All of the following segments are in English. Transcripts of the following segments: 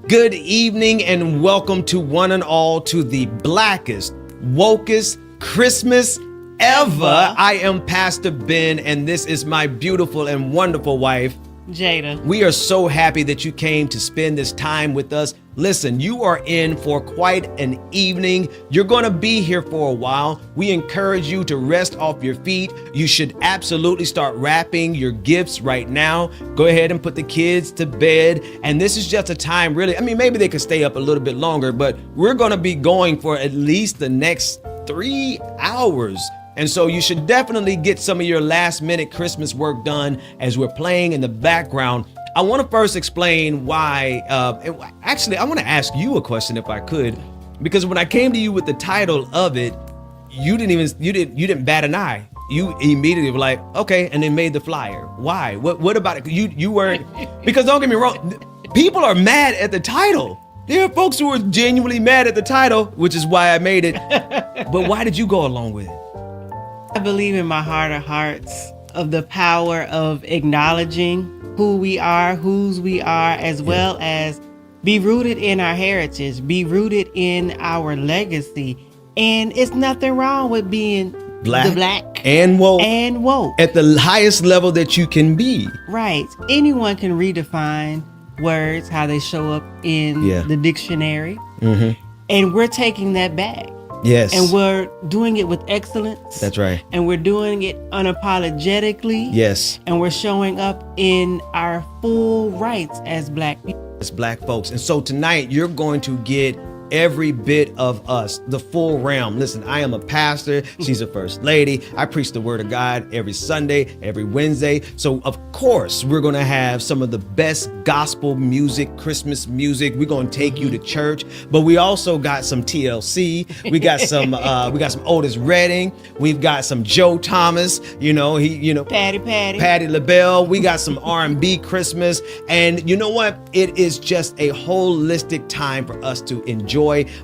Good evening and welcome to one and all to the Blackest, Wokest Christmas ever. I am Pastor Ben and this is my beautiful and wonderful wife, Jada. We are so happy that you came to spend this time with us. Listen, you are in for quite an evening. You're going to be here for a while. We encourage you to rest off your feet. You should absolutely start wrapping your gifts right now. Go ahead and put the kids to bed. And this is just a time, really. I mean, maybe they could stay up a little bit longer, but we're going to be going for at least the next 3 hours. And so you should definitely get some of your last minute Christmas work done as we're playing in the background. I want to first explain why, actually, I want to ask you a question if I could, because when I came to you with the title of it, you didn't bat an eye. You immediately were like, okay, and then made the flyer. Why? What about it? You weren't, because don't get me wrong, people are mad at the title. There are folks who are genuinely mad at the title, which is why I made it. But why did you go along with it? I believe in my heart of hearts of the power of acknowledging who we are, whose we are, as well as be rooted in our heritage, be rooted in our legacy. And it's nothing wrong with being black and woke at the highest level that you can be. Right. Anyone can redefine words, how they show up in the dictionary. Mm-hmm. And we're taking that back. Yes. And we're doing it with excellence. That's right. And we're doing it unapologetically. Yes. And we're showing up in our full rights as Black people. As Black folks. And so tonight you're going to get every bit of us, the full realm. Listen, I am a pastor. She's a first lady. I preach the word of God every Sunday, every Wednesday. So of course, we're going to have some of the best gospel music, Christmas music. We're going to take you to church, but we also got some TLC. We got some Otis Redding. We've got some Joe Thomas, Patty LaBelle. We got some R&B Christmas. And you know what? It is just a holistic time for us to enjoy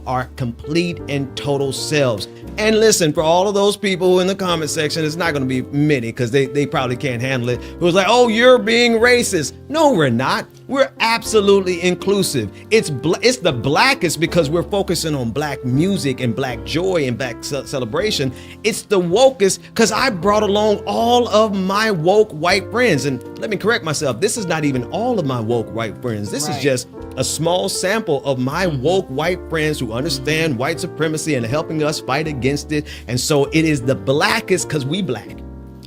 our complete and total selves. And listen, for all of those people in the comment section, it's not going to be many because they probably can't handle it. It was like, oh, you're being racist. No, we're not. We're absolutely inclusive. It's the Blackest because we're focusing on Black music and Black joy and Black celebration. It's the Wokest because I brought along all of my woke white friends. And let me correct myself. This is not even all of my woke white friends. This is just a small sample of my woke white friends who understand white supremacy and helping us fight against it. And so it is the Blackest because we Black.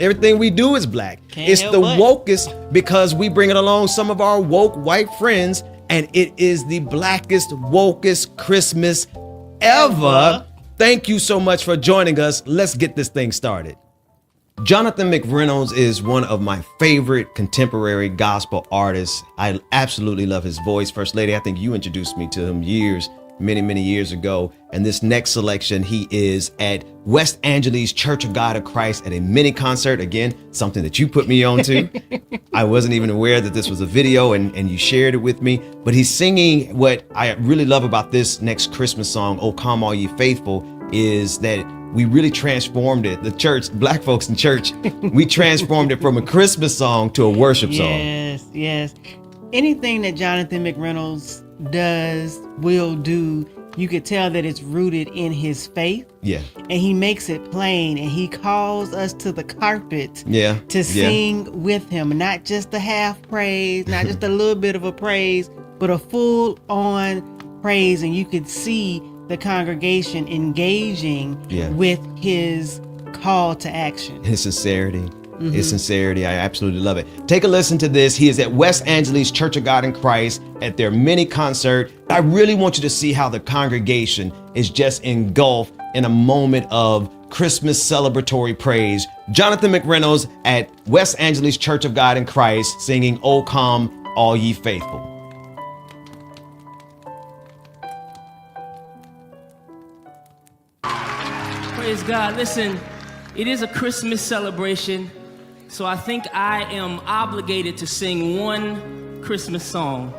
Everything we do is Black. It's the Wokest because we bring it along some of our woke white friends, and it is the Blackest, Wokest Christmas ever. Thank you so much for joining us. Let's get this thing started. Jonathan McReynolds is one of my favorite contemporary gospel artists. I absolutely love his voice. First Lady, I think you introduced me to him many years ago. And this next selection, he is at West Angeles Church of God of Christ at a mini concert. Again, something that you put me on to. I wasn't even aware that this was a video and you shared it with me. But he's singing what I really love about this next Christmas song, "O Come All Ye Faithful," is that we really transformed it. The church, Black folks in church, we transformed it from a Christmas song to a worship song. Yes. Anything that Jonathan McReynolds will do, you could tell that it's rooted in his faith. Yeah. And he makes it plain, and he calls us to the carpet to sing with him. Not just a half praise, not just a little bit of a praise, but a full on praise. And you could see the congregation engaging with his call to action. His sincerity. His sincerity. I absolutely love it. Take a listen to this. He is at West Angeles Church of God in Christ at their mini concert. I really want you to see how the congregation is just engulfed in a moment of Christmas celebratory praise. Jonathan McReynolds at West Angeles Church of God in Christ singing "O Come All Ye Faithful." Praise God. Listen, it is a Christmas celebration, so I think I am obligated to sing one Christmas song.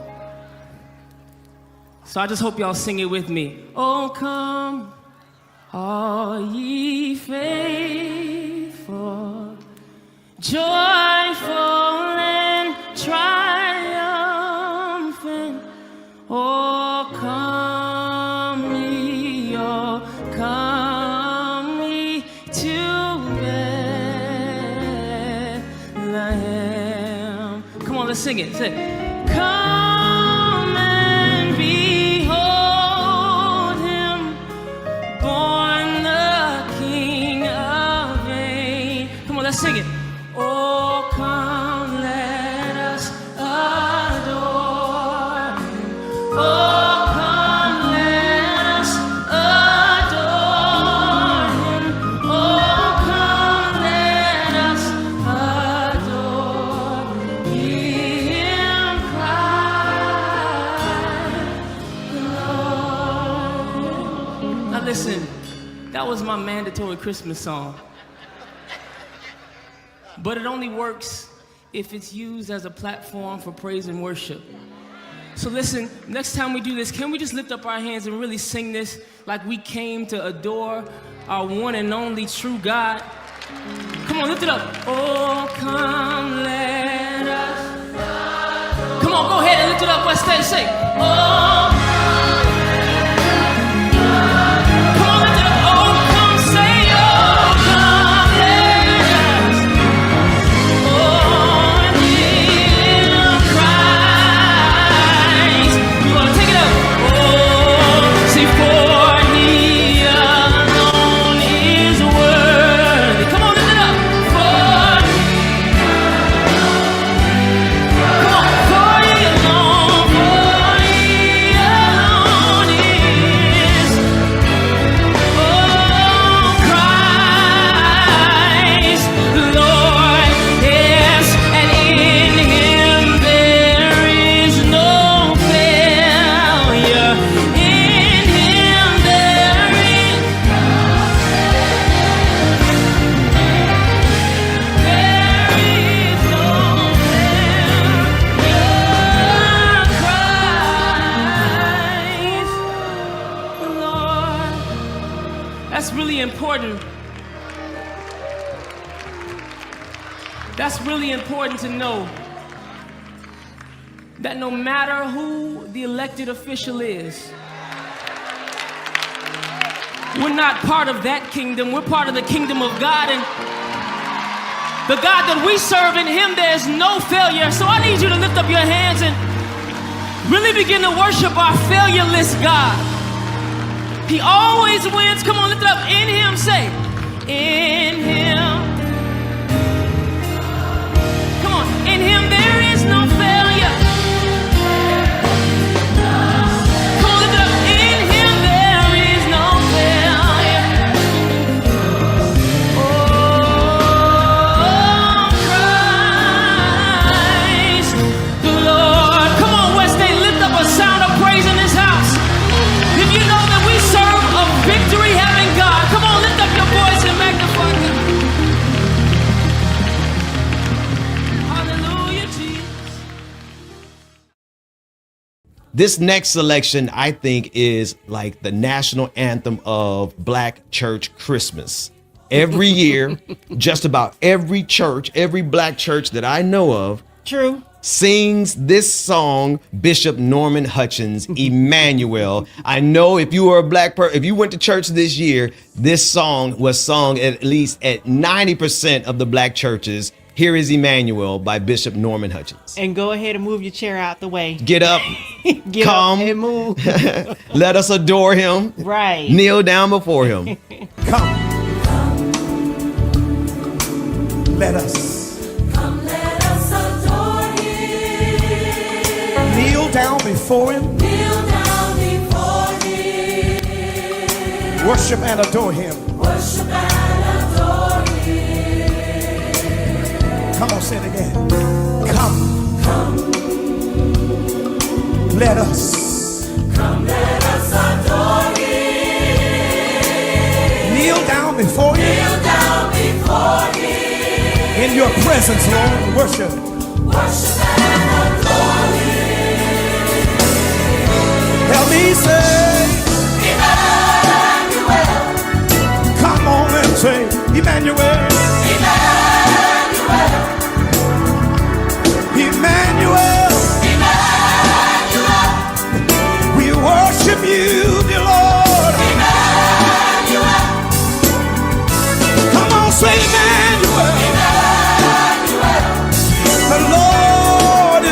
So I just hope y'all sing it with me. Oh, come, all ye faithful, joyful and triumphant. let's sing it. Say, come and behold him, born the King of Reign. Come on, let's sing it. Oh, come, let us adore him. Oh, come, let us adore him. Oh, come, let us adore him. Cry, Lord. Now listen, that was my mandatory Christmas song. But it only works if it's used as a platform for praise and worship. So listen, next time we do this, can we just lift up our hands and really sing this like we came to adore our one and only true God? Come on, lift it up. Oh, come, let us. Come on, go ahead and lift it up. Let's say, oh. Come on, lift it up. Oh, come, say, oh, come, let us. Oh, dear Christ. You want to take it up. Oh, see, for he alone is worthy. Come on, lift it up. For he alone is. Oh, Christ, Lord, yes, and in him there is no failure. In him there is no failure. Christ, Lord. That's really important. That's really important to know that no matter who the elected official is, we're not part of that kingdom. We're part of the kingdom of God, and the God that we serve, in him there's no failure. So I need you to lift up your hands and really begin to worship our failureless God. He always wins. Come on, lift it up. In him, say, in him. Come on, in him there is no failure. Come on, lift it up. In him there is no failure. Oh, Christ, the Lord. Come on, West Day, lift up a sound of praise in this house. If you know that we serve a victory-having God, come on, lift up your voice and magnify him. Hallelujah, Jesus. This next selection, I think, is like the national anthem of Black church Christmas. Every year, just about every church, every Black church that I know of, True. sings this song, Bishop Norman Hutchins, Emmanuel. I know if you were a Black person, if you went to church this year, this song was sung at least at 90% of the Black churches. Here is Emmanuel by Bishop Norman Hutchins. And go ahead and move your chair out the way. Get up, Get come, up and move. let us adore him, Right. kneel down before him. Come. Let us Come, let us adore him. kneel down before him, Kneel down before him. worship and adore him. Worship and adore him. Come on, say it again. Come. Let us Come, let us adore him. kneel down before him. Kneel down before him. In your presence, Lord, worship. Worship and adore him. Help me say, Emmanuel. come on and say, Emmanuel. Emmanuel. Emmanuel. Emmanuel. We worship you, dear Lord. Emmanuel. Come on, say Emmanuel. Emmanuel. The Lord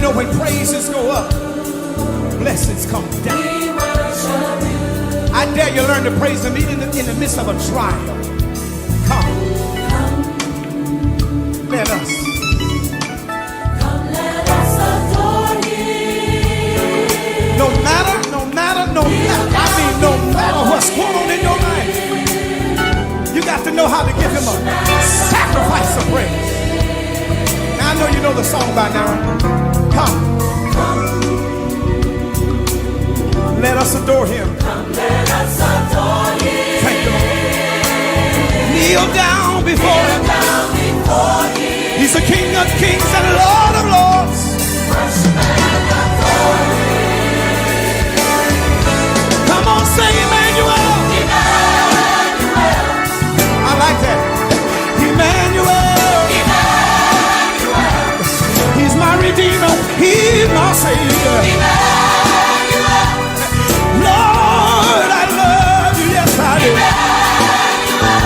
know when praises go up, blessings come down? I dare you learn to praise him even in the midst of a trial. Come. Let us. Come, let us adore him. No matter, I mean, no matter what's going on in your life, you got to know how to give him a sacrifice of praise. Now, I know you know the song by now. Come. Let us adore him. Come, let us adore him. Thank you, Lord. Kneel down before him. He's the King of kings and Lord of lords. Worship and adore him. Come on, say Emmanuel. Emmanuel. I like that. Emmanuel. Emmanuel. He's my Redeemer. He's my Savior. Emmanuel. Lord, I love you. Yes, I do. Emmanuel.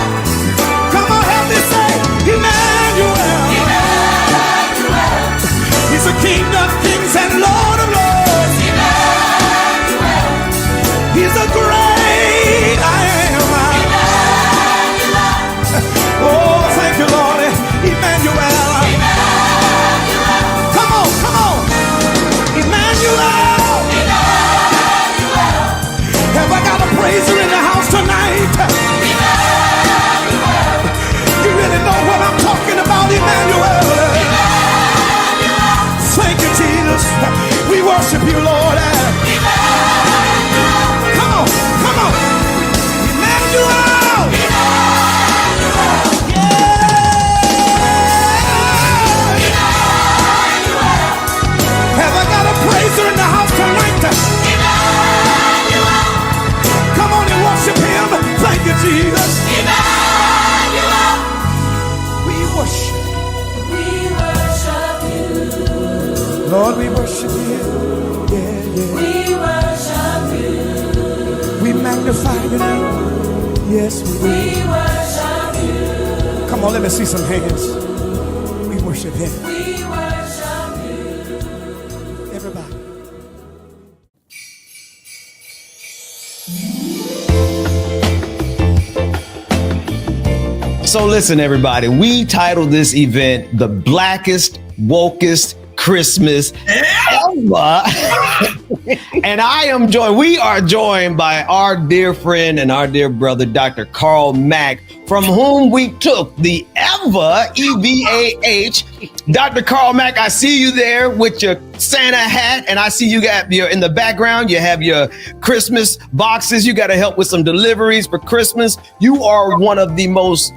Come on, help me say Emmanuel. Emmanuel. He's the King of kings and Lord of lords. Emmanuel. He's a great I am. Emmanuel. Oh, thank you, Lord. Emmanuel. Emmanuel. Come on. Emmanuel. Emmanuel. Have I got a praiser in the house tonight? Emmanuel. You really know what I'm talking about, Emmanuel. Thank you, Jesus. We worship you, Lord. Come on. Emmanuel. Yeah. Have I got a praiser in the house tonight? Come on and worship him. Thank you, Jesus. Emmanuel. We worship. We worship you. Lord, we worship you. Yeah. We worship you. We magnify your name. Yes, we do. We worship you. Come on, let me see some hands. We worship him. We worship you. Everybody. So listen, everybody, we titled this event the Blackest, Wokest Christmas ever. And we are joined by our dear friend and our dear brother, Dr. Carl Mack, from whom we took the EVAH. Dr. Carl Mack, I see you there with your Santa hat, and I see you got in the background, you have your Christmas boxes. You got to help with some deliveries for Christmas. You are one of the most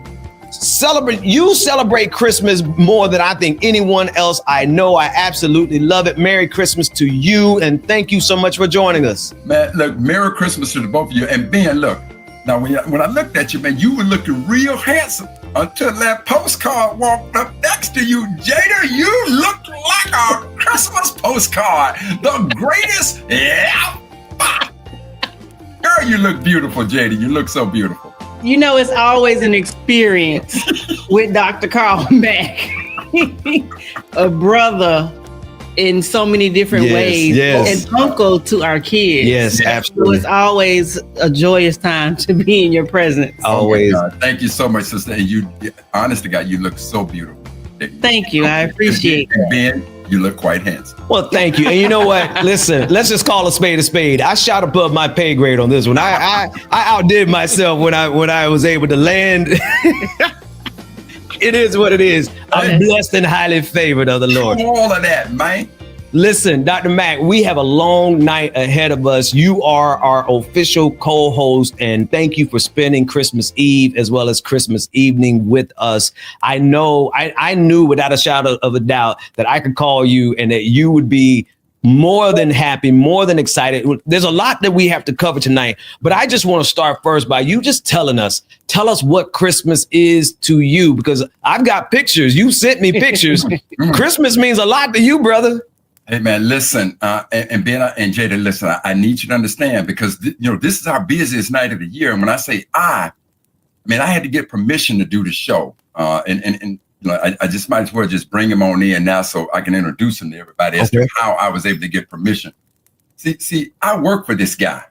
celebrate Christmas more than I think anyone else I know. I absolutely love it. Merry Christmas to you, and thank you so much for joining us. Man, look, Merry Christmas to the both of you. And Ben, look, now when I looked at you, man, you were looking real handsome until that postcard walked up next to you. Jada, you look like a Christmas postcard. The greatest. Yeah. Girl, you look beautiful, Jada. You look so beautiful. You know, it's always an experience with Dr. Carl Mack, a brother in so many different ways, and uncle to our kids. Yes, absolutely. So it's always a joyous time to be in your presence. Always. Oh, thank you so much, sister. And you, honest to God, you look so beautiful. Thank you. I appreciate it. And Ben, you look quite handsome. Well, thank you. And you know what? Listen, let's just call a spade a spade. I shot above my pay grade on this one. I outdid myself when I was able to land. It is what it is. I'm blessed and highly favored of the Lord. All of that, man. Listen, Dr. Mack, we have a long night ahead of us. You are our official co-host, and thank you for spending Christmas Eve as well as Christmas evening with us. I know, I knew without a shadow of a doubt that I could call you and that you would be more than happy, more than excited. There's a lot that we have to cover tonight, but I just want to start first by you just tell us what Christmas is to you, because I've got pictures. You sent me pictures. Christmas means a lot to you, brother. Hey man, listen, and Ben and Jada, listen, I need you to understand, because this is our busiest night of the year. And when I say I had to get permission to do the show. And I just might as well just bring him on in now so I can introduce him to everybody as to how I was able to get permission. See, I work for this guy.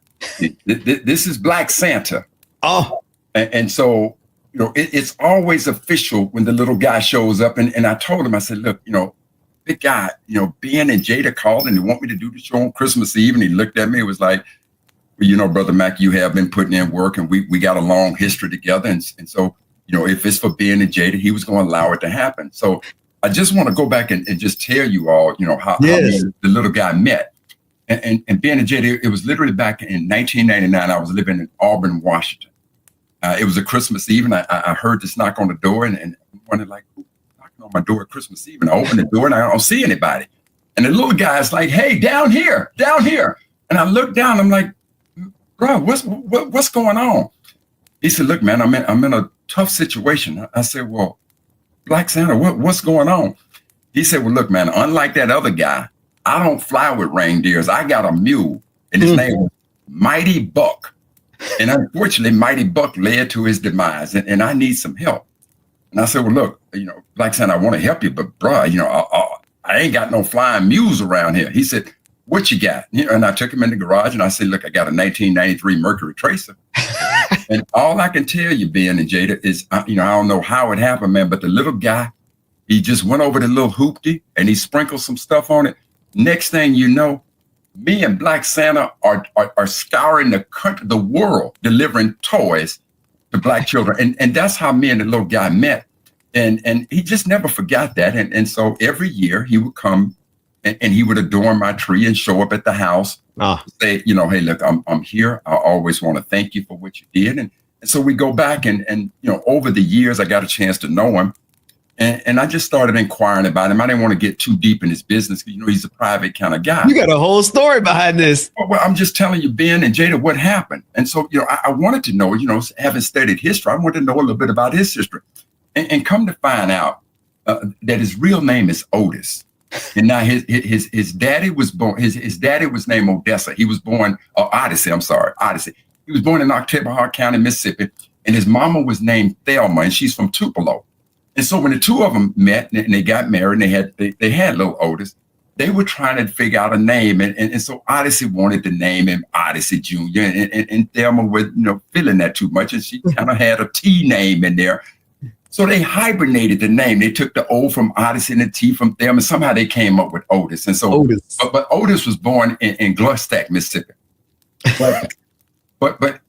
This is Black Santa. Oh. And so, it's always official when the little guy shows up. And I told him, I said, look, big guy, Ben and Jada called and they want me to do the show on Christmas Eve. And he looked at me, it was like, well, Brother Mac, you have been putting in work and we got a long history together. And so, if it's for Ben and Jada, he was going to allow it to happen. So I just want to go back and just tell you all, how the little guy met. And Ben and Jada, it was literally back in 1999. I was living in Auburn, Washington. It was a Christmas Eve, and I heard this knock on the door, and I wondered, like, who's knocking on my door at Christmas Eve? And I opened the door, and I don't see anybody. And the little guy's like, hey, down here. And I looked down, I'm like, bro, what's going on? He said, look, man, I'm in a tough situation. I said, well, Black Santa, what's going on? He said, well, look, man, unlike that other guy, I don't fly with reindeers. I got a mule, and his name was Mighty Buck. And unfortunately, Mighty Buck led to his demise, and I need some help. And I said, well, look, Black Santa, I want to help you, but bro, I ain't got no flying mules around here. He said, what you got? And I took him in the garage and I said, look, I got a 1993 Mercury Tracer. And all I can tell you, Ben and Jada, is, I don't know how it happened, man, but the little guy, he just went over the little hoopty and he sprinkled some stuff on it. Next thing you know, me and Black Santa are scouring the country, the world, delivering toys to Black children. And that's how me and the little guy met. And he just never forgot that. And so every year he would come and he would adorn my tree and show up at the house, say, hey, look, I'm here. I always want to thank you for what you did. And so we go back and over the years, I got a chance to know him. And I just started inquiring about him. I didn't want to get too deep in his business because, he's a private kind of guy. You got a whole story behind this. Well, I'm just telling you, Ben and Jada, what happened. And so, I wanted to know, having studied history, I wanted to know a little bit about his history. And come to find out that his real name is Otis. And now his daddy was born, his daddy was named Odessa. He was born, Odyssey. He was born in Acappella County, Mississippi. And his mama was named Thelma, and she's from Tupelo. And so when the two of them met and they got married and they had little Otis, they were trying to figure out a name. And so Odyssey wanted to name him Odyssey Jr. And Thelma was, feeling that too much. And she kind of had a T name in there. So they hibernated the name. They took the O from Odyssey and the T from Thelma. And somehow they came up with Otis. And so, Otis. But Otis was born in Gluckstadt, Mississippi. But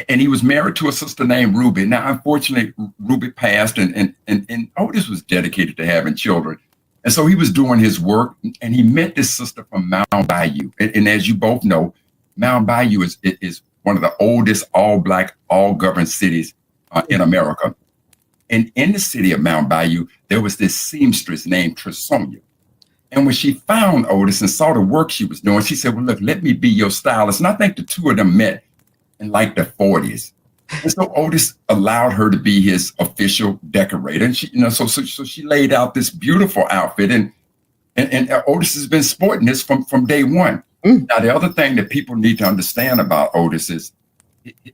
and he was married to a sister named Ruby. Now, unfortunately, Ruby passed, and Otis was dedicated to having children. And so he was doing his work, and he met this sister from Mound Bayou. And as you both know, Mound Bayou is one of the oldest all-Black, all-governed cities in America. And in the city of Mound Bayou, there was this seamstress named Tresonia. And when she found Otis and saw the work she was doing, she said, well, look, let me be your stylist. And I think the two of them met in like the 40s. And so Otis allowed her to be his official decorator. And she, so she laid out this beautiful outfit, and Otis has been sporting this from day one. Now, the other thing that people need to understand about Otis is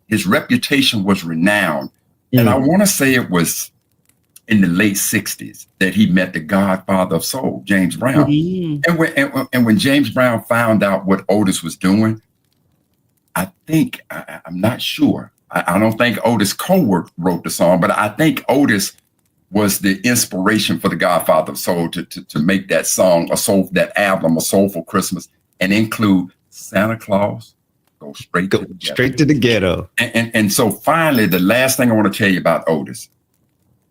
his reputation was renowned. And I want to say it was in the late 60s that he met the godfather of soul, James Brown. And when James Brown found out what Otis was doing, I think, I'm not sure. I don't think Otis co-wrote the song, but I think Otis was the inspiration for the Godfather of Soul to make that song, that album, A Soulful Christmas, and include Santa Claus, Go straight to the ghetto. And so finally, the last thing I want to tell you about Otis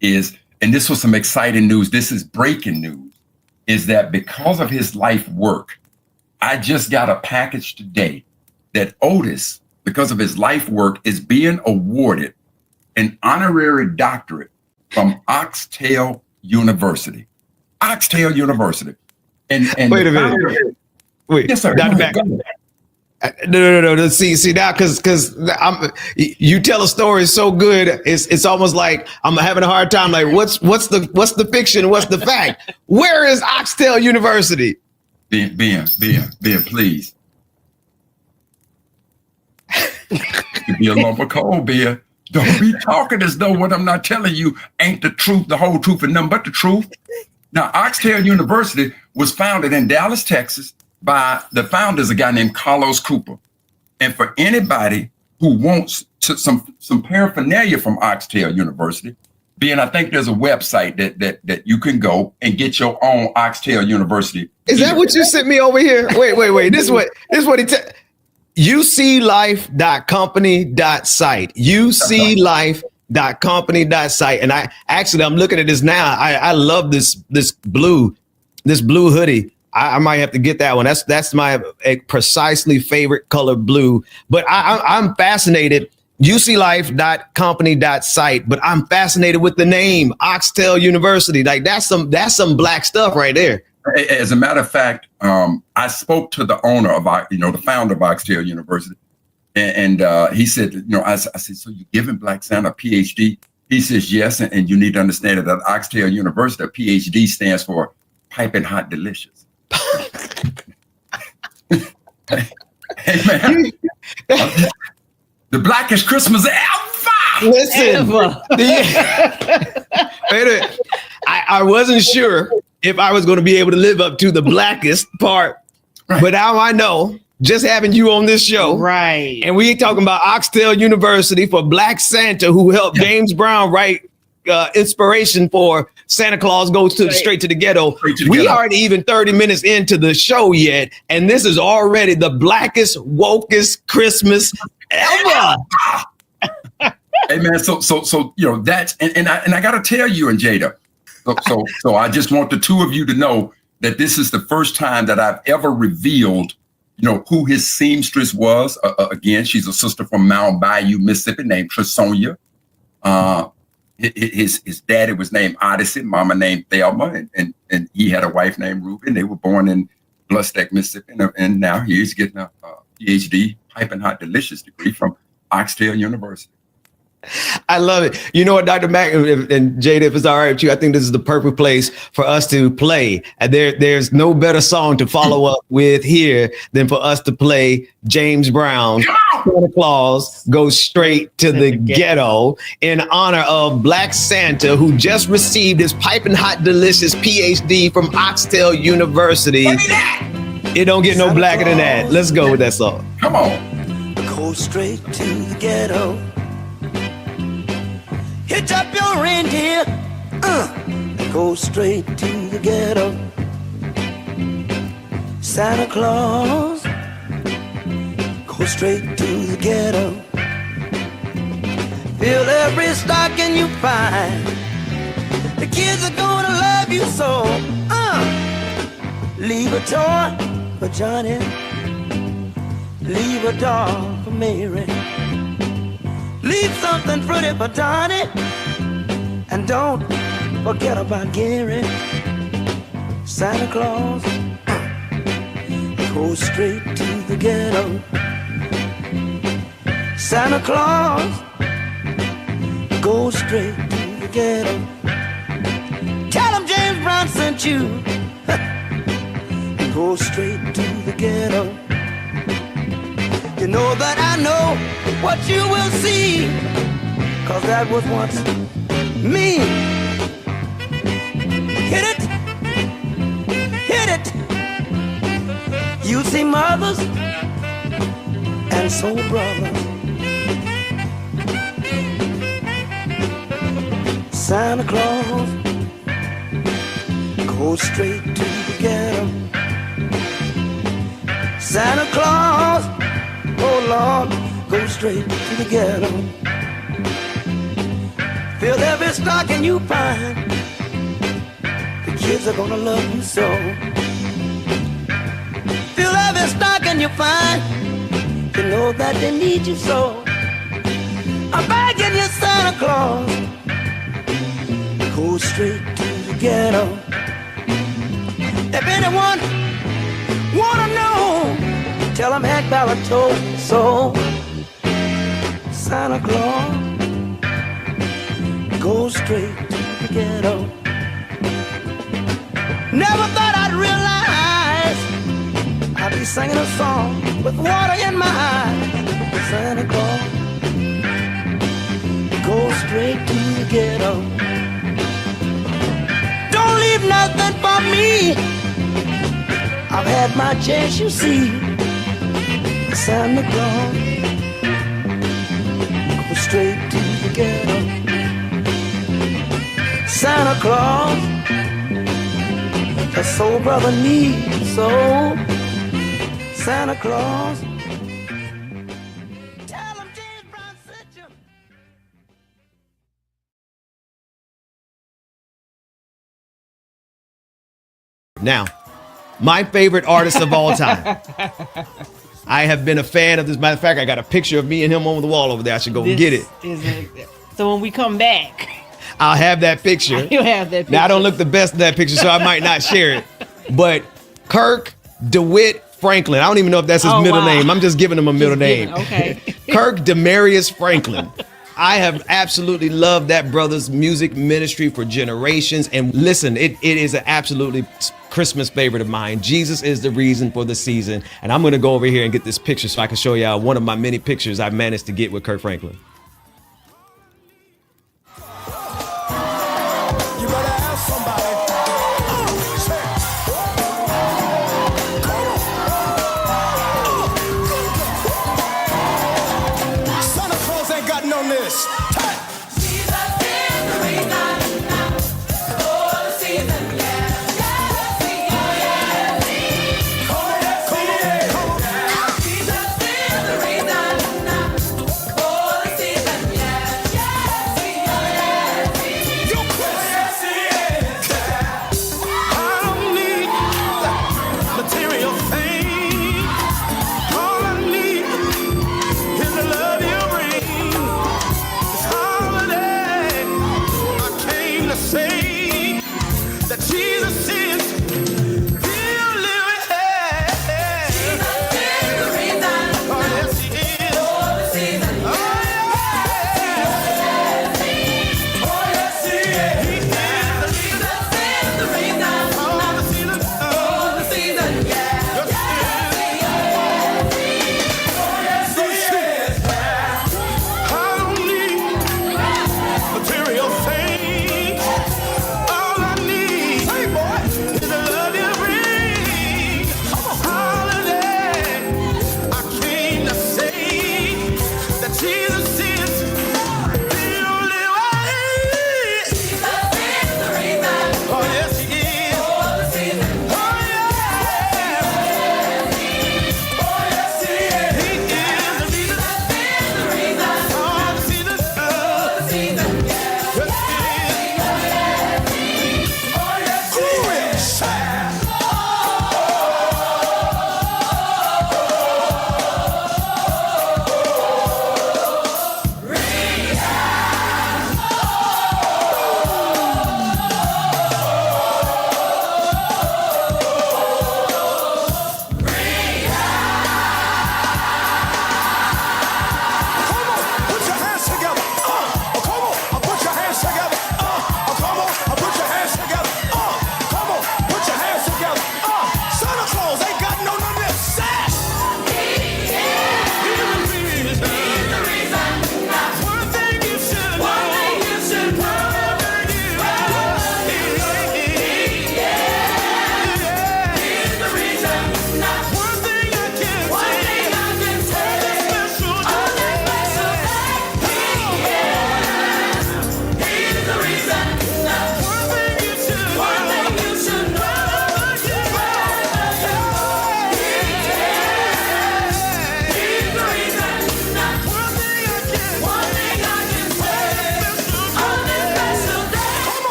is, and this was some exciting news, this is breaking news, is that because of his life work, I just got a package today that Otis, because of his life work, is being awarded an honorary doctorate from Oxtail University. Oxtail University. And wait a minute. Wait, yes, sir. Dr. Mac. No. See now, because you tell a story so good, it's almost like I'm having a hard time. Like, what's the fiction? What's the fact? Where is Oxtail University? Ben, please. To be a lump of coal, Ben. Don't be talking as though what I'm not telling you ain't the truth, the whole truth, and nothing but the truth. Now, Oxtail University was founded in Dallas, Texas, by the founders, a guy named Carlos Cooper. And for anybody who wants some paraphernalia from Oxtail University, I think there's a website that you can go and get your own Oxtail University. Is that what you sent me over here? Wait. This is what he said. uclife.company.site. uclife.company.site. And I'm looking at this now. I love this blue hoodie. I might have to get that one. That's my precisely favorite color, blue. But I'm fascinated. uclife.company.site, but I'm fascinated with the name Oxtail University. Like that's some black stuff right there. As a matter of fact, I spoke to the owner of, the founder of Oxtail University, and he said, I said, so you're giving Black Santa a PhD? He says, yes, and you need to understand that at Oxtail University, a PhD stands for piping hot delicious. Hey man, the Blackest Christmas ever. Listen, I wasn't sure if I was going to be able to live up to the blackest part, right. But now I know, just having you on this show. Right. And we talking about Oxtail University for Black Santa, who helped James Brown write inspiration for Santa Claus Goes Straight to the Ghetto. We aren't even 30 minutes into the show yet, and this is already the blackest, wokest Christmas ever. Hey man, so that's and I gotta tell you and Jada. So I just want the two of you to know that this is the first time that I've ever revealed, who his seamstress was. Again, she's a sister from Mount Bayou, Mississippi, named Tresonia. His daddy was named Odyssey, mama named Thelma, and he had a wife named Ruby. They were born in Blackest, Mississippi, and now he's getting a PhD, piping hot delicious degree from Oxtail University. I love it. You know what, Dr. Mack and Jada, if it's all right with you, I think this is the perfect place for us to play. And there's no better song to follow up with here than for us to play James Brown, Santa Claus Goes Straight to the Ghetto, in honor of Black Santa, who just received his piping hot delicious PhD from Oxtail University. It don't get no blacker than that. Let's go with that song. Come on. Go straight to the ghetto. Hitch up your reindeer, go straight to the ghetto. Santa Claus, go straight to the ghetto. Fill every stocking you find. The kids are gonna love you so. Leave a toy for Johnny, leave a doll for Mary. Leave something pretty for Donnie, and don't forget about Gary. Santa Claus, go straight to the ghetto. Santa Claus, go straight to the ghetto. Tell him James Brown sent you. Go straight to the ghetto. You know that I know what you will see, 'cause that was once me. Hit it, hit it. You see mothers and soul brothers. Santa Claus, go straight to the ghetto. Santa Claus, oh Lord, go straight to the ghetto. Fill every stocking you find. The kids are gonna love you so. Fill every stocking you find. You know that they need you so. I'm begging you, Santa Claus, go straight to the ghetto. If anyone wanna know, tell them Acappella told so. Santa Claus, go straight to the ghetto. Never thought I'd realize I'd be singing a song with water in my eyes. Santa Claus, straight to the ghetto. Don't leave nothing for me. I've had my chance, you see. Santa Claus, go straight to the ghetto. Santa Claus, a soul brother needs soul. Santa Claus, tell him James Brown sent you. Now, my favorite artist of all time. I have been a fan of this. Matter of fact, I got a picture of me and him on the wall over there. I should go get it. So when we come back, I'll have that picture. you have that picture. Now, I don't look the best in that picture, so I might not share it. But Kirk DeWitt Franklin. I don't even know if that's his middle name. I'm just giving him a middle name. Okay. Kirk Demarius Franklin. I have absolutely loved that brother's music ministry for generations. And listen, it is an absolutely Christmas favorite of mine. Jesus is the reason for the season. And I'm going to go over here and get this picture so I can show y'all one of my many pictures I managed to get with Kirk Franklin. You better ask somebody. Santa Claus ain't got no this.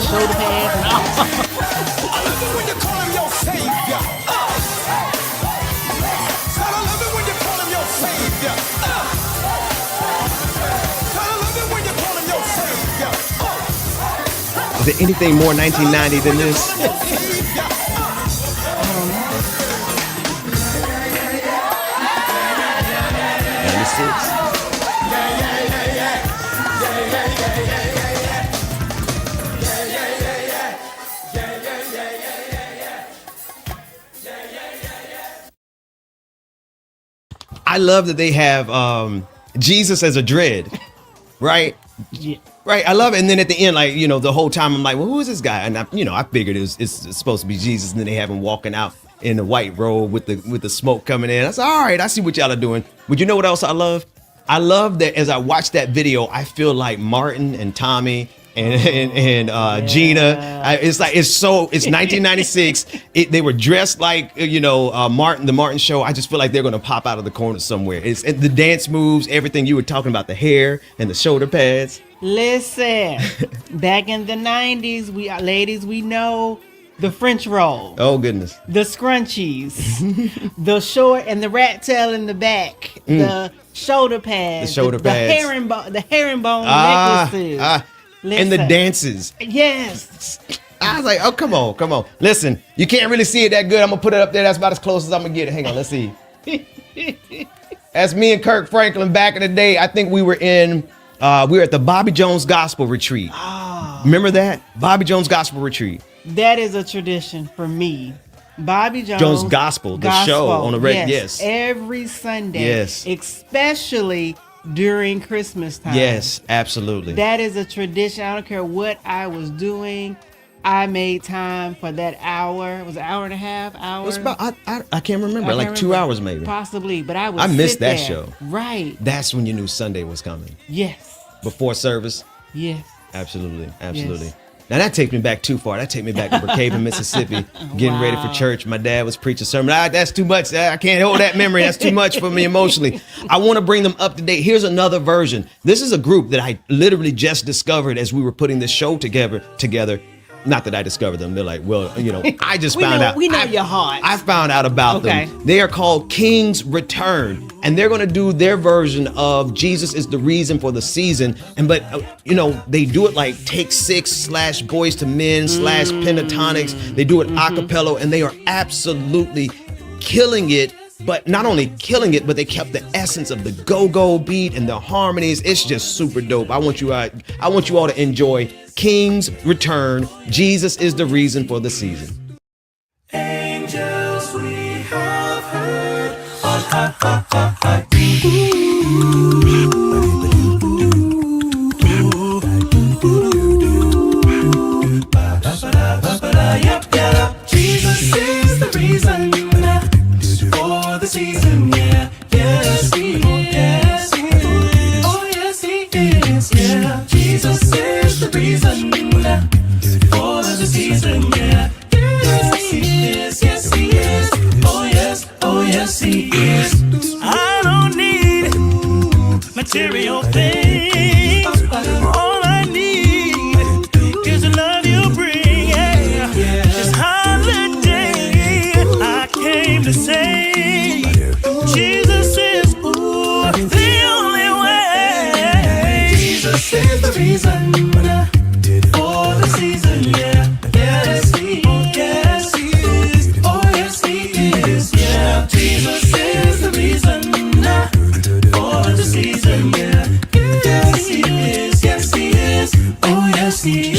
shoulder pads and all. I love it when you call him your savior. I love it when you call him your savior. I love it when you call him your savior. Is there anything more 1990 than this? I love that they have Jesus as a dread, right? Yeah. Right, I love it. And then at the end, like, you know, the whole time I'm like, well, who is this guy? And I figured it's supposed to be Jesus. And then they have him walking out in the white robe with the smoke coming in. I said, all right, I see what y'all are doing. But you know what else I love? I love that as I watch that video, I feel like Martin and Tommy and Gina. It's 1996. They were dressed like Martin, the Martin show. I just feel like they're gonna pop out of the corner somewhere. It's the dance moves, everything you were talking about, the hair and the shoulder pads. Listen, back in the 90s, we know the French roll. Oh goodness. The scrunchies, the short and the rat tail in the back, the shoulder pads, the herringbone necklaces. And the dances. Yes. I was like, oh, come on. Listen, you can't really see it that good. I'm gonna put it up there. That's about as close as I'm gonna get it. Hang on, let's see. That's me and Kirk Franklin back in the day. I think we were at the Bobby Jones Gospel Retreat. Remember that? Bobby Jones Gospel Retreat. That is a tradition for me. Bobby Jones Gospel, the show on the radio. Yes. Every Sunday. Yes. Especially during Christmas time. Yes, absolutely. That is a tradition. I don't care what I was doing. I made time for that hour. Was it an hour and a half? Hour? It was about, I can't remember. Like 2 hours maybe. Possibly, but I missed that there. show. Right. That's when you knew Sunday was coming. Yes. Before service. Yes. Absolutely. Yes. Now that takes me back too far. That takes me back to Brookhaven, Mississippi, getting ready for church. My dad was preaching a sermon. That's too much. I can't hold that memory. That's too much for me emotionally. I want to bring them up to date. Here's another version. This is a group that I literally just discovered as we were putting this show together. Not that I discovered them. They're like, well, I just found out. We know your heart. I found out about them. They are called King's Return, and they're going to do their version of Jesus is the Reason for the Season. But they do it like Take 6 / Boys to Men / Pentatonics. They do it a cappella, and they are absolutely killing it. But not only killing it, but they kept the essence of the go-go beat and the harmonies. It's just super dope. I want you all to enjoy King's Return. Jesus is the Reason for the Season. Angels we have heard on high. Jesus is the reason for the season, yeah. Yes, he is. Oh, yes, he is, yeah. Jesus is the reason for the season, yeah. Yes, he is. Yes, he is. Oh, yes, he is. I don't need material things. All I need is the love you bring, yeah. This holiday, I came to say Jesus is the only way. Jesus is the reason for the season, yeah. Yes, he is. Oh, yes, he is, yeah. Jesus is the reason for the season, yeah. Yes, he is. Yes, he is. Oh, yes, he is.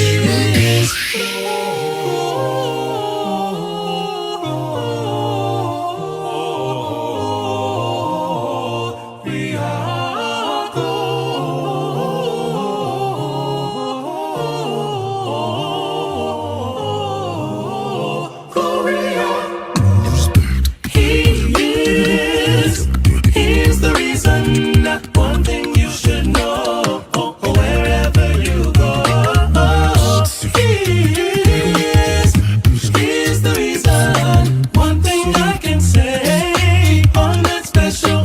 He's the reason. One thing you should know, wherever you go. He's the reason. One thing I can say on that special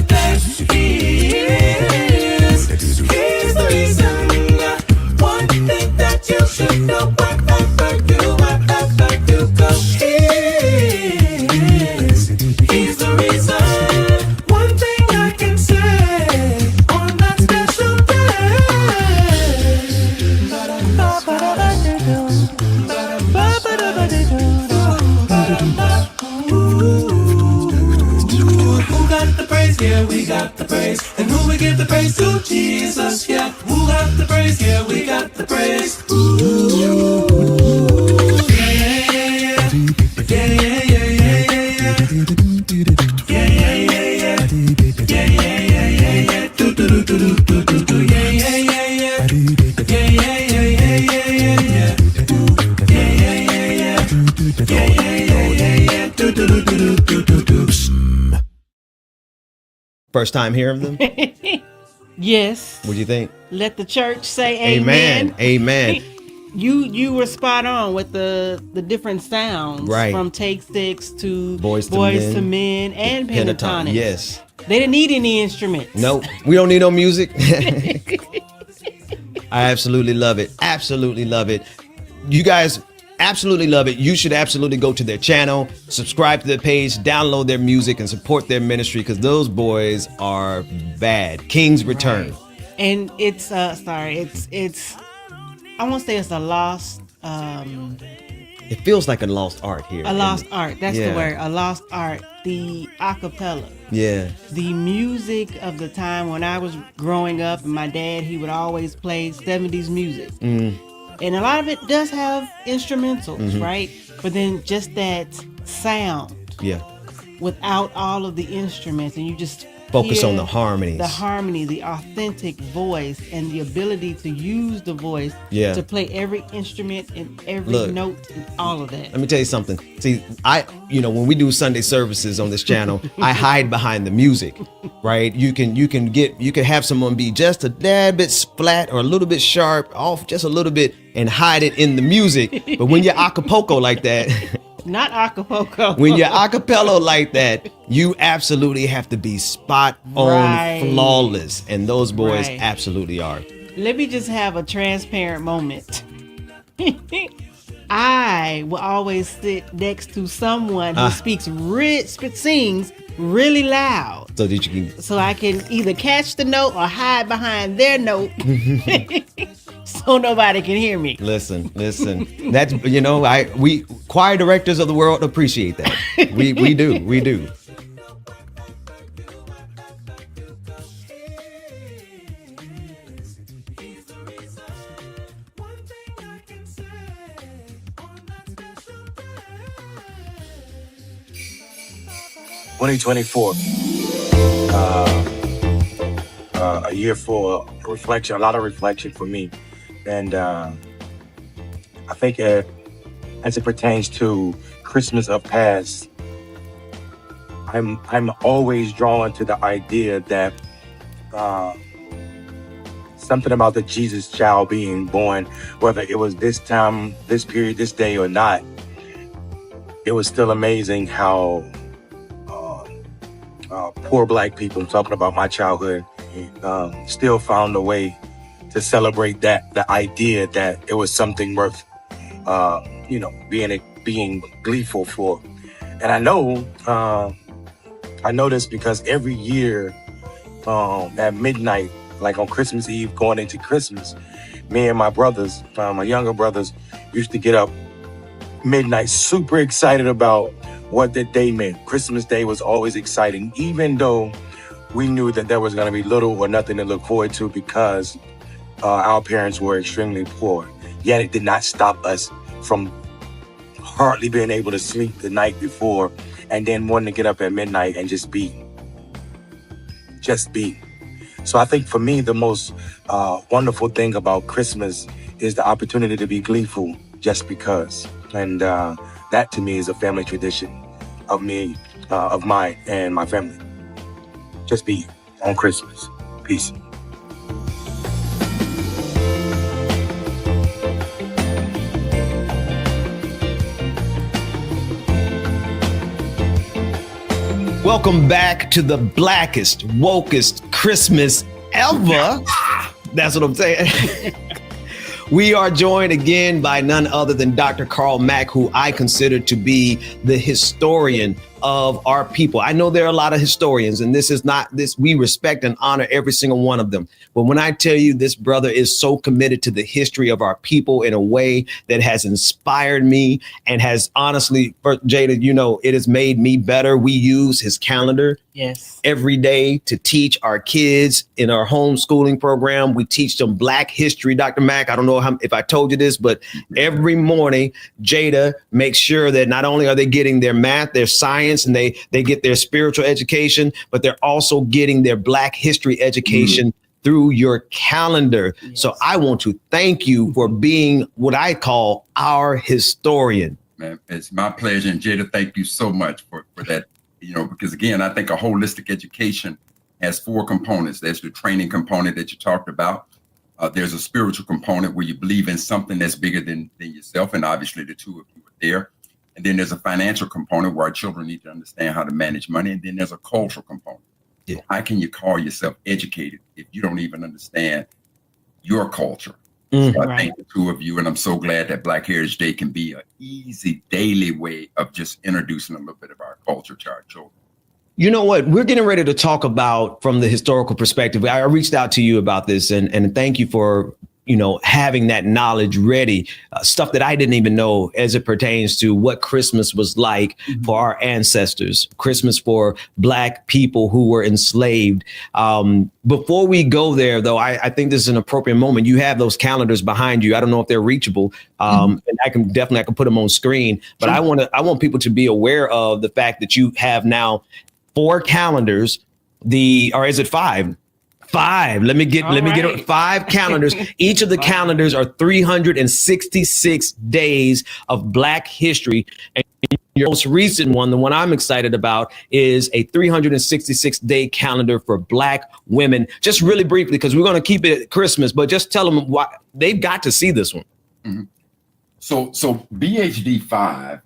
day. He's the reason. One thing that you should know, wherever you go. He's the reason. One thing I can say on that special Who got the praise? Yeah, we got the praise. And who we give the praise to? Jesus, yeah. Who got the praise? Yeah, we got the praise. Yeah. keep it on. Yeah. Do do do do do do do. First time hearing them? Yes. What do you think? Let the church say amen. Amen. You were spot on with the different sounds, right, from Take 6 to Boys to Men and Pentatonic. Yes. They didn't need any instruments. Nope. We don't need no music. I absolutely love it. Absolutely love it. You guys absolutely love it. You should absolutely go to their channel, subscribe to their page, download their music, and support their ministry, because those boys are bad. King's Return. Right. And it's it's I won't say it's a lost it feels like a lost art here. A lost art. That's the word. A lost art. The acapella. Yeah. The music of the time when I was growing up, and my dad, he would always play 70s music. And a lot of it does have instrumentals, right? But then just that sound. Yeah. Without all of the instruments, and you just focus on the harmonies. The harmony, the authentic voice, and the ability to use the voice to play every instrument and every note and all of that. Let me tell you something. See, when we do Sunday services on this channel, I hide behind the music, right? You can have someone be just a tad bit flat or a little bit sharp, off just a little bit, and hide it in the music. But when you're acapella like that, not acapella. When you're acapella like that, you absolutely have to be spot on, flawless, and those boys absolutely are. Let me just have a transparent moment. I will always sit next to someone who sings really loud, so I can either catch the note or hide behind their note. So nobody can hear me. Listen. That's we choir directors of the world appreciate that. We do. A year for reflection, a lot of reflection for me. And I think as it pertains to Christmas of past, I'm always drawn to the idea that something about the Jesus child being born, whether it was this time, this period, this day or not, it was still amazing how poor Black people, I'm talking about my childhood, still found a way to celebrate the idea that it was something worth, being gleeful for. And I know this because every year at midnight, like on Christmas Eve going into Christmas, me and my brothers, my younger brothers, used to get up midnight super excited about what the day meant. Christmas Day was always exciting, even though we knew that there was going to be little or nothing to look forward to because our parents were extremely poor. Yet it did not stop us from hardly being able to sleep the night before and then wanting to get up at midnight and just be. So I think for me, the most wonderful thing about Christmas is the opportunity to be gleeful just because. And that to me is a family tradition of mine and my family. Just be on Christmas. Peace. Welcome back to the blackest, wokest Christmas ever. That's what I'm saying. We are joined again by none other than Dr. Carl Mack, who I consider to be the historian of our people. I know there are a lot of historians, and we respect and honor every single one of them. But when I tell you this brother is so committed to the history of our people in a way that has inspired me and has honestly, Jada, it has made me better. We use his calendar every day to teach our kids in our homeschooling program. We teach them Black history. Dr. Mack, I don't know if I told you this, but every morning, Jada makes sure that not only are they getting their math, their science, and they get their spiritual education, but they're also getting their Black history education through your calendar. Yes. So I want to thank you for being what I call our historian. man. It's my pleasure. And Jada, thank you so much for that. Because again, I think a holistic education has 4 components. There's the training component that you talked about. There's a spiritual component where you believe in something that's bigger than yourself. And obviously the 2 of you are there. And then there's a financial component where our children need to understand how to manage money. And then there's a cultural component. Yeah. How can you call yourself educated if you don't even understand your culture? So I thank the 2 of you, and I'm so glad that Black Heritage Day can be an easy daily way of just introducing a little bit of our culture to our children. You know what? We're getting ready to talk about from the historical perspective. I reached out to you about this, and thank you for having that knowledge ready, stuff that I didn't even know as it pertains to what Christmas was like for our ancestors, Christmas for Black people who were enslaved. Before we go there, though, I think this is an appropriate moment. You have those calendars behind you. I don't know if they're reachable, and I can put them on screen. But I want people to be aware of the fact that you have now 4 calendars. Or is it 5? 5. Let me get 5 calendars. Each of the calendars are 366 days of Black history. And your most recent one, the one I'm excited about, is a 366-day calendar for Black women. Just really briefly, because we're going to keep it at Christmas, but just tell them why they've got to see this one. Mm-hmm. So BHD 5.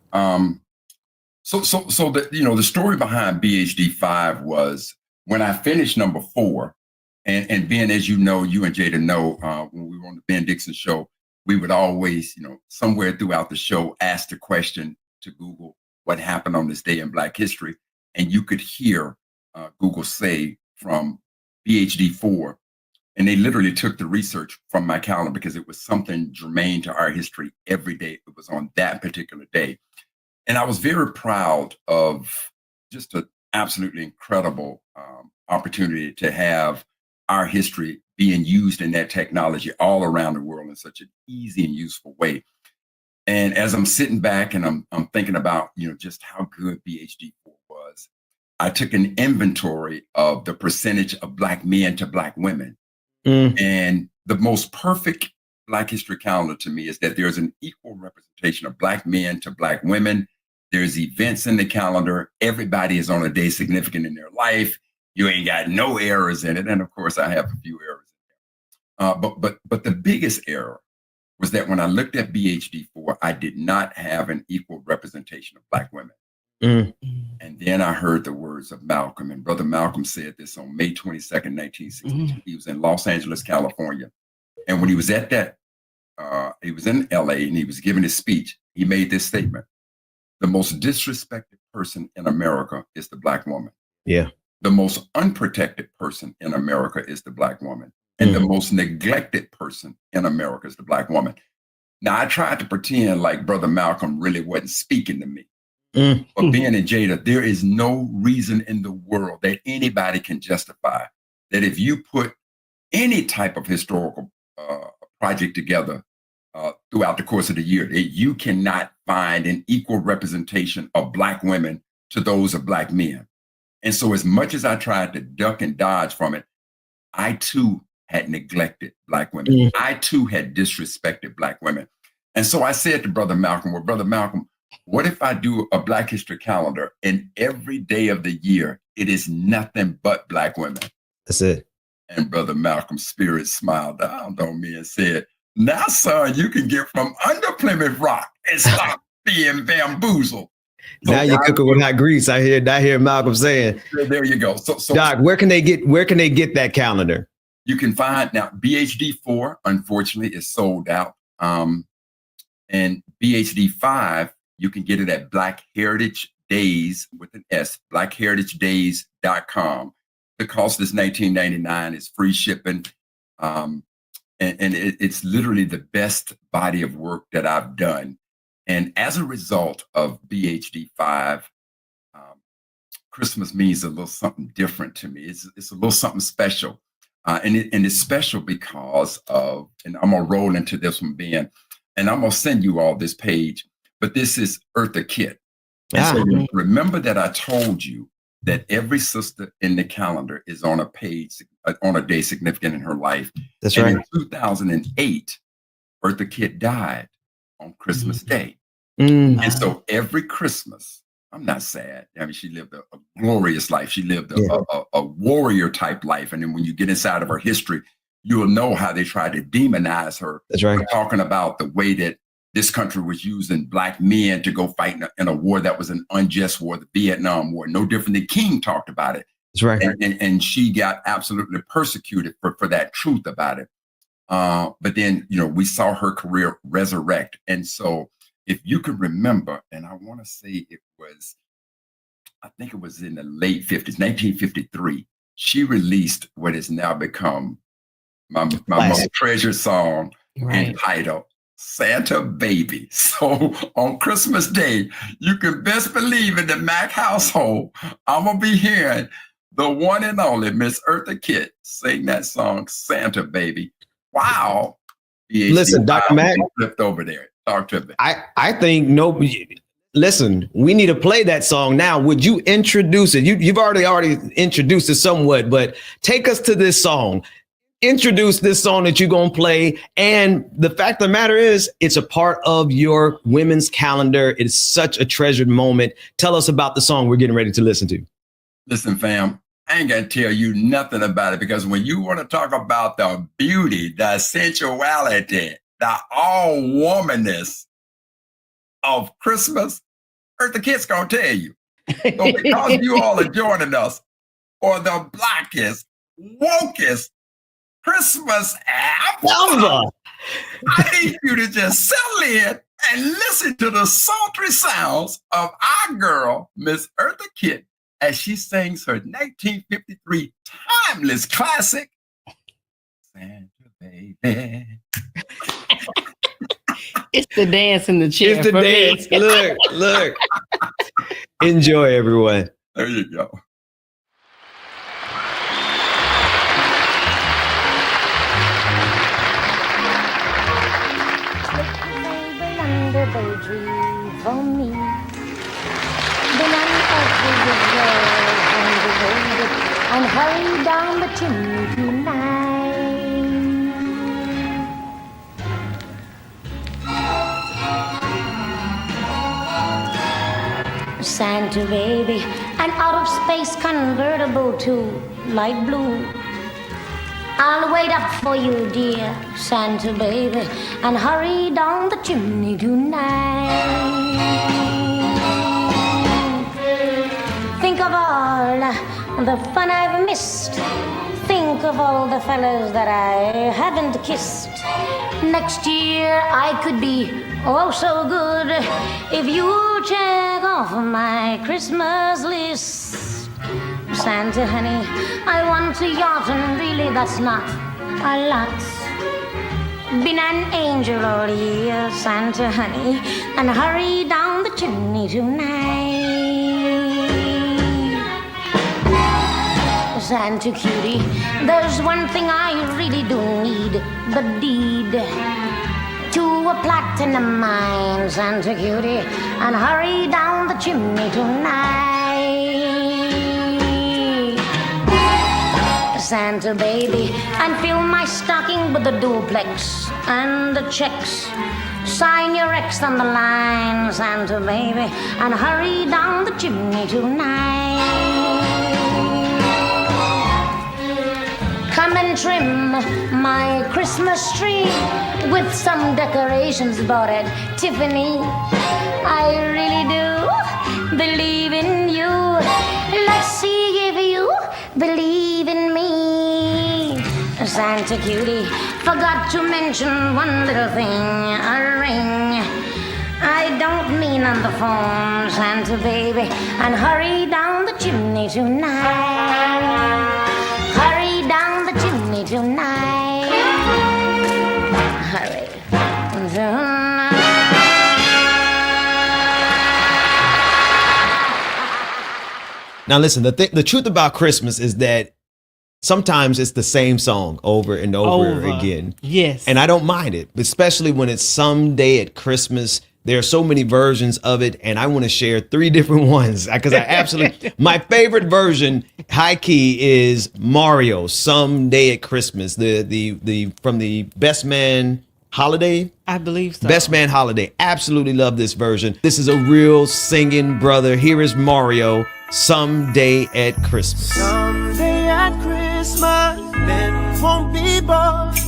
So the story behind BHD 5 was when I finished number 4. And Ben, as you know, you and Jada know, when we were on the Ben Dixon show, we would always, somewhere throughout the show, ask the question to Google, what happened on this day in Black history? And you could hear Google say from BHD 4, and they literally took the research from my calendar because it was something germane to our history every day. It was on that particular day. And I was very proud of just an absolutely incredible opportunity to have our history being used in that technology all around the world in such an easy and useful way. And as I'm sitting back and I'm thinking about, just how good BHD4 was, I took an inventory of the percentage of Black men to Black women. And the most perfect Black history calendar to me is that there's an equal representation of Black men to Black women. There's events in the calendar. Everybody is on a day significant in their life. You ain't got no errors in it. And of course, I have a few errors in there. But the biggest error was that when I looked at BHD4, I did not have an equal representation of Black women. And then I heard the words of Malcolm, and Brother Malcolm said this on May 22nd, 1962. He was in Los Angeles, California. And when he was at that, he was in LA and he was giving his speech, he made this statement: the most disrespected person in America is the Black woman. Yeah. The most unprotected person in America is the Black woman. And the most neglected person in America is the Black woman. Now, I tried to pretend like Brother Malcolm really wasn't speaking to me. But Ben and Jada, there is no reason in the world that anybody can justify that if you put any type of historical project together throughout the course of the year, that you cannot find an equal representation of Black women to those of Black men. And so as much as I tried to duck and dodge from it, I too had neglected Black women. I too had disrespected Black women. And so I said to Brother Malcolm, well, Brother Malcolm, what if I do a Black history calendar and every day of the year, it is nothing but Black women? That's it. And Brother Malcolm's spirit smiled down on me and said, now, son, you can get from under Plymouth Rock and stop being bamboozled. So now you're cooking with hot grease. I hear Malcolm saying. There you go. So Doc, where can they get that calendar? You can find now BHD4, unfortunately, is sold out. And BHD5, you can get it at Black Heritage Days with an S, blackheritagedays.com. The cost is $19.99. It's free shipping. And it's literally the best body of work that I've done. And as a result of BHD5, Christmas means a little something different to me. It's a little something special. And it's special because of, and I'm going to roll into this one, Ben, and I'm going to send you all this page, but this is Eartha Kitt. And so remember that I told you that every sister in the calendar is on a page, on a day significant in her life. That's and right. In 2008, Eartha Kitt died on Christmas Day. And so every Christmas, I'm not sad. I mean, she lived a glorious life. She lived a warrior type life. And then when you get inside of her history, you will know how they tried to demonize her. That's right. We're talking about the way that this country was using Black men to go fight in a war that was an unjust war, the Vietnam War, no different than King talked about it. That's right. And she got absolutely persecuted for that truth about it. But then, we saw her career resurrect. And so if you can remember, and I want to say I think it was in the late 50s, 1953, she released what has now become my most treasured song entitled Santa Baby. So on Christmas Day, you can best believe in the Mac household, I'm going to be hearing the one and only Miss Eartha Kitt sing that song, Santa Baby. Wow. PhD, listen, Dr. Mac, flipped over there. Talk to me. I think listen, we need to play that song now. Would you introduce it? You've already introduced it somewhat, but take us to this song. Introduce this song that you're going to play. And the fact of the matter is, it's a part of your women's calendar. It's such a treasured moment. Tell us about the song we're getting ready to listen to. Listen, fam, I ain't going to tell you nothing about it, because when you want to talk about the beauty, the sensuality, the all-womanness of Christmas, Eartha Kitt's going to tell you. So because you all are joining us for the Blackest, Wokest Christmas ever, I need you to just settle in and listen to the sultry sounds of our girl, Miss Eartha Kitt, as she sings her 1953 timeless classic, Santa Baby. It's the dance in the chair. It's the dance. Look. Enjoy, everyone. There you go. Under the tree for me. Then and hurry down the chimney tonight. Santa baby, an out of space convertible to light blue. I'll wait up for you, dear Santa baby, and hurry down the chimney tonight. Think of all the fun I've missed. Think of all the fellas that I haven't kissed. Next year I could be oh so good if you check off my Christmas list. Santa honey, I want a yacht, and really that's not a lot. Been an angel all year, Santa honey, and hurry down the chimney tonight. Santa cutie, there's one thing I really do need, the deed to a platinum mine, Santa cutie, and hurry down the chimney tonight. Santa baby, and fill my stocking with the duplex and the checks. Sign your X on the line, Santa baby, and hurry down the chimney tonight. Come and trim my Christmas tree with some decorations bought at Tiffany. I really do believe in you. Let's see if you believe in me. Santa cutie, forgot to mention one little thing, a ring. I don't mean on the phone, Santa baby, and hurry down the chimney tonight. Hurry down the chimney tonight. Hurry tonight. Now, listen, the truth about Christmas is that sometimes it's the same song over and over again. Yes. And I don't mind it, especially when it's someday at Christmas. There are so many versions of it, and I want to share 3 different ones because I absolutely, my favorite version, high key, is Mario, Someday at Christmas, the from the Best Man Holiday I believe so. Best Man Holiday. Absolutely love this version. This is a real singing brother. Here is Mario, Someday at Christmas. Someday at Christmas, men won't be boys,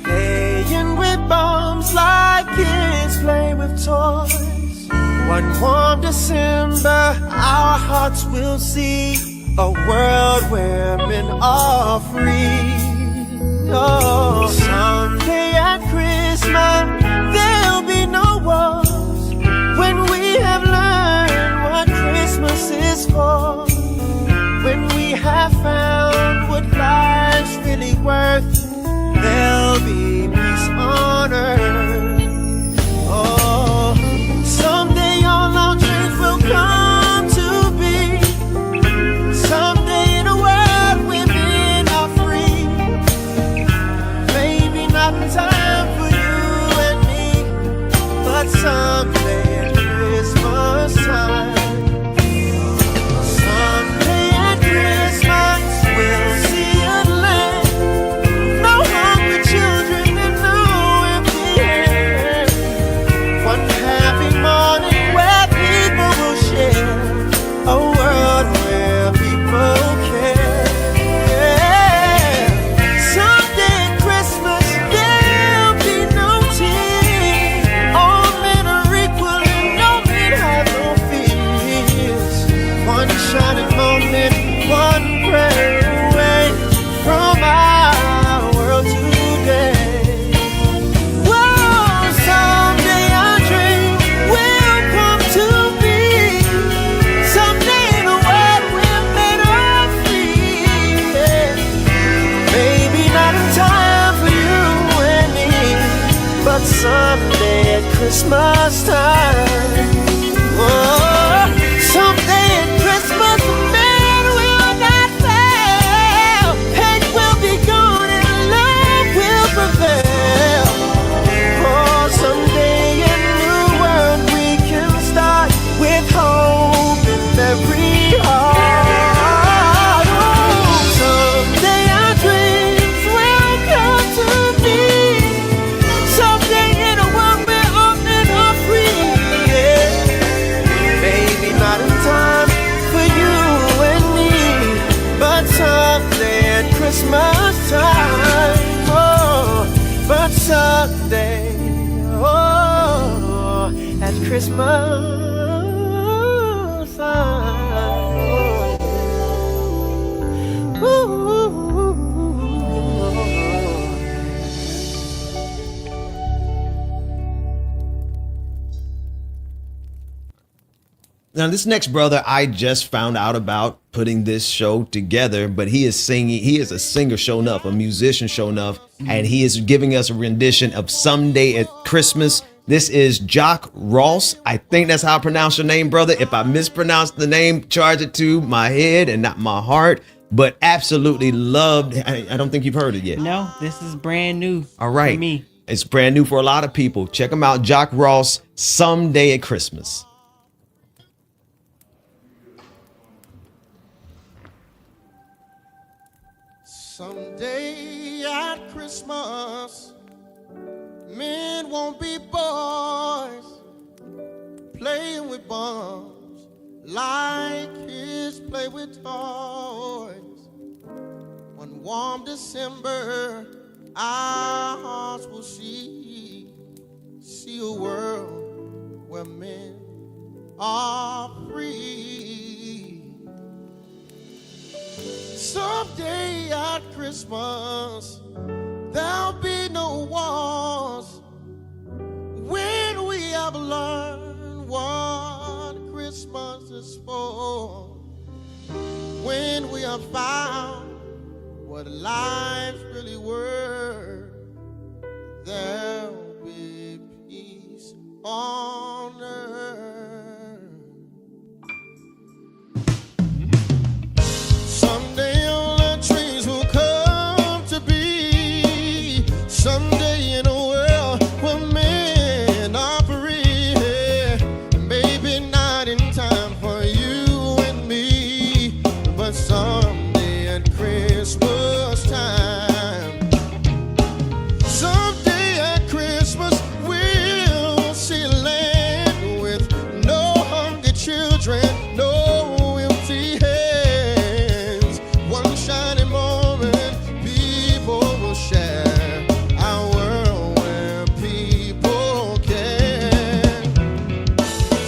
playing with bombs like kids play with toys. One warm December, our hearts will see a world where men are free. Oh, someday at Christmas, there'll be no wars when we have learned what Christmas is for. When we have found what life's really worth, there'll be peace on earth. Oh, someday all our dreams will come to be. Someday in a world where men are free. Maybe not in time for you and me, but someday at Christmas time. Someday at Christmas we'll see a land, no hungry children and no empty hands. One happy morning where people will share a world where people care. Someday at Christmas there'll be no tears. All men are equal and no men have no fears. One shining moment, one prayer away from our world today. Whoa, someday our dreams will come to be. Someday in a world where men are free. Yeah. Maybe not in time for you and me, but someday at Christmas time. Whoa, someday at Christmas, men will not fail. Hate will be gone and love will prevail. Oh, someday a new world we can start with hope in every heart. Oh, someday our dreams will come to be. Someday in a world where all men are free. Yeah. Maybe not in time for you and me, but someday at Christmas time. Oh, but someday, oh, at Christmas time. Ooh. Now, this next brother, I just found out about putting this show together, but he is singing. He is a singer show enough, a musician show enough, and he is giving us a rendition of Someday at Christmas. This is Jock Ross. I think that's how I pronounce your name, brother. If I mispronounce the name, charge it to my head and not my heart. But absolutely loved. I don't think you've heard it yet. No, this is brand new. All right. For me. It's brand new for a lot of people. Check him out, Jock Ross, Someday at Christmas. Someday at Christmas, men won't be boys, playing with bombs like kids play with toys. One warm December, our hearts will see a world where men are free. Someday at Christmas, there'll be no wars when we have learned what Christmas is for. When we have found what life's really worth, there'll be peace on earth. Someday all our dreams will come to be. Someday in a world where men are free. Maybe not in time for you and me, but someday at Christmas time. Someday at Christmas we'll strength, no empty hands. One shining moment, people will share our world where people can.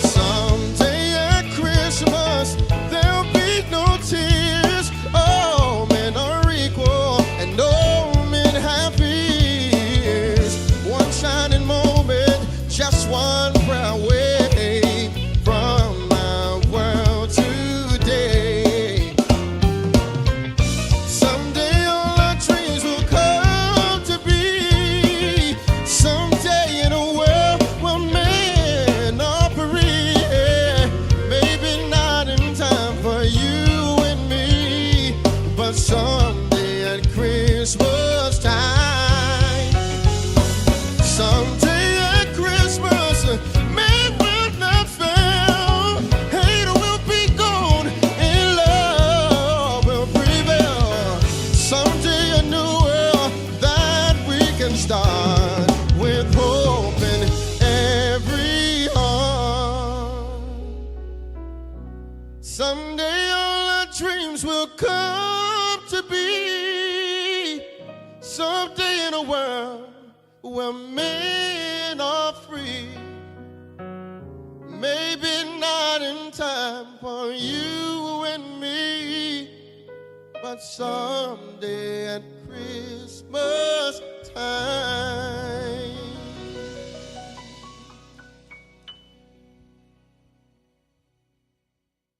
Someday at Christmas, there'll be no tears. All men are equal and no men have fears. One shining moment, just one prayer away from my world today. Someday all our dreams will come to be. Someday in a world where men are free. Maybe not in time for you and me, but someday at Christmas time. Someday at Christmas, man will not fail. Hate will be gone and love will prevail. Someday a new world that we can start with hope in every heart. Someday all our dreams will come to be. Someday in a world where men are free. Maybe not in time for you and me, but someday at Christmas time.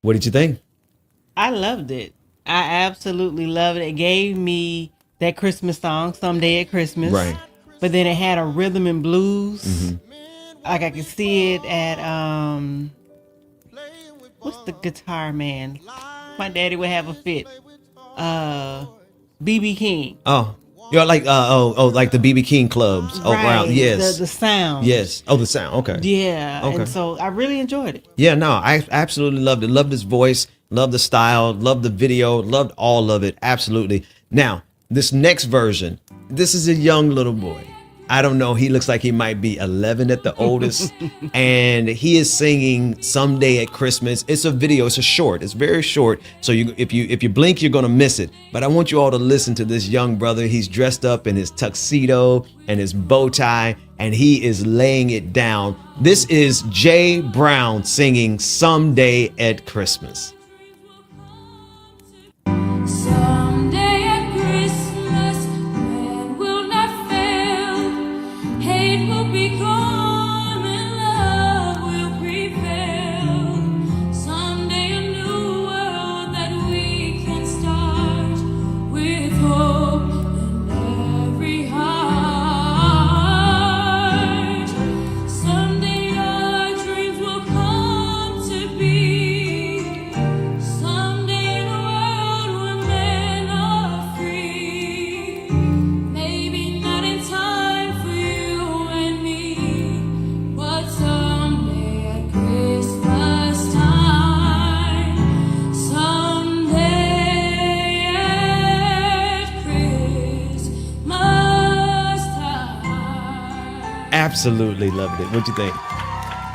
What did you think? I loved it. I absolutely loved it. It gave me that Christmas song, Someday at Christmas. Right. But then it had a rhythm and blues. Like I could see it at what's the guitar man? My daddy would have a fit. BB King. Oh, you're like like the BB King clubs. Oh, wow. Right. Yes. The sound. Yes. Oh, the sound. Okay. Yeah. Okay. And so I really enjoyed it. Yeah, no, I absolutely loved it. Loved his voice, loved the style, loved the video, loved all of it. Absolutely. Now, this next version, this is a young little boy. I don't know. He looks like he might be 11 at the oldest. And he is singing Someday at Christmas. It's a video. It's a short. It's very short. So if you blink, you're going to miss it. But I want you all to listen to this young brother. He's dressed up in his tuxedo and his bow tie, and he is laying it down. This is Jay Brown singing Someday at Christmas. Someday at Christmas, when we'll not fail, hate will be gone and love will prevail. Someday a new world that we can start with hope in every heart. Someday our dreams will come to be. Someday in a world where men are free. Maybe not in time for you and me, but someday at Christmas time. Someday at Christmas time. Absolutely loved it. What'd you think?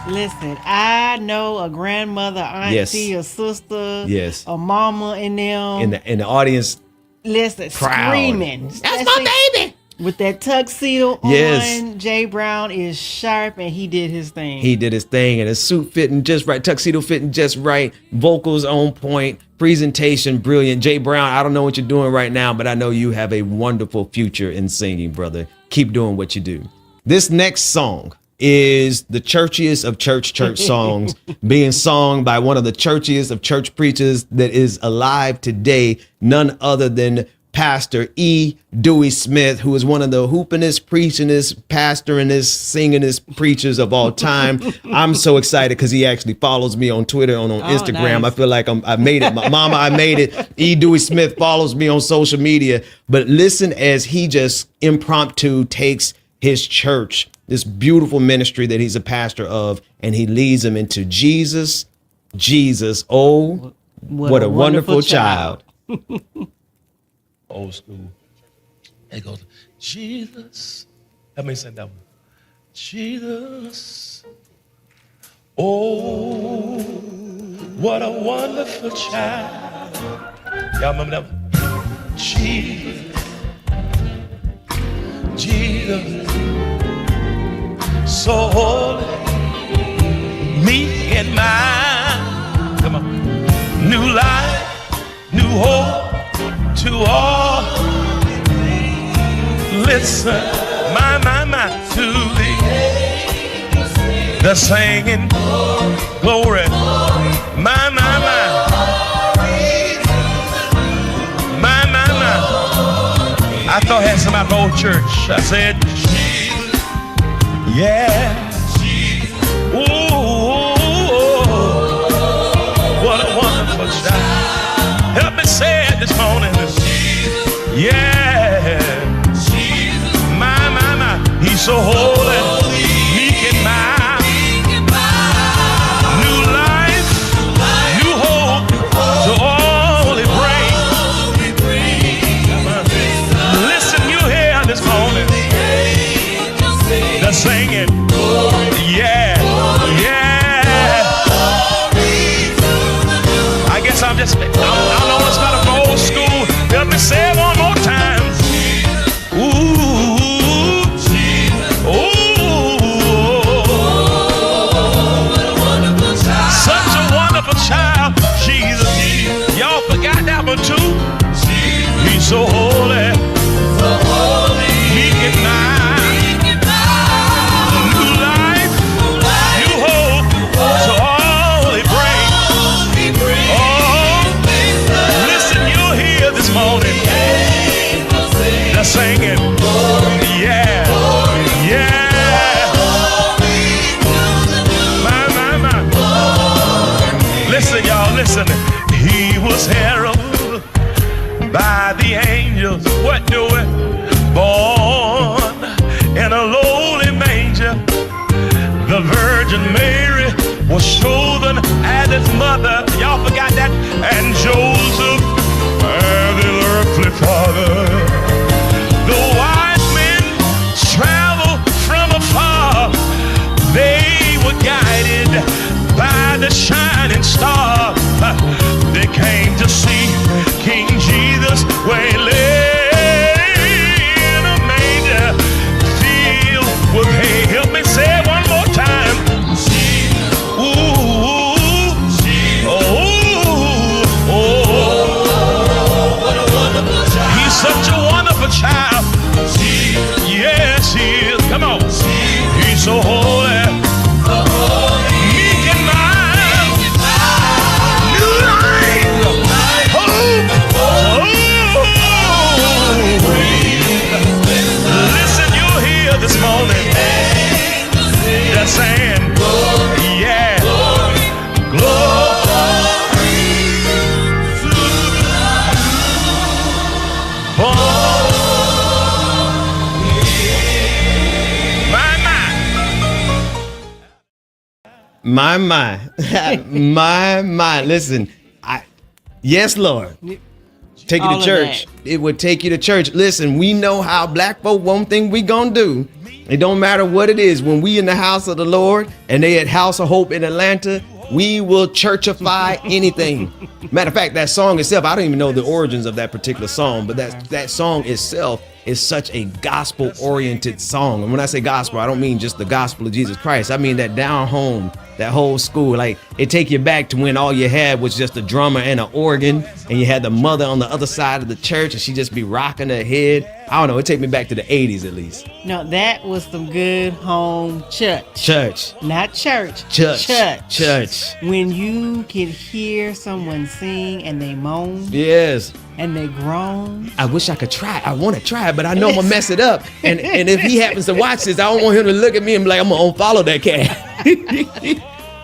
Listen, I know a grandmother, auntie, Yes. a sister, Yes. a mama in them. In the audience, Listen, proud. screaming. That's my baby. With that tuxedo Yes. on, Jay Brown is sharp and he did his thing. He did his thing, and his suit fitting just right, tuxedo fitting just right, vocals on point, presentation brilliant. Jay Brown, I don't know what you're doing right now, but I know you have a wonderful future in singing, brother. Keep doing what you do. This next song is the churchiest of church songs, being sung by one of the churchiest of church preachers that is alive today, none other than Pastor E. Dewey Smith, who is one of the hoopinest, preachingest, pastoringest, singingest preachers of all time. I'm so excited because he actually follows me on Twitter and on Instagram. Nice. I feel like I made it. Mama, I made it. E. Dewey Smith follows me on social media. But listen as he just impromptu takes his church, this beautiful ministry that he's a pastor of, and he leads them into Jesus, oh, what a wonderful child. Old school. It goes, Jesus. Let me sing that one. Jesus. Oh, What a wonderful child. Y'all remember that one? Jesus, Jesus, so holy, meek and mild. Come on. New life, new hope to all. Listen, my, to the singing, glory, my, I thought I had some out of old church. I said, yeah. Ooh, what a wonderful child. Help me say it this morning. Yeah. My, he's so holy, meek and mild. New life, new hope to all he brings. Listen, you hear this morning the singing, yeah, yeah. I guess I'm on the spot of old school. Help me say it one more time. Ooh, such a wonderful child, Jesus. Y'all forgot that one too. He's so holy, meek and mild. New life, new hope to all he brings. Oh, listen, you'll hear this morning the singing, yeah, yeah. Listen, y'all, listen. He was heralded by the angels. What do it? Born in a lowly manger. The Virgin Mary was chosen as his mother. Y'all forgot that? And Joseph, the earthly father. The wise men traveled from afar. They were guided by the shining star. They came to see King Jesus where he lay in a manger filled with hay. Help me say it one more time. Ooh, what a wonderful child. He's such a wonderful child. Yes, he is. Come on. He's so holy. This morning, they're saying, yeah, glory to my. Listen, yes, Lord. Take you to church. It would take you to church. Listen, we know how black folk, one thing we gonna do. It don't matter what it is. When we in the house of the Lord and they at House of Hope in Atlanta, we will churchify anything. Matter of fact, that song itself, I don't even know the origins of that particular song, but that song itself is such a gospel-oriented song. And when I say gospel, I don't mean just the gospel of Jesus Christ. I mean that down home, that whole school. Like, it take you back to when all you had was just a drummer and an organ, and you had the mother on the other side of the church, and she just be rocking her head. I don't know. It take me back to the 80s at least. No, that was some good home church. Church. Not church. Church. Church. Church. When you can hear someone sing and they moan. Yes. And they groan. I wish I could try. I want to try, but I know I'm gonna mess it up. And if he happens to watch this, I don't want him to look at me and be like, I'm gonna unfollow that cat.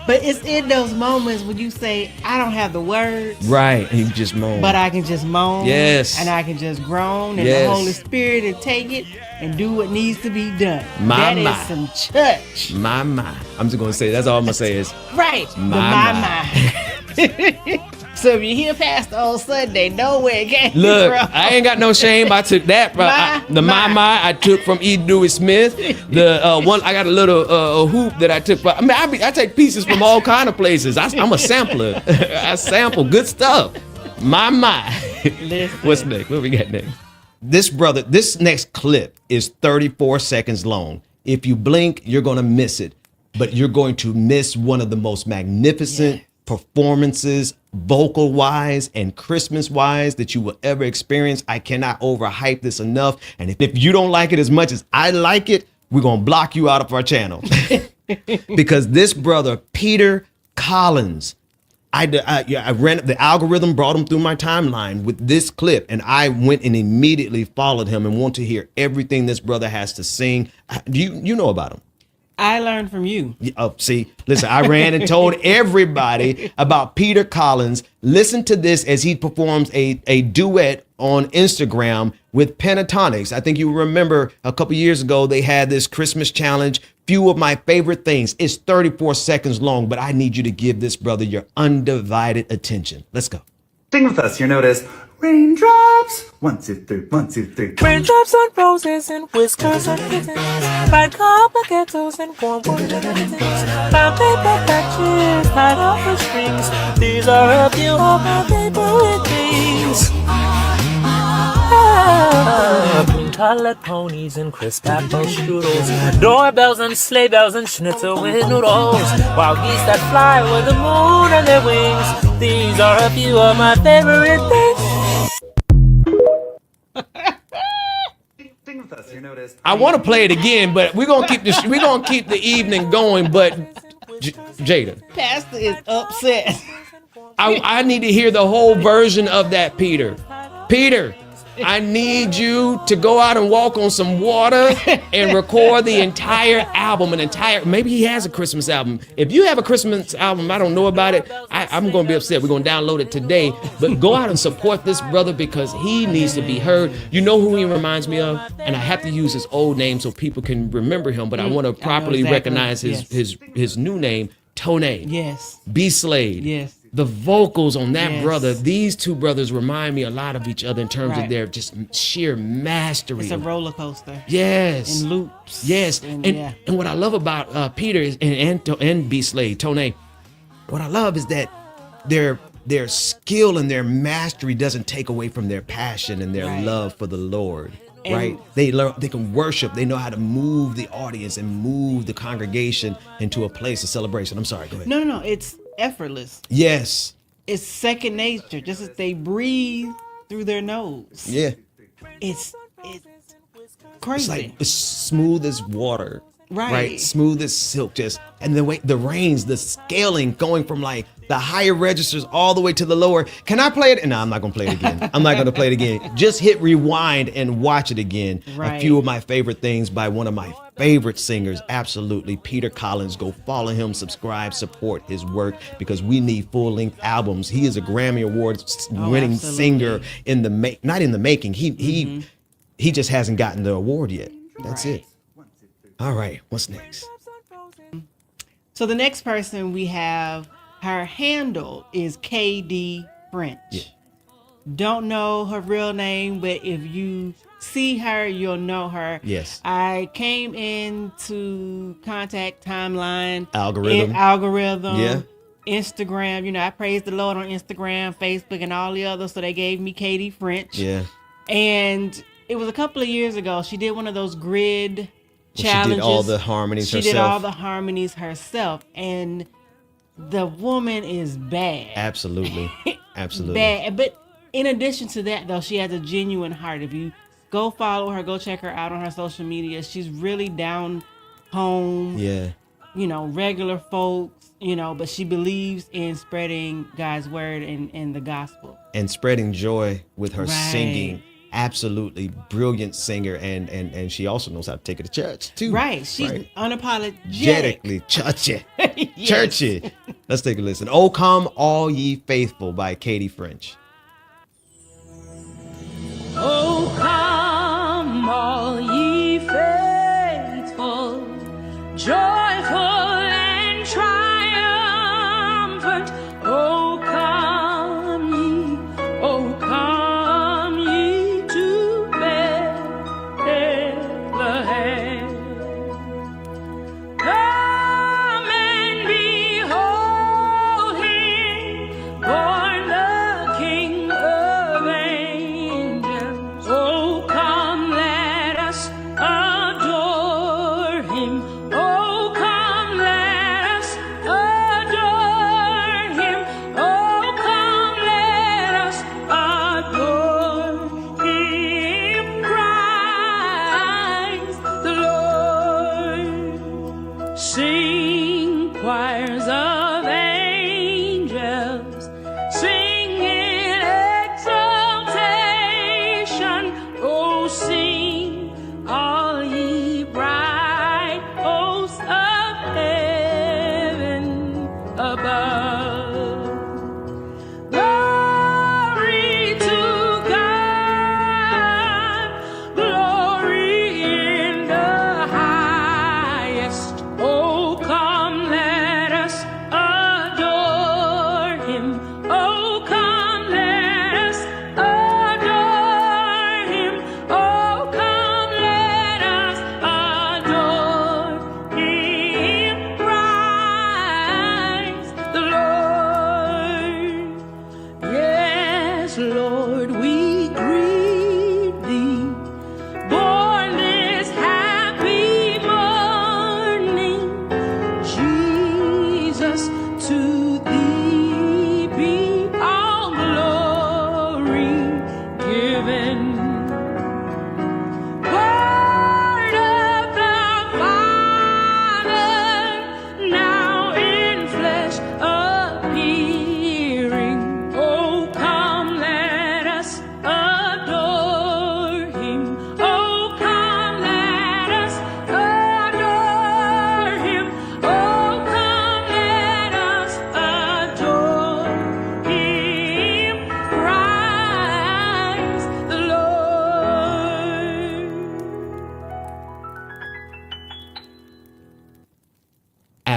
But it's in those moments when you say, I don't have the words. Right, and you just moan. But I can just moan. Yes. And I can just groan. And yes. the Holy Spirit will take it and do what needs to be done. My. Is some church. My. I'm just gonna say, that's all I'm gonna say is. Right. My. So if you hear Pastor on Sunday, know where it came Look, from. I ain't got no shame. I took that. I took from E. Dewey Smith. The one I got a little hoop that I took. I mean, I take pieces from all kind of places. I'm a sampler. I sample good stuff. My. What's next? What we got next? This next clip is 34 seconds long. If you blink, you're gonna miss it. But you're going to miss one of the most magnificent performances, vocal wise and Christmas wise, that you will ever experience. I cannot overhype this enough. And if you don't like it as much as I like it, we're going to block you out of our channel. Because this brother, Peter Collins, I ran the algorithm, brought him through my timeline with this clip, and I went and immediately followed him and want to hear everything this brother has to sing. You know about him? I learned from you. Oh, see, listen, I ran and told everybody about Peter Collins. Listen to this as he performs a duet on Instagram with Pentatonics. I think you remember a couple years ago, they had this Christmas challenge. Few of my favorite things. It's 34 seconds long, but I need you to give this brother your undivided attention. Let's go. Sing with us, your notice. Raindrops. 1, 2, 3, 1, 2, 3. Raindrops on roses and whiskers on kittens. Bright copper kettles and warm wooden mittens. Brown paper patches tied off with strings. These are a few of my favorite things. Green colored ponies and crisp apple strudels. Doorbells and sleigh bells and schnitzel with noodles. Wild geese that fly with the moon on their wings. These are a few of my favorite things. I want to play it again, but we're gonna keep the evening going. But Jada, Pastor is upset. I need to hear the whole version of that, Peter. Peter, I need you to go out and walk on some water and record the entire album, maybe he has a Christmas album. If you have a Christmas album, I don't know about it, I'm going to be upset. We're going to download it today, but go out and support this brother because he needs to be heard. You know who he reminds me of? And I have to use his old name so people can remember him, but I want to properly recognize his new name, Tone. Yes. B. Slade. Yes. The vocals on that brother, these two brothers remind me a lot of each other in terms of their just sheer mastery. It's a roller coaster. Yes. And loops. Yes. And what I love about Peter is, and B. Slade, Tone, what I love is that their skill and their mastery doesn't take away from their passion and their love for the Lord. Right? They can worship. They know how to move the audience and move the congregation into a place of celebration. I'm sorry, go ahead. No. It's effortless. Yes. It's second nature, just as they breathe through their nose. Yeah. It's crazy. It's smooth as water. Right. Smooth as silk, and the range, the scaling going from like the higher registers all the way to the lower. Can I play it? No, I'm not gonna play it again. I'm not gonna play it again. Just hit rewind and watch it again. Right. A few of my favorite things by one of my favorite singers, absolutely, Peter Collins. Go follow him, subscribe, support his work because we need full-length albums. He is a Grammy Award winning singer in the not in the making. He just hasn't gotten the award yet. That's it. All right, what's next? So the next person we have, her handle is KD French. Yeah. Don't know her real name, but if you see her, you'll know her. Yes. I came into contact timeline. Algorithm. Yeah. Instagram. I praise the Lord on Instagram, Facebook, and all the others. So they gave me KD French. Yeah. And it was a couple of years ago. She did one of those grid challenges. She did all the harmonies herself. She did all the harmonies herself. And the woman is bad. Absolutely. Absolutely. Bad. But in addition to that, though, she has a genuine heart. If you go follow her, go check her out on her social media. She's really down home. Yeah. Regular folks, but she believes in spreading God's word and the gospel. And spreading joy with her singing. Absolutely brilliant singer, and she also knows how to take it to church too. Right, she's unapologetically churchy. Churchy. Let's take a listen. "Oh Come All Ye Faithful" by KD French. Oh come all ye faithful, joyful and triumphant. Oh come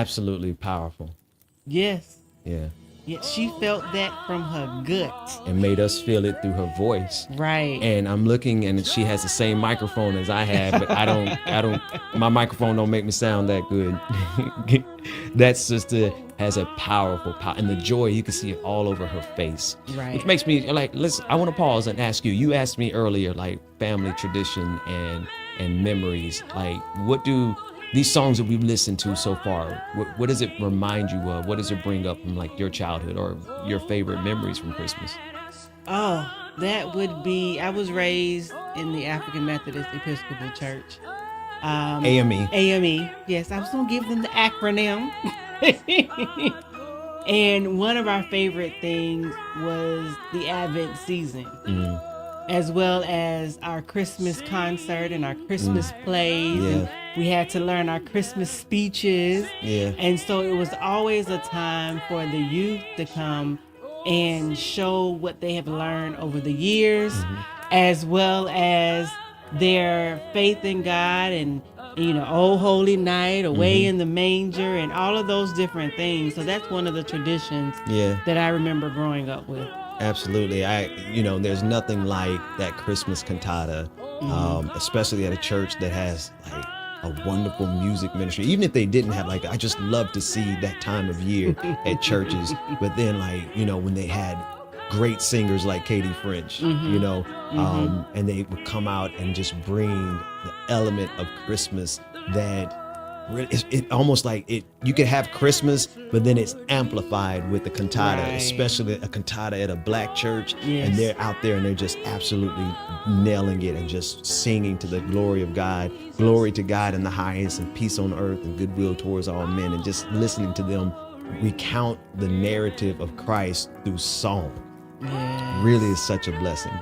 Absolutely powerful. Yes. Yeah. Yeah, she felt that from her guts. And made us feel it through her voice. Right. And I'm looking, and she has the same microphone as I have, but I don't, my microphone don't make me sound that good. That sister has a powerful power, and the joy, you can see it all over her face. Right. Which makes me like, listen, I want to pause and ask you, you asked me earlier, like family tradition and memories, like what do these songs that we've listened to so far, what does it remind you of? What does it bring up from like your childhood or your favorite memories from Christmas? Oh, that would be, I was raised in the African Methodist Episcopal Church. AME. AME. Yes, I was going to give them the acronym. And one of our favorite things was the Advent season. As well as our Christmas concert and our Christmas plays. Yeah. And we had to learn our Christmas speeches. Yeah. And so it was always a time for the youth to come and show what they have learned over the years, as well as their faith in God and, you know, Oh Holy Night, Away in the Manger, and all of those different things. So that's one of the traditions that I remember growing up with. Absolutely. There's nothing like that Christmas cantata, especially at a church that has like a wonderful music ministry. Even if they didn't have, like, I just love to see that time of year at churches. But then, like, when they had great singers like Katie French, and they would come out and just bring the element of Christmas that it almost like it. You could have Christmas, but then it's amplified with the cantata, especially a cantata at a black church, and they're out there and they're just absolutely nailing it and just singing to the glory of God, glory to God in the highest, and peace on earth and goodwill towards all men, and just listening to them recount the narrative of Christ through song. Really is such a blessing.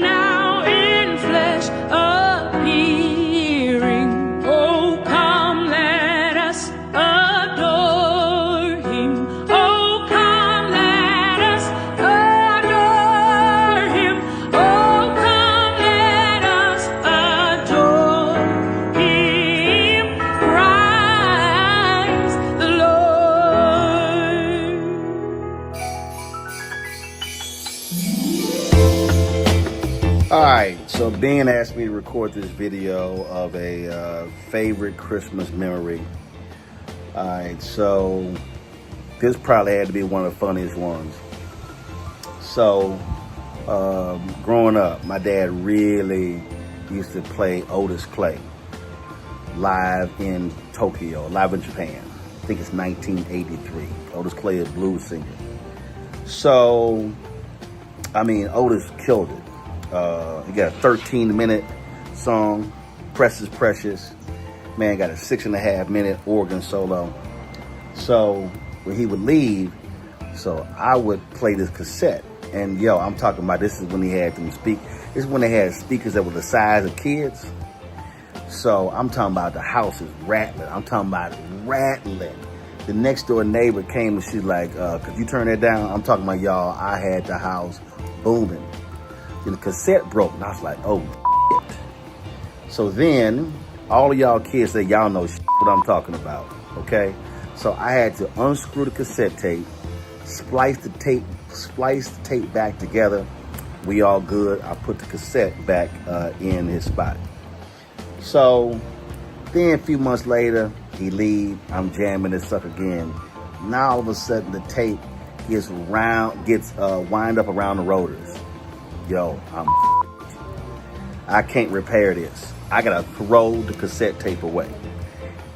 Now in flesh appearing, oh come let us adore him. Oh come let us adore him. Oh come let us adore him. Christ the Lord. All right, so Ben asked me to record this video of a favorite Christmas memory. All right, so this probably had to be one of the funniest ones. So, growing up, my dad really used to play Otis Clay live in Tokyo, live in Japan. I think it's 1983. Otis Clay is a blues singer. So, I mean, Otis killed it. He got a 13-minute song, Precious Precious. Man got a 6.5-minute organ solo. So when he would leave, so I would play this cassette. And yo, I'm talking about, this is when he had them this is when they had speakers that were the size of kids. So I'm talking about the house is rattling. I'm talking about rattling. The next door neighbor came and she's like, could you turn that down? I'm talking about, y'all, I had the house booming. And the cassette broke, and I was like, oh, shit. So then, all of y'all kids say, y'all know what I'm talking about, okay? So I had to unscrew the cassette tape, splice the tape back together. We all good. I put the cassette back in his spot. So then a few months later, he leaves. I'm jamming this sucker again. Now all of a sudden, the tape gets wind up around the rotors. Yo, I can't repair this. I gotta throw the cassette tape away.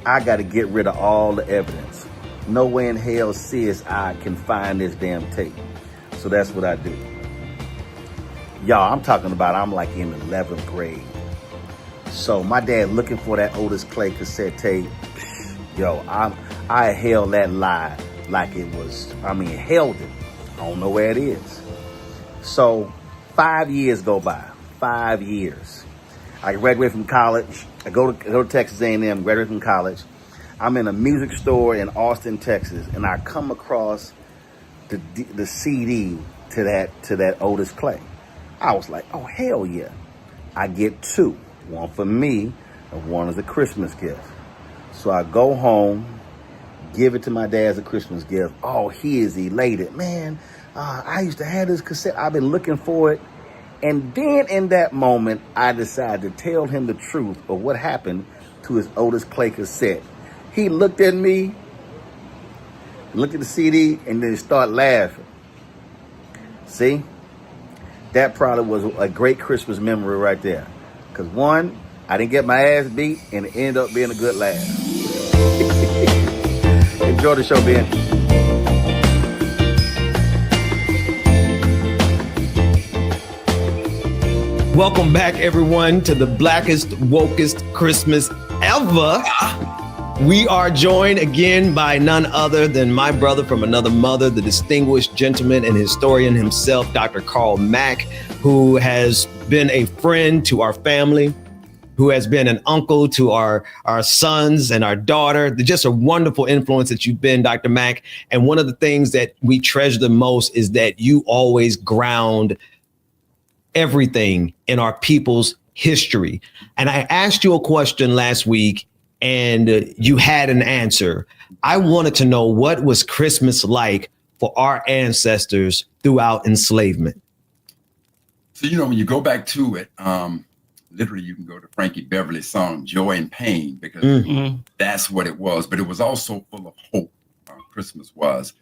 I gotta get rid of all the evidence. No way in hell I can find this damn tape. So that's what I do. Y'all, I'm talking about, I'm like in 11th grade. So my dad looking for that Otis Clay cassette tape. Yo, I held that lie like it was, held it. I don't know where it is. So 5 years go by. 5 years. I graduate from college. I go to Texas A&M, graduate from college. I'm in a music store in Austin, Texas, and I come across the CD to that Otis Clay. I was like, oh, hell yeah. I get two. One for me, of one as a Christmas gift. So I go home, give it to my dad as a Christmas gift. Oh, he is elated. Man, I used to have this cassette. I've been looking for it. And then in that moment, I decided to tell him the truth of what happened to his Otis Clay cassette. He looked at me, looked at the CD, and then started laughing. See? That probably was a great Christmas memory right there. Because one, I didn't get my ass beat, and it ended up being a good laugh. Enjoy the show, Ben. Welcome back, everyone, to the Blackest, Wokest Christmas ever. We are joined again by none other than my brother from another mother, the distinguished gentleman and historian himself, Dr. Carl Mack, who has been a friend to our family, who has been an uncle to our sons and our daughter. Just a wonderful influence that you've been, Dr. Mack. And one of the things that we treasure the most is that you always ground everything in our people's history. And I asked you a question last week and you had an answer. I wanted to know, what was Christmas like for our ancestors throughout enslavement? So, when you go back to it, literally you can go to Frankie Beverly's song, Joy and Pain, because that's what it was. But it was also full of hope, Christmas was.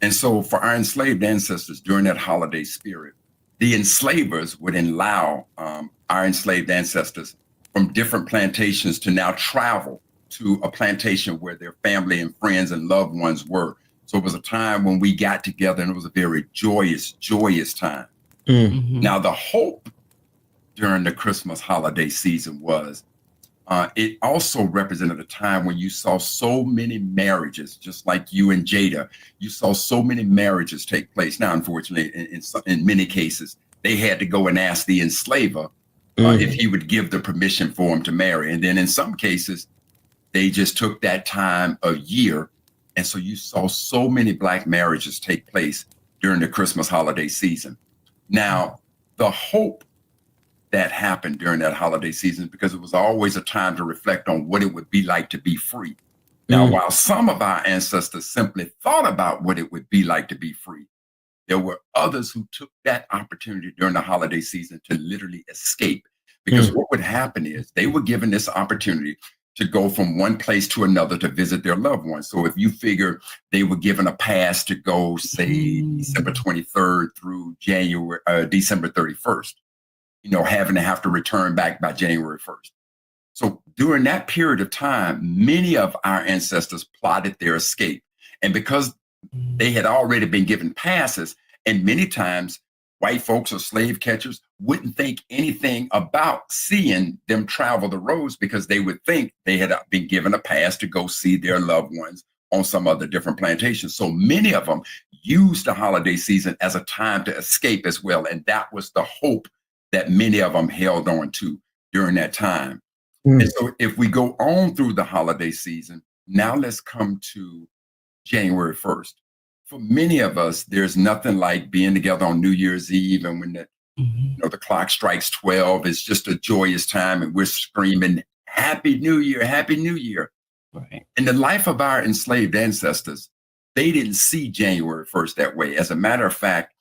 And so for our enslaved ancestors during that holiday spirit, the enslavers would allow our enslaved ancestors from different plantations to now travel to a plantation where their family and friends and loved ones were. So it was a time when we got together, and it was a very joyous, joyous time. Now, the hope during the Christmas holiday season was, it also represented a time when you saw so many marriages, just like you and Jada. You saw so many marriages take place. Now, unfortunately, in many cases, they had to go and ask the enslaver if he would give the permission for him to marry. And then in some cases, they just took that time a year. And so you saw so many Black marriages take place during the Christmas holiday season. Now, the hope that happened during that holiday season, because it was always a time to reflect on what it would be like to be free. Now, while some of our ancestors simply thought about what it would be like to be free, there were others who took that opportunity during the holiday season to literally escape. Because what would happen is they were given this opportunity to go from one place to another to visit their loved ones. So if you figure they were given a pass to go, say, December 23rd through December 31st, having to have to return back by January 1st. So during that period of time, many of our ancestors plotted their escape. And because they had already been given passes, and many times white folks or slave catchers wouldn't think anything about seeing them travel the roads, because they would think they had been given a pass to go see their loved ones on some other different plantations. So many of them used the holiday season as a time to escape as well. And that was the hope that many of them held on to during that time. And so if we go on through the holiday season, now let's come to January 1st. For many of us, there's nothing like being together on New Year's Eve, and when the clock strikes 12, it's just a joyous time, and we're screaming, Happy New Year, Happy New Year. Right. In the life of our enslaved ancestors, they didn't see January 1st that way. As a matter of fact,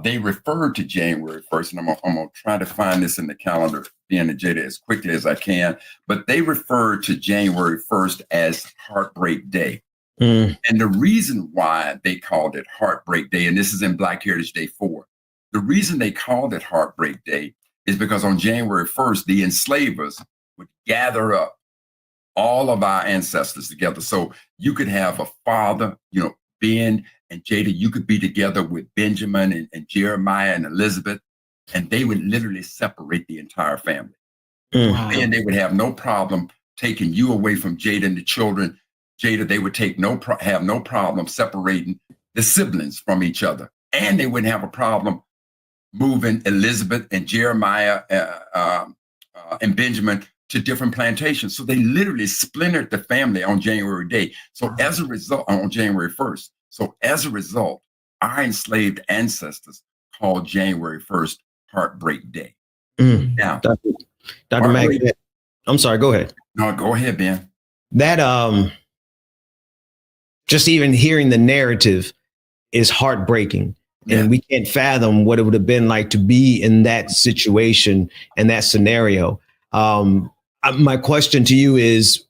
they referred to January 1st, and I'm going to try to find this in the calendar, being the Jada, as quickly as I can, but they referred to January 1st as Heartbreak Day. And the reason why they called it Heartbreak Day, and this is in Black Heritage Day 4, the reason they called it Heartbreak Day is because on January 1st, the enslavers would gather up all of our ancestors together. So you could have a father, Ben and Jada, you could be together with Benjamin and Jeremiah and Elizabeth, and they would literally separate the entire family. And they would have no problem taking you away from Jada and the children. Jada, they would have no problem separating the siblings from each other. And they wouldn't have a problem moving Elizabeth and Jeremiah and Benjamin to different plantations. So they literally splintered the family on January Day. So as a result, on January 1st. So as a result, our enslaved ancestors called January 1st Heartbreak Day. Now, Dr. Mack, I'm sorry, go ahead. No, go ahead, Ben. That just even hearing the narrative is heartbreaking. And we can't fathom what it would have been like to be in that situation and that scenario. My question to you is,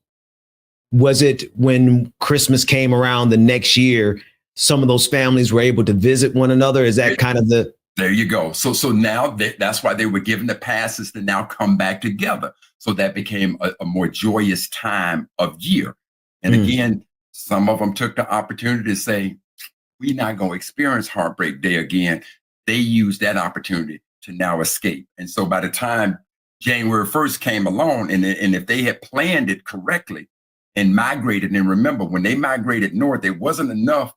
was it when Christmas came around the next year, some of those families were able to visit one another? Is that kind of the... There you go. So now that's why they were given the passes to now come back together. So that became a more joyous time of year. And again, some of them took the opportunity to say, we're not going to experience Heartbreak Day again. They used that opportunity to now escape. And so by the time January 1st came along, and if they had planned it correctly and migrated, and remember, when they migrated north, it wasn't enough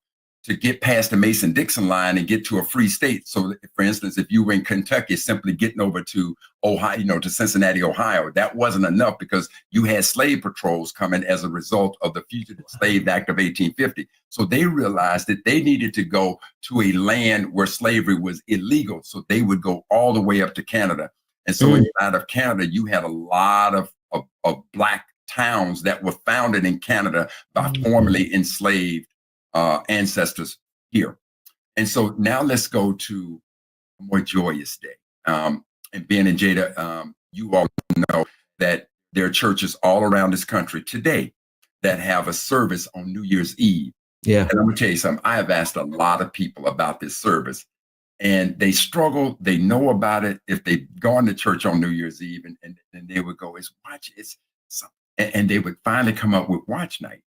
to get past the Mason-Dixon line and get to a free state. So for instance, if you were in Kentucky, simply getting over to Ohio, to Cincinnati, Ohio, that wasn't enough because you had slave patrols coming as a result of the Fugitive Slave Act of 1850. So they realized that they needed to go to a land where slavery was illegal. So they would go all the way up to Canada. And so inside of Canada, you had a lot of Black towns that were founded in Canada by formerly enslaved ancestors here. And so now let's go to a more joyous day. And Ben and Jada, you all know that there are churches all around this country today that have a service on New Year's Eve. Yeah. And I'm gonna tell you something, I have asked a lot of people about this service and they struggle, they know about it. If they've gone to church on New Year's Eve and they would go, and they would finally come up with watch night.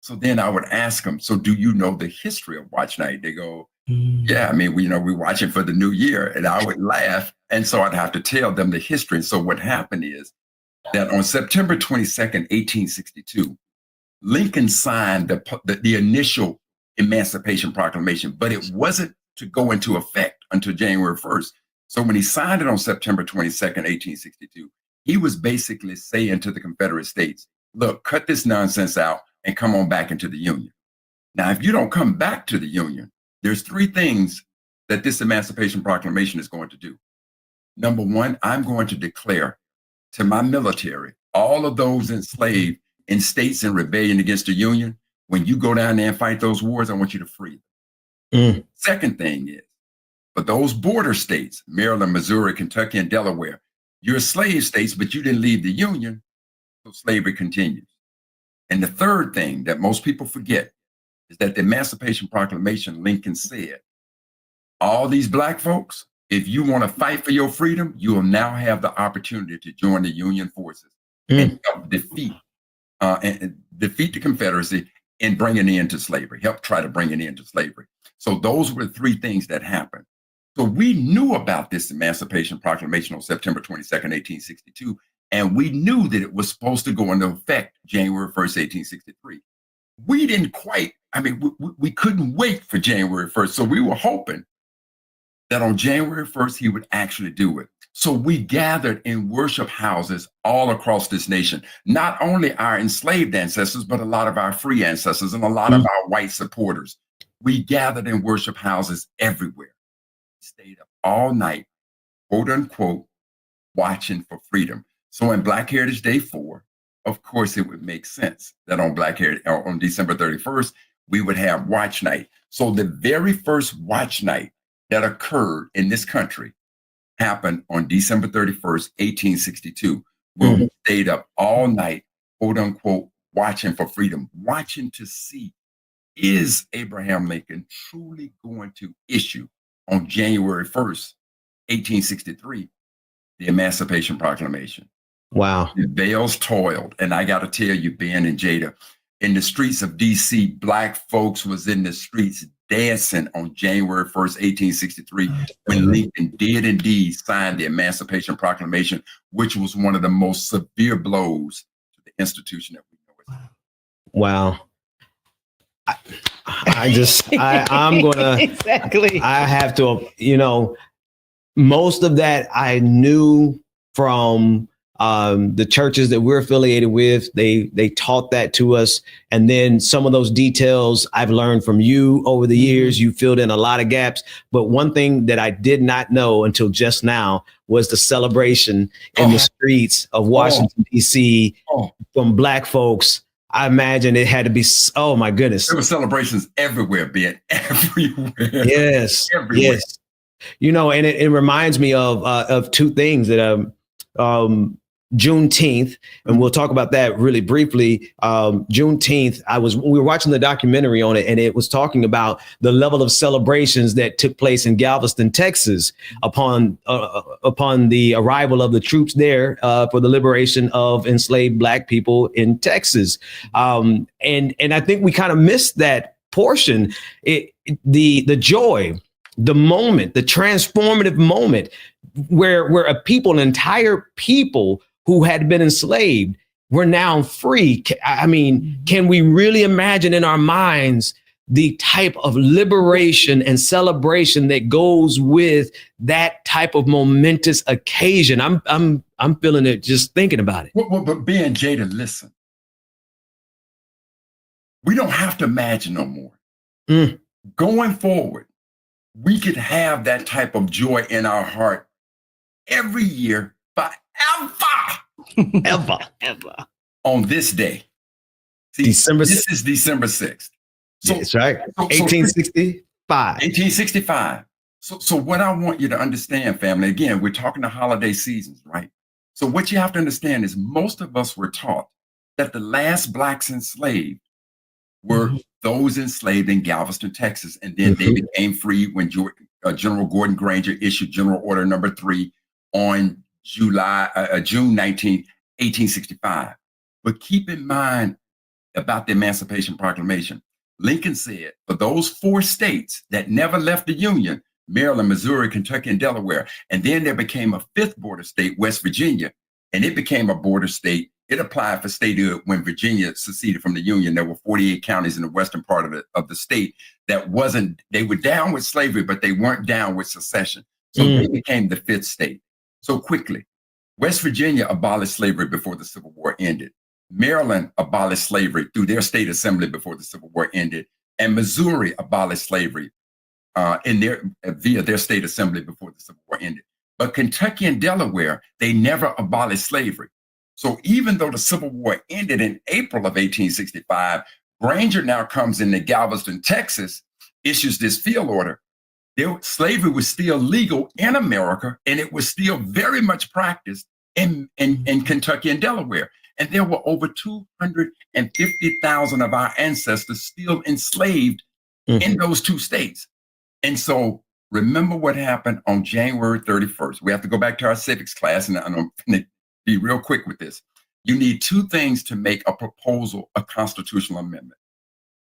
So then I would ask them, so do you know the history of watch night? They go, yeah, I mean, we're watching for the new year. And I would laugh. And so I'd have to tell them the history. And so what happened is that on September 22nd, 1862, Lincoln signed the initial Emancipation Proclamation, but it wasn't to go into effect until January 1st. So when he signed it on September 22nd, 1862, he was basically saying to the Confederate States, look, cut this nonsense out and come on back into the Union. Now, if you don't come back to the Union, there's three things that this Emancipation Proclamation is going to do. Number one, I'm going to declare to my military, all of those enslaved in states in rebellion against the Union, when you go down there and fight those wars, I want you to free them. Second thing is, for those border states, Maryland, Missouri, Kentucky, and Delaware, you're slave states, but you didn't leave the Union, so slavery continues. And the third thing that most people forget is that the Emancipation Proclamation, Lincoln said, all these Black folks, if you want to fight for your freedom, you will now have the opportunity to join the Union forces and help defeat the Confederacy and bring an end to slavery, help try to bring an end to slavery. So those were the three things that happened. So we knew about this Emancipation Proclamation on September 22nd, 1862, and we knew that it was supposed to go into effect January 1st, 1863. We didn't quite, we couldn't wait for January 1st. So we were hoping that on January 1st, he would actually do it. So we gathered in worship houses all across this nation, not only our enslaved ancestors, but a lot of our free ancestors and a lot of our white supporters. We gathered in worship houses everywhere. Stayed up all night, quote unquote, watching for freedom. So in Black Heritage Day 4, of course, it would make sense that on on December 31st, we would have watch night. So the very first watch night that occurred in this country happened on December 31st, 1862, when we stayed up all night, quote unquote, watching for freedom, watching to see, is Abraham Lincoln truly going to issue on January 1st, 1863, the Emancipation Proclamation? Wow. The veils toiled. And I got to tell you, Ben and Jada, in the streets of DC, Black folks was in the streets dancing on January 1st, 1863, when Lincoln did indeed sign the Emancipation Proclamation, which was one of the most severe blows to the institution that we know. Wow. I'm gonna exactly. I have to, most of that I knew from the churches that we're affiliated with. They taught that to us. And then some of those details I've learned from you over the years. You filled in a lot of gaps. But one thing that I did not know until just now was the celebration in the streets of Washington, D.C. from Black folks, I imagine it had to be, oh my goodness. There were celebrations everywhere, Ben, everywhere. Yes, everywhere. yes. You know, and it reminds me of two things that Juneteenth, and we'll talk about that really briefly. Juneteenth, we were watching the documentary on it, and it was talking about the level of celebrations that took place in Galveston, Texas, upon the arrival of the troops there for the liberation of enslaved Black people in Texas. And I think we kind of missed that portion. The joy, the moment, the transformative moment where a people, an entire people who had been enslaved, were now free. I mean, can we really imagine in our minds the type of liberation and celebration that goes with that type of momentous occasion? I'm feeling it just thinking about it. Well, but Ben, Jada, listen. We don't have to imagine no more. Going forward, we could have that type of joy in our heart every year ever on this day. See, this is December 6th. So, that's right. 1865. 1865. So what I want you to understand, family, again, we're talking the holiday seasons, right? So what you have to understand is most of us were taught that the last Blacks enslaved were those enslaved in Galveston, Texas, and then they became free when General Gordon Granger issued General Order Number 3 on June 19, 1865. But keep in mind about the Emancipation Proclamation. Lincoln said, for those 4 states that never left the Union, Maryland, Missouri, Kentucky, and Delaware, and then there became a 5th border state, West Virginia, and it became a border state. It applied for statehood when Virginia seceded from the Union. There were 48 counties in the western part of the state that they were down with slavery, but they weren't down with secession. So they became the 5th state. So quickly, West Virginia abolished slavery before the Civil War ended. Maryland abolished slavery through their state assembly before the Civil War ended. And Missouri abolished slavery via their state assembly before the Civil War ended. But Kentucky and Delaware, they never abolished slavery. So even though the Civil War ended in April of 1865, Granger now comes into Galveston, Texas, issues this field order. Slavery was still legal in America, and it was still very much practiced in Kentucky and Delaware. And there were over 250,000 of our ancestors still enslaved in those 2 states. And so remember what happened on January 31st. We have to go back to our civics class, and I'm going to be real quick with this. You need 2 things to make a proposal a constitutional amendment.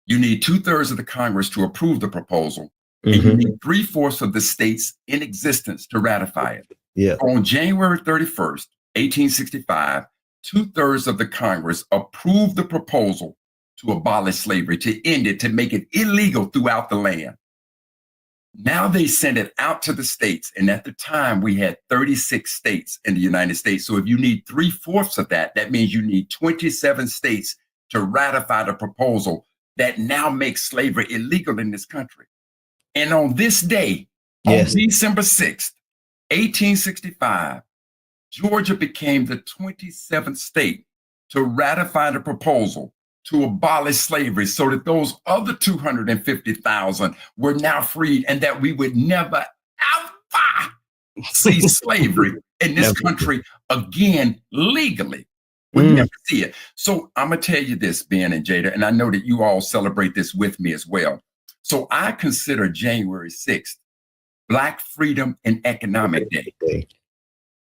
You need 2/3 of the Congress to approve the proposal, and you need 3/4 of the states in existence to ratify it. Yeah. On January 31st, 1865, 2/3 of the Congress approved the proposal to abolish slavery, to end it, to make it illegal throughout the land. Now they sent it out to the states. And at the time, we had 36 states in the United States. So if you need 3/4 of that, that means you need 27 states to ratify the proposal that now makes slavery illegal in this country. And on this day, on December 6th, 1865, Georgia became the 27th state to ratify the proposal to abolish slavery, so that those other 250,000 were now freed, and that we would never, ever see slavery in this country again legally. We'd never see it. So I'm going to tell you this, Ben and Jada, and I know that you all celebrate this with me as well. So I consider January 6th Black Freedom and Economic Day.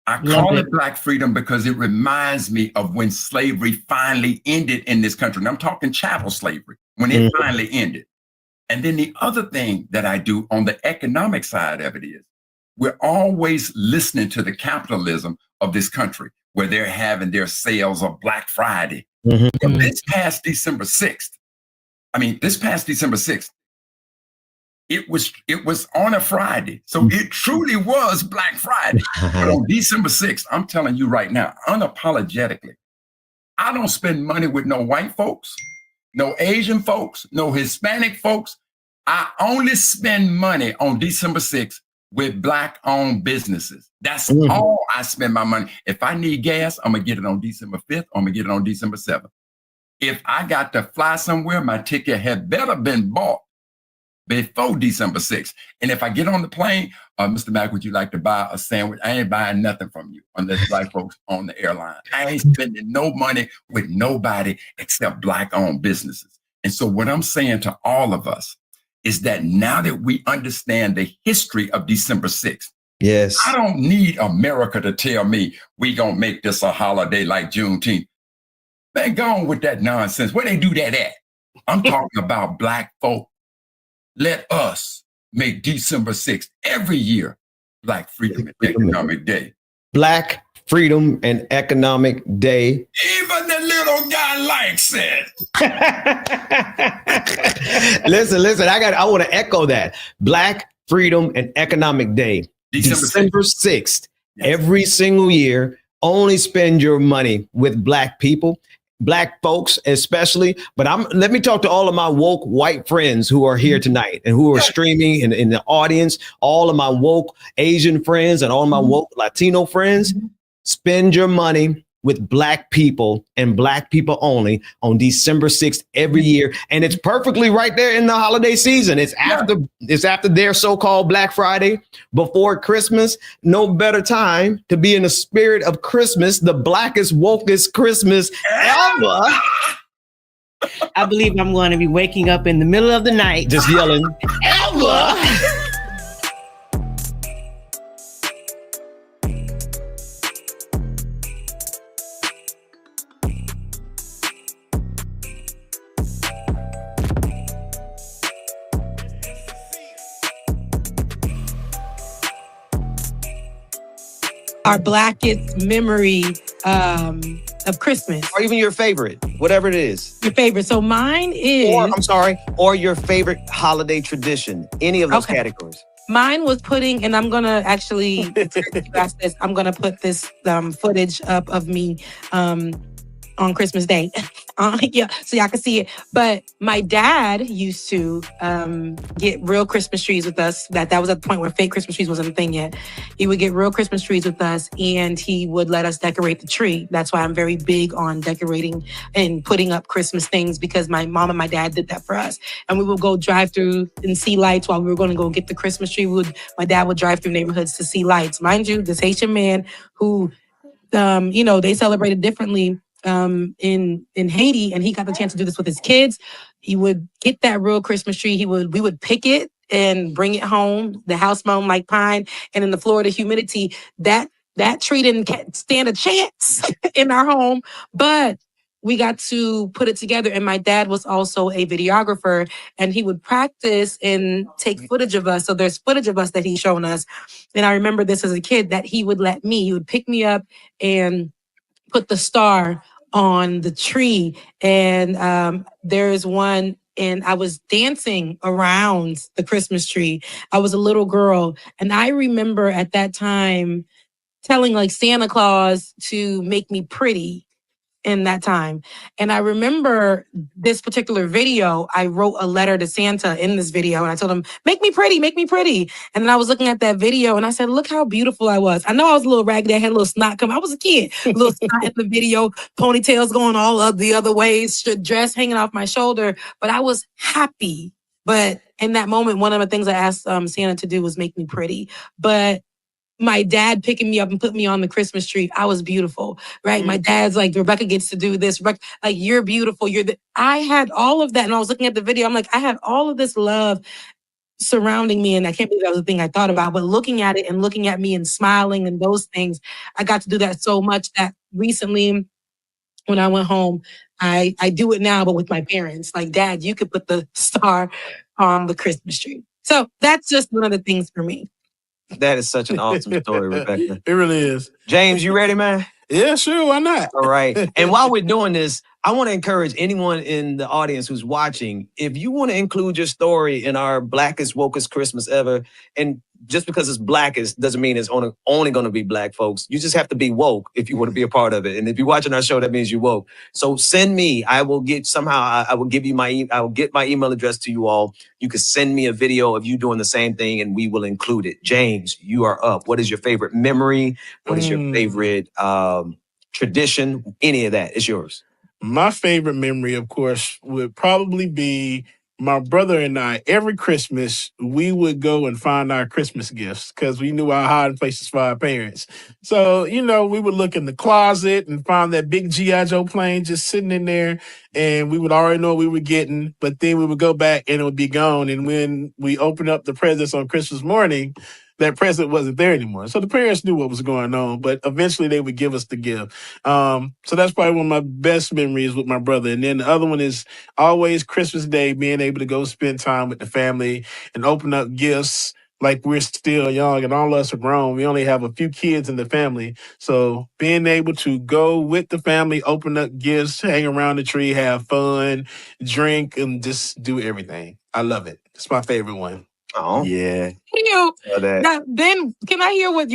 I call it Black Freedom because it reminds me of when slavery finally ended in this country. And I'm talking chattel slavery, when it finally ended. And then the other thing that I do on the economic side of it is we're always listening to the capitalism of this country, where they're having their sales of Black Friday. But this past December 6th, it was on a Friday. So it truly was Black Friday. But on December 6th, I'm telling you right now, unapologetically, I don't spend money with no white folks, no Asian folks, no Hispanic folks. I only spend money on December 6th with Black-owned businesses. That's all I spend my money. If I need gas, I'm going to get it on December 5th, or I'm going to get it on December 7th. If I got to fly somewhere, my ticket had better been bought before December 6th. And if I get on the plane, Mr. Mack, would you like to buy a sandwich? I ain't buying nothing from you unless Black folks on the airline. I ain't spending no money with nobody except Black-owned businesses. And so what I'm saying to all of us is that now that we understand the history of December 6th, yes, I don't need America to tell me we gonna make this a holiday like Juneteenth. Man, go on with that nonsense. Where they do that at? I'm talking about Black folk. Let us make December 6th every year Black Freedom and Economic Day. Black Freedom and Economic Day. Even the little guy likes it. Listen, I want to echo that. Black Freedom and Economic Day. December 6th. Yes. Every single year, only spend your money with Black people. Black folks, especially, but let me talk to all of my woke white friends who are here tonight and who are streaming in the audience, all of my woke Asian friends and all of my woke Latino friends. Spend your money with Black people and Black people only on December 6th every year. And it's perfectly right there in the holiday season. It's after their so-called Black Friday, before Christmas. No better time to be in the spirit of Christmas, the blackest, wokest Christmas ever. I believe I'm going to be waking up in the middle of the night just yelling, ever. Our blackest memory of Christmas. Or even your favorite, whatever it is. Your favorite. So mine is... Or your favorite holiday tradition. Any of those categories. Mine was putting, and I'm going to actually, I'm going to put this footage up of me on Christmas Day. Yeah, so y'all can see it. But my dad used to get real Christmas trees with us. That was at the point where fake Christmas trees wasn't a thing yet. He would get real Christmas trees with us, and he would let us decorate the tree. That's why I'm very big on decorating and putting up Christmas things, because my mom and my dad did that for us. And we would go drive through and see lights while we were going to go get the Christmas tree. My dad would drive through neighborhoods to see lights. Mind you, this Haitian man who, they celebrated differently in Haiti, and he got the chance to do this with his kids. He would get that real Christmas tree. We would pick it and bring it home. The house smelled like pine, and in the Florida humidity, that tree didn't stand a chance in our home. But we got to put it together, and my dad was also a videographer, and he would practice and take footage of us. So there's footage of us that he's shown us, and I remember this as a kid that he would pick me up and put the star on the tree. And there's one, and I was dancing around the Christmas tree. I was a little girl. And I remember at that time telling Santa Claus to make me pretty in that time. And I remember this particular video, I wrote a letter to Santa in this video, and I told him, make me pretty, make me pretty. And then I was looking at that video, and I said, look how beautiful I was. I know I was a little raggedy. I had a little snot coming. I was a kid. A little snot in the video, ponytails going all of the other ways, dress hanging off my shoulder. But I was happy. But in that moment, one of the things I asked Santa to do was make me pretty. But my dad picking me up and put me on the Christmas tree, I was beautiful, right? Mm-hmm. My dad's like, Rebecca gets to do this. You're beautiful. I had all of that. And I was looking at the video. I'm like, I had all of this love surrounding me. And I can't believe that was the thing I thought about. But looking at it and looking at me and smiling and those things, I got to do that so much that recently when I went home, I do it now, but with my parents. Like, Dad, you could put the star on the Christmas tree. So that's just one of the things for me. That is such an awesome story, Rebecca. It really is. James, you ready, man? Yeah, sure. Why not? All right. And while we're doing this, I want to encourage anyone in the audience who's watching, if you want to include your story in our Blackest, Wokest Christmas ever, and just because it's Blackest doesn't mean it's only going to be Black folks. You just have to be woke if you want to be a part of it. And if you're watching our show, that means you're woke. So send me. I will get I will give you I will get my email address to you all. You can send me a video of you doing the same thing, and we will include it. James, you are up. What is your favorite memory? What is your favorite tradition? Any of that? It's yours. My favorite memory, of course, would probably be my brother and I. Every Christmas, we would go and find our Christmas gifts because we knew our hiding places for our parents. So, you know, we would look in the closet and find that big G.I. Joe plane just sitting in there, and we would already know what we were getting, but then we would go back and it would be gone. And when we opened up the presents on Christmas morning, that present wasn't there anymore. So the parents knew what was going on, but eventually they would give us the gift. So that's probably one of my best memories with my brother. And then the other one is always Christmas Day, being able to go spend time with the family and open up gifts like we're still young and all of us are grown. We only have a few kids in the family. So being able to go with the family, open up gifts, hang around the tree, have fun, drink, and just do everything. I love it. It's my favorite one. Oh, yeah. Now, then, can I hear what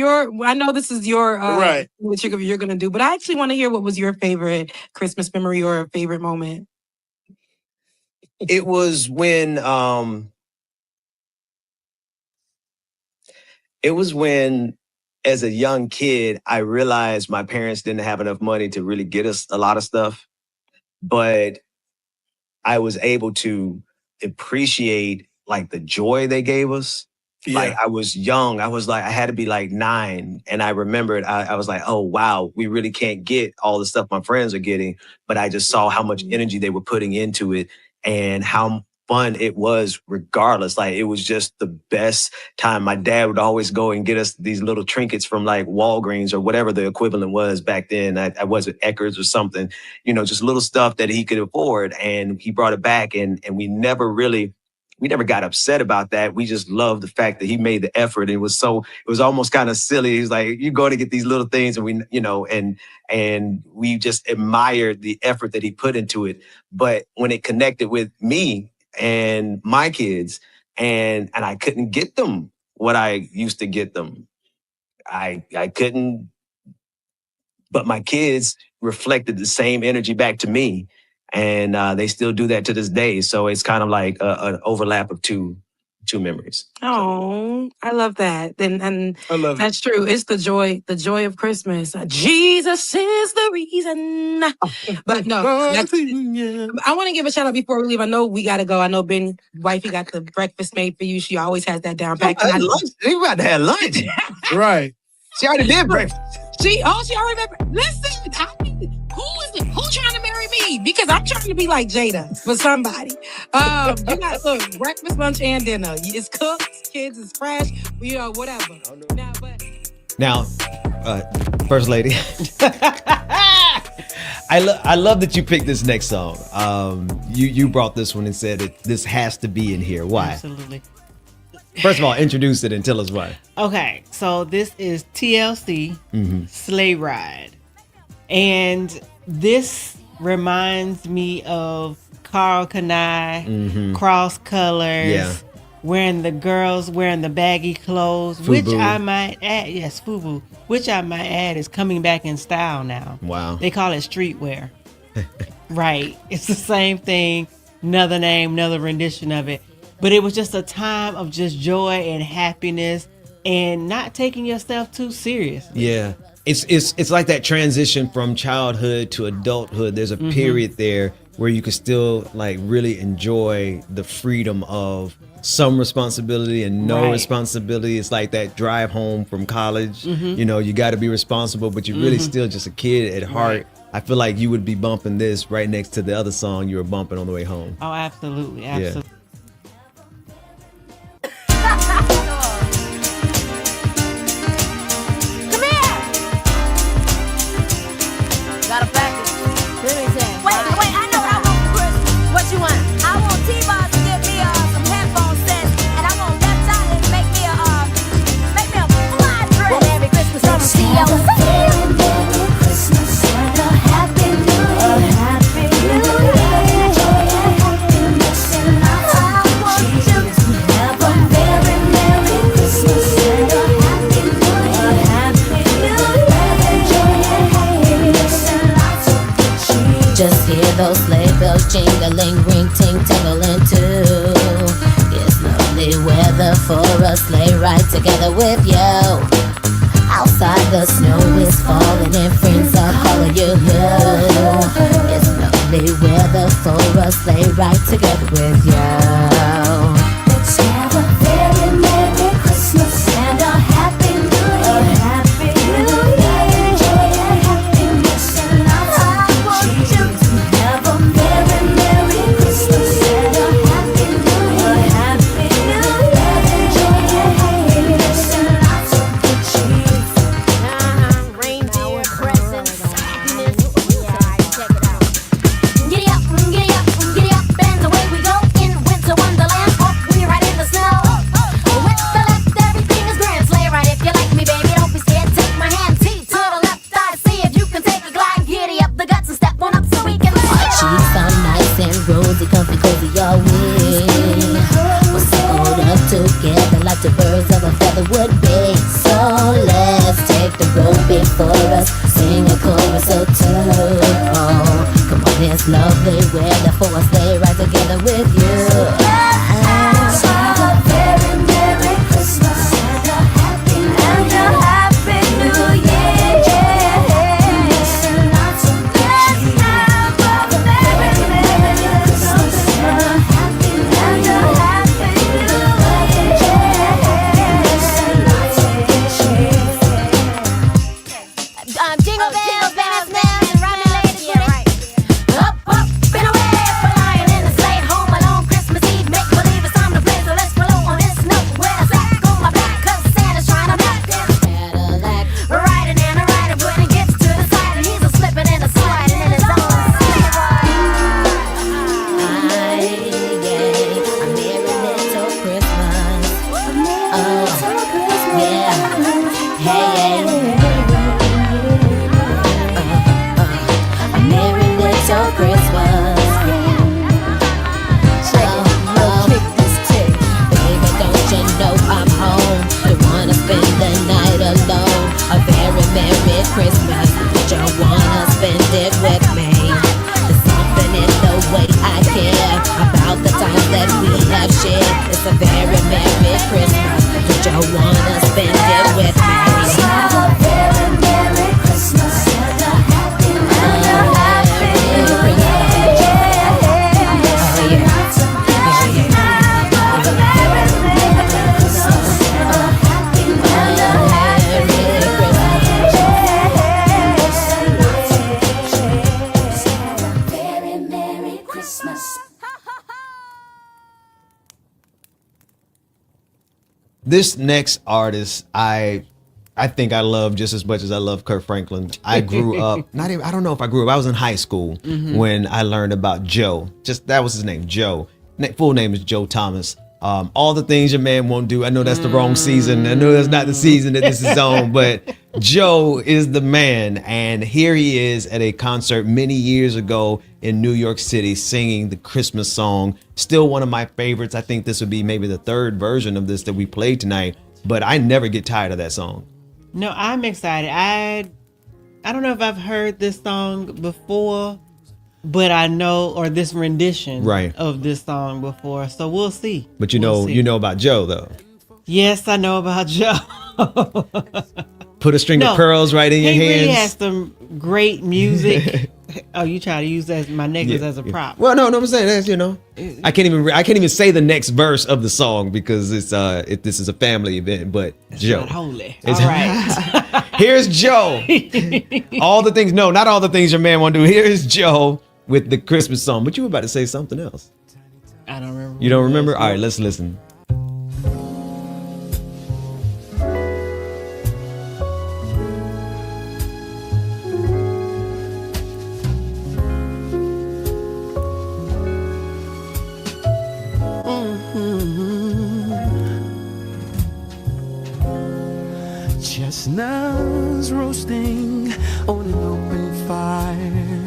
I know this is your, right, what you're going to do, but I actually want to hear what was your favorite Christmas memory or favorite moment. It was when, as a young kid, I realized my parents didn't have enough money to really get us a lot of stuff, but I was able to appreciate like the joy they gave us. Yeah. Like I was young. I had to be like 9. And I remembered, I was like, oh, wow, we really can't get all the stuff my friends are getting. But I just saw how much energy they were putting into it and how fun it was regardless. Like it was just the best time. My dad would always go and get us these little trinkets from like Walgreens or whatever the equivalent was back then. I wasn't Eckerd's or something, you know, just little stuff that he could afford. And he brought it back and we never got upset about that. We just loved the fact that he made the effort. It was almost kind of silly. He's like, you go to get these little things and we, you know, and we just admired the effort that he put into it. But when it connected with me and my kids and I couldn't get them what I used to get them, I couldn't, but my kids reflected the same energy back to me. And they still do that to this day. So it's kind of like an overlap of two memories. Oh, I love that. And I love that's true. It's the joy of Christmas. Jesus is the reason. But no, I want to give a shout out before we leave. I know we got to go. I know Ben, wifey, got the breakfast made for you. She always has that down pat. We about to have lunch. Right. She already did breakfast. She already made. Listen, who's trying to marry me? Because I'm trying to be like Jada for somebody. You got breakfast, lunch, and dinner. It's cooked, kids is fresh, you know, whatever. Now, First Lady, I love that you picked this next song. You brought this one and said that this has to be in here. Why? Absolutely. First of all, introduce it and tell us why. Okay, so this is TLC, Sleigh Ride. And this reminds me of Carl Kanai, cross colors, wearing the baggy clothes, Fubu. which I might add, FUBU, which I might add is coming back in style now. Wow. They call it streetwear. Right. It's the same thing, another name, another rendition of it. But it was just a time of just joy and happiness and not taking yourself too seriously. Yeah. It's like that transition from childhood to adulthood. There's a period there where you can still like really enjoy the freedom of some responsibility and no responsibility. It's like that drive home from college. You know, you got to be responsible, but you're really still just a kid at heart. I feel like you would be bumping this right next to the other song you were bumping on the way home. Oh, absolutely. Absolutely. Yeah. Got a package. Wait, I know what I want for Christmas. What you want? I want T-Boss to give me some headphone sets, and I want Left Eye to make me a fly dress. Well, Merry Christmas from TLC. Merry Christmas and a Happy New Year. Happy New Year. Joy and happiness in our for a sleigh ride together with you. Outside the snow is falling and friends are calling you. It's lovely weather for a sleigh ride together with you. Let's have a very Merry Christmas and a Happy New Year. Happy New Year. Joy and happiness and lots of good cheer. Have a very Merry Christmas and a Happy New Year. Happy New Year. Joy and happiness and lots of good cheer. Reindeer presents, happiness. Check it out. Giddy up, giddy up, giddy up, and away we go in winter wonderland. Off we ride in the snow. With the left, everything is grand. Sleigh ride if you like me, baby. Don't be scared. Take my hand, T to the left. I see if you can take a glide. Giddy up the guts and step on up so we can. Cheeks are nice and rosy, comfy, cozy, all we. We're snuggled up together like the birds of a feather would be. So let's take the road before us, sing a chorus or two. Oh, come on, it's lovely weather for a sleigh ride together with you. Let's have a very Merry Christmas and a Happy New Year. Yes, and lots of good cheer. Have a very Merry Christmas and a Happy New Year. Yes, and lots of good cheer. Jingle bells, bells, bells, and running ladies with it. Up, up, and away, flying in the sleigh, home alone, Christmas Eve. Make believe it's time to play, so let's blow on this note. With a sack on my back, 'cause Santa's trying to knock this Cadillac. Riding and a riding, when he gets to the side, and he's a slipping and a sliding in his own sleigh ride. A merry little Christmas. Oh, yeah. Hey, a merry little Christmas. Baby, don't you know I'm home? Don't wanna spend the night alone. A very Merry Christmas. Don't wanna spend it with me. There's something in the way I care about the times that we have shared. It's a very Merry Christmas. Don't you wanna spend it with me? Have a very Merry Christmas and a Happy New Year. This next artist, I think I love just as much as I love Kirk Franklin. I grew up, I don't know if I grew up, I was in high school when I learned about Joe. Just, that was his name, Joe. Full name is Joe Thomas. All the things your man won't do. I know that's the wrong season. I know that's not the season that this is on, but Joe is the man. And here he is at a concert many years ago in New York City singing the Christmas song. Still one of my favorites. I think this would be maybe the third version of this that we played tonight, but I never get tired of that song. No, I'm excited. I don't know if I've heard this song before, but I know, or this rendition of this song before, so we'll see. But you know about Joe though. Yes, I know about Joe. Put a string of pearls right in your hands. He really has some great music. Oh, you try to use that my necklace as a prop. Well, no, I'm saying that's, I can't even say the next verse of the song because it's this is a family event. But it's Joe, not holy. All right. Here's Joe. All the things, no, not all the things your man won't do. Here's Joe with the Christmas song. But you were about to say something else. I don't remember. You don't remember? All right, let's listen. Chestnuts roasting on an open fire,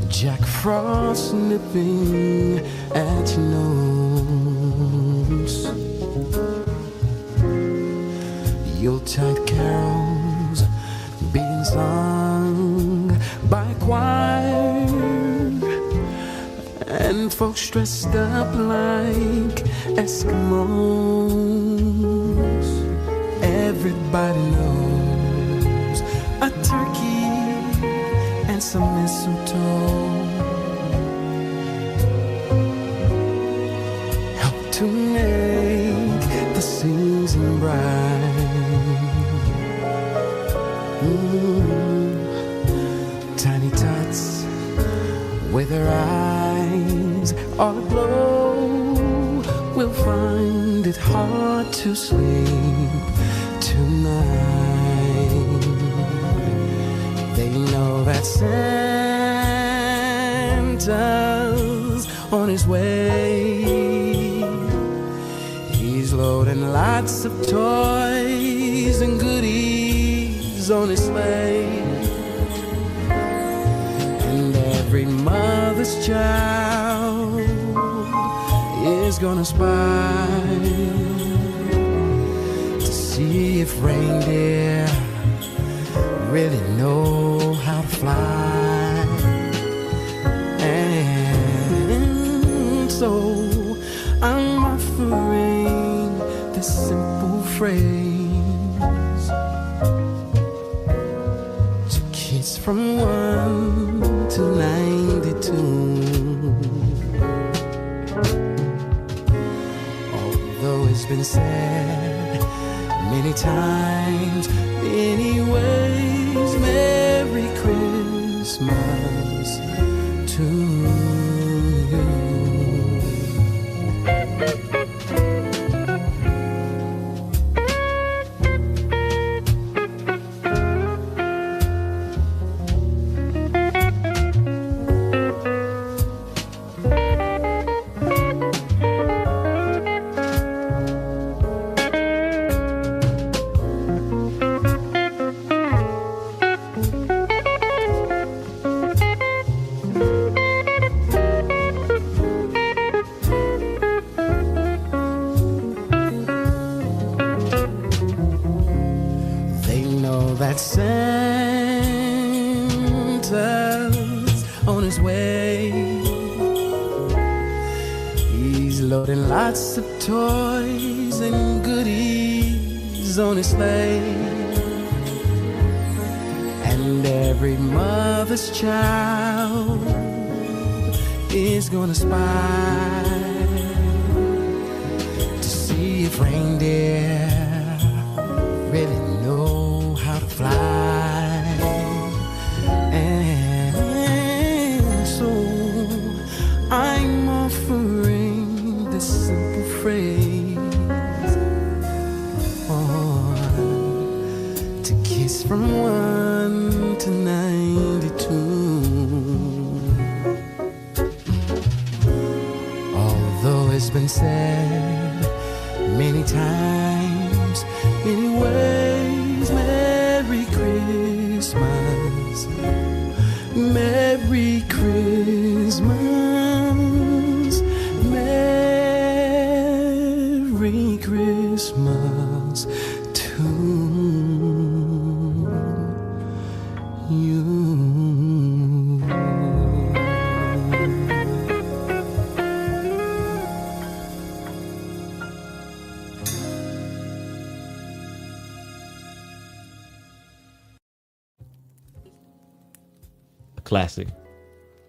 Jack Frost nipping at your nose, Yuletide carols being sung by choir, and and folks dressed up like Eskimos. Everybody knows a turkey and some mistletoe help to make the season bright. Tiny tots with their eyes all aglow will find it hard to sleep tonight. They know that Santa's on his way. He's loading lots of toys and goodies on his sleigh. And every mother's child is gonna spy to see if reindeer really know how to fly. And so I'm offering this simple phrase to kids from 1 to 92. Although it's been said many times, many ways, Merry Christmas to you. That Santa's on his way. He's loading lots of toys and goodies on his sleigh. And every mother's child is gonna spy to see if reindeer really know how to fly. And so I'm offering this simple phrase to kiss from 1 to 92. Although it's been said many times, many ways, Merry Christmas, Merry Christmas, Merry Christmas to you. Classic.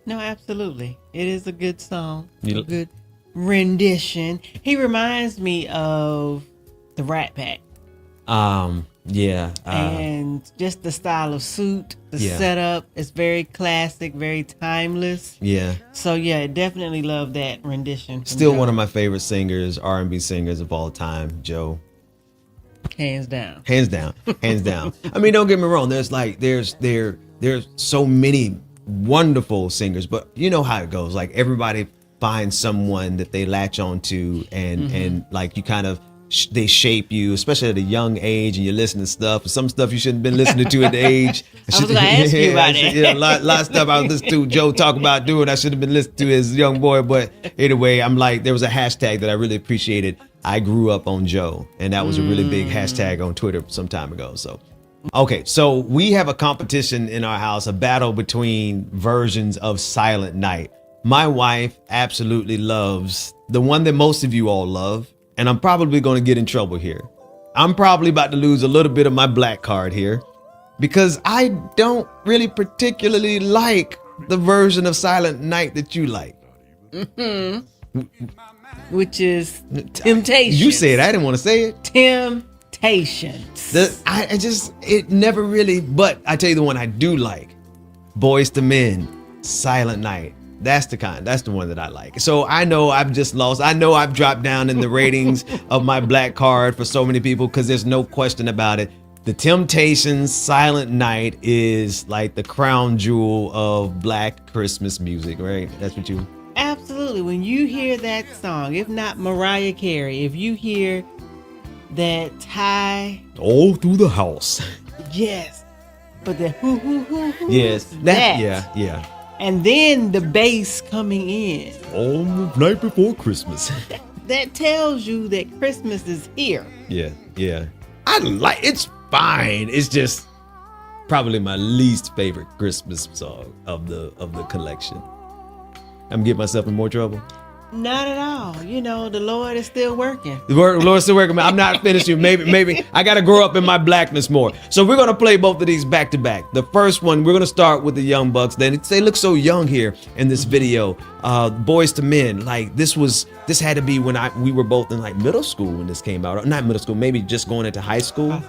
No, absolutely. It is a good song. You- A good rendition. He reminds me of the Rat Pack. Yeah. And just the style of suit, the Yeah. setup is very classic, very timeless. Yeah. So yeah, definitely love that rendition. from Still Joe. one of my favorite singers, R&B singers of all time, Joe. Hands down. Hands down. Hands down. I mean, don't get me wrong. There's so many wonderful singers, but you know how it goes. Like everybody finds someone that they latch on to, and like you kind of they shape you, especially at a young age, and you listen to stuff. Some stuff you shouldn't have been listening to at the age. I was gonna ask you about it. Yeah, a lot of stuff I was listening to Joe talk about doing. I should have been listening to as a young boy. But anyway, I'm like, there was a hashtag that I really appreciated. I grew up on Joe, and that was a really big hashtag on Twitter some time ago. So, okay, so we have a competition in our house, a battle between versions of Silent Night. My wife absolutely loves the one that most of you all love, and I'm probably going to get in trouble here. I'm probably about to lose a little bit of my black card here because I don't really particularly like the version of Silent Night that you like. Which is Temptations. You said I didn't want to say it. Temptations. It never really, but I tell you the one I do like, Boys to Men, Silent Night. That's the one that I like. So I know I've just lost. I know I've dropped down in the ratings of my black card for so many people because there's no question about it. The Temptations, Silent Night is like the crown jewel of black Christmas music, right? That's what you... Absolutely. When you hear that song, if not Mariah Carey, if you hear that high... all through the house. Yes. But the hoo. Yes. Yeah. And then the bass coming in. On the night before Christmas. That tells you that Christmas is here. Yeah. It's fine. It's just probably my least favorite Christmas song of the collection. I'm getting myself in more trouble. Not at all. You know, the Lord is still working. The Lord's still working. I'm not finished. Maybe I got to grow up in my blackness more. So we're going to play both of these back to back. The first one, we're going to start with the Young Bucks. They look so young here in this video. Boys to Men. Like this had to be when we were both in like middle school when this came out. Not middle school, maybe just going into high school.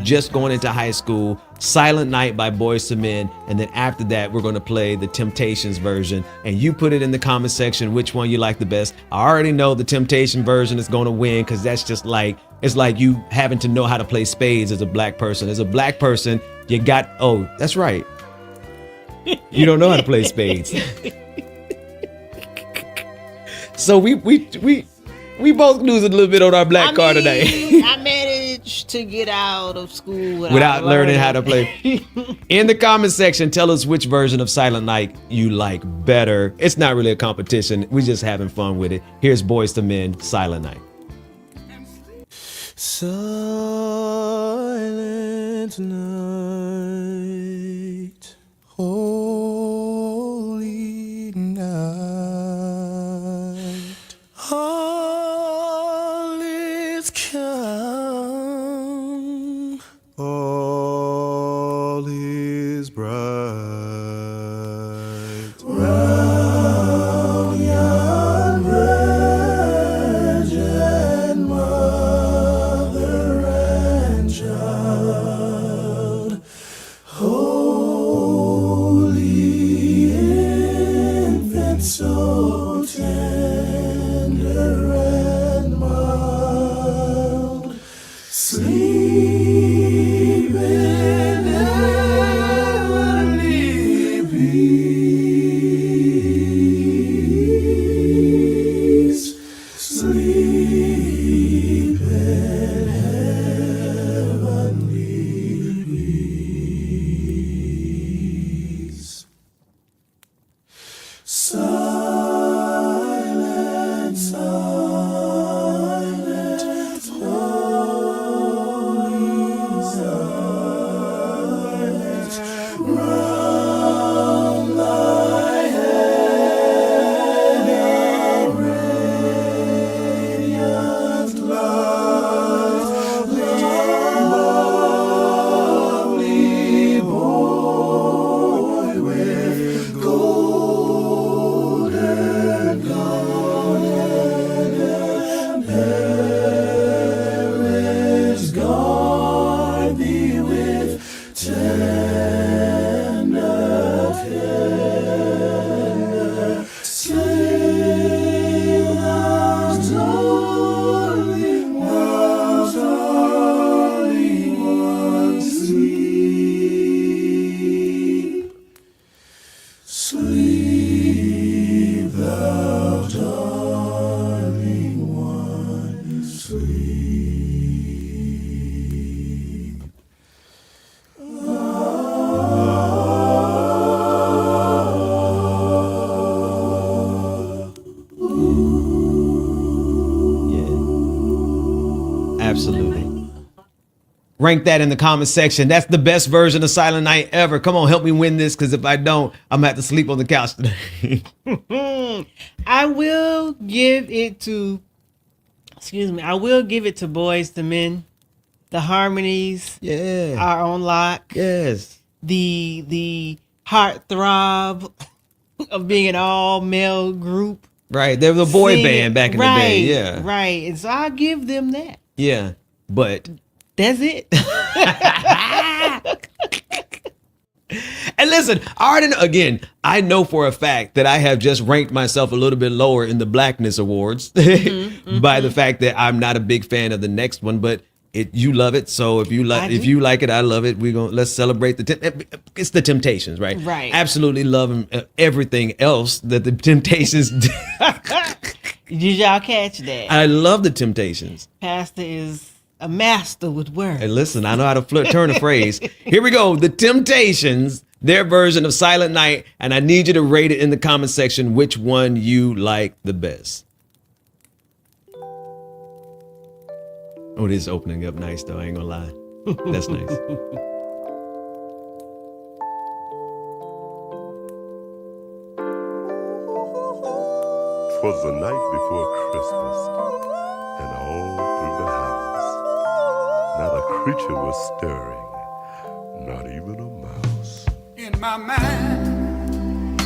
Just going into high school. Silent Night by Boys to Men. And then after that, we're going to play the Temptations version. And you put it in the comment section which one you like the best. I already know the Temptation version is going to win because that's just like, it's like you having to know how to play spades as a black person. As a black person, you got, oh, that's right. You don't know how to play spades. So we both lose a little bit on our black card today. I managed to get out of school without learning how to play. In the comment section, tell us which version of Silent Night you like better. It's not really a competition. We're just having fun with it. Here's Boys to Men, Silent Night. Silent night, holy night, all is calm, all is bright. Round yon virgin mother and child, holy infant, so tender and mild, sleep in heavenly peace, sleep in heavenly peace. Silent, silent, holy silent, round thy head a radiant light, lovely boy with golden garland, parents guard thee with tender care. Sleep, thou darling one, sleep. Sleep, thou darling one, sleep. Absolutely. Rank that in the comment section. That's the best version of Silent Night ever. Come on, help me win this, because if I don't, I'm gonna have to sleep on the couch today. I will give it to, I will give it to Boys to Men. The harmonies are on lock. Yes. The heartthrob of being an all-male group. Right. They were the boy band back in the day. Yeah. Right. And so I'll give them that. Yeah. But that's it. And listen, I know for a fact that I have just ranked myself a little bit lower in the Blackness Awards by the fact that I'm not a big fan of the next one, but you love it. So if you like it, I love it. Let's celebrate it's the Temptations, right? Right. Absolutely love everything else that the Temptations do. Did y'all catch that? I love the Temptations. Pastor is a master with words. Hey, listen, I know how to turn a phrase. Here we go. The Temptations, their version of Silent Night. And I need you to rate it in the comment section which one you like the best. Oh, it is opening up nice, though. I ain't gonna lie. That's nice. 'Twas the night before Christmas, and all through the house, not a creature was stirring, not even a mouse. In my mind,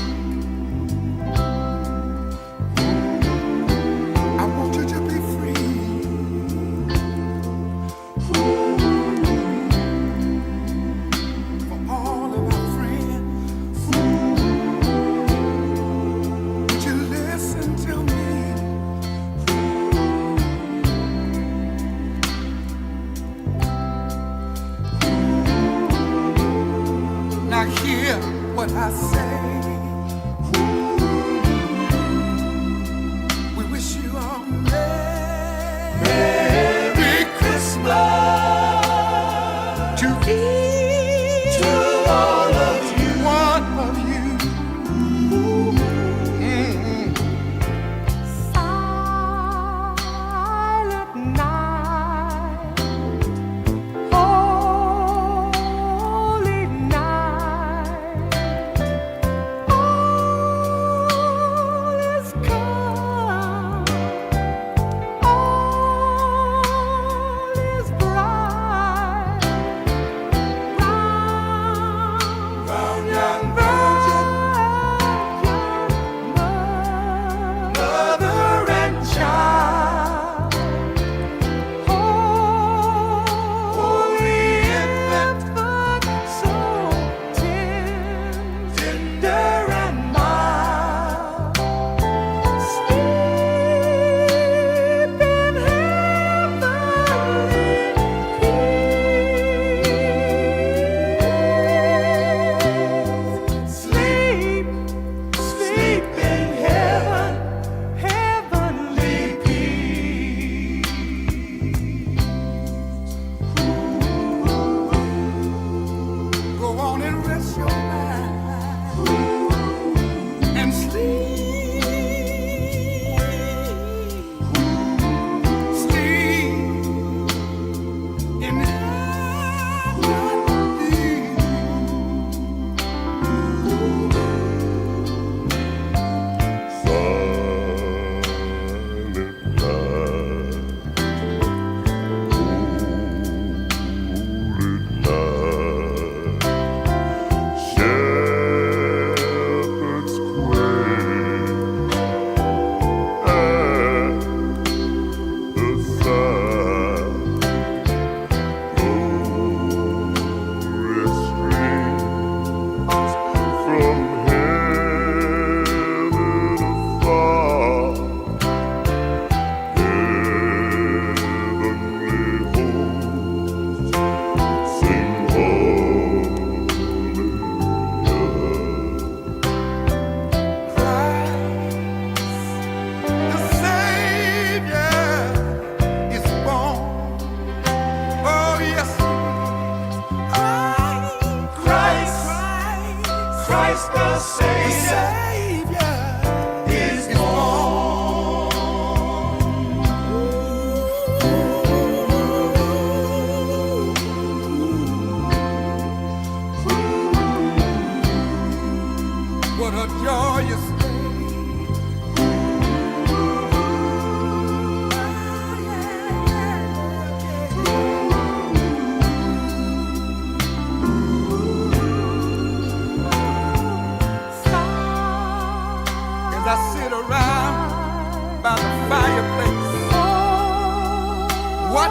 I want you to be free. For all of our friends, would you listen to me? Now hear what I say.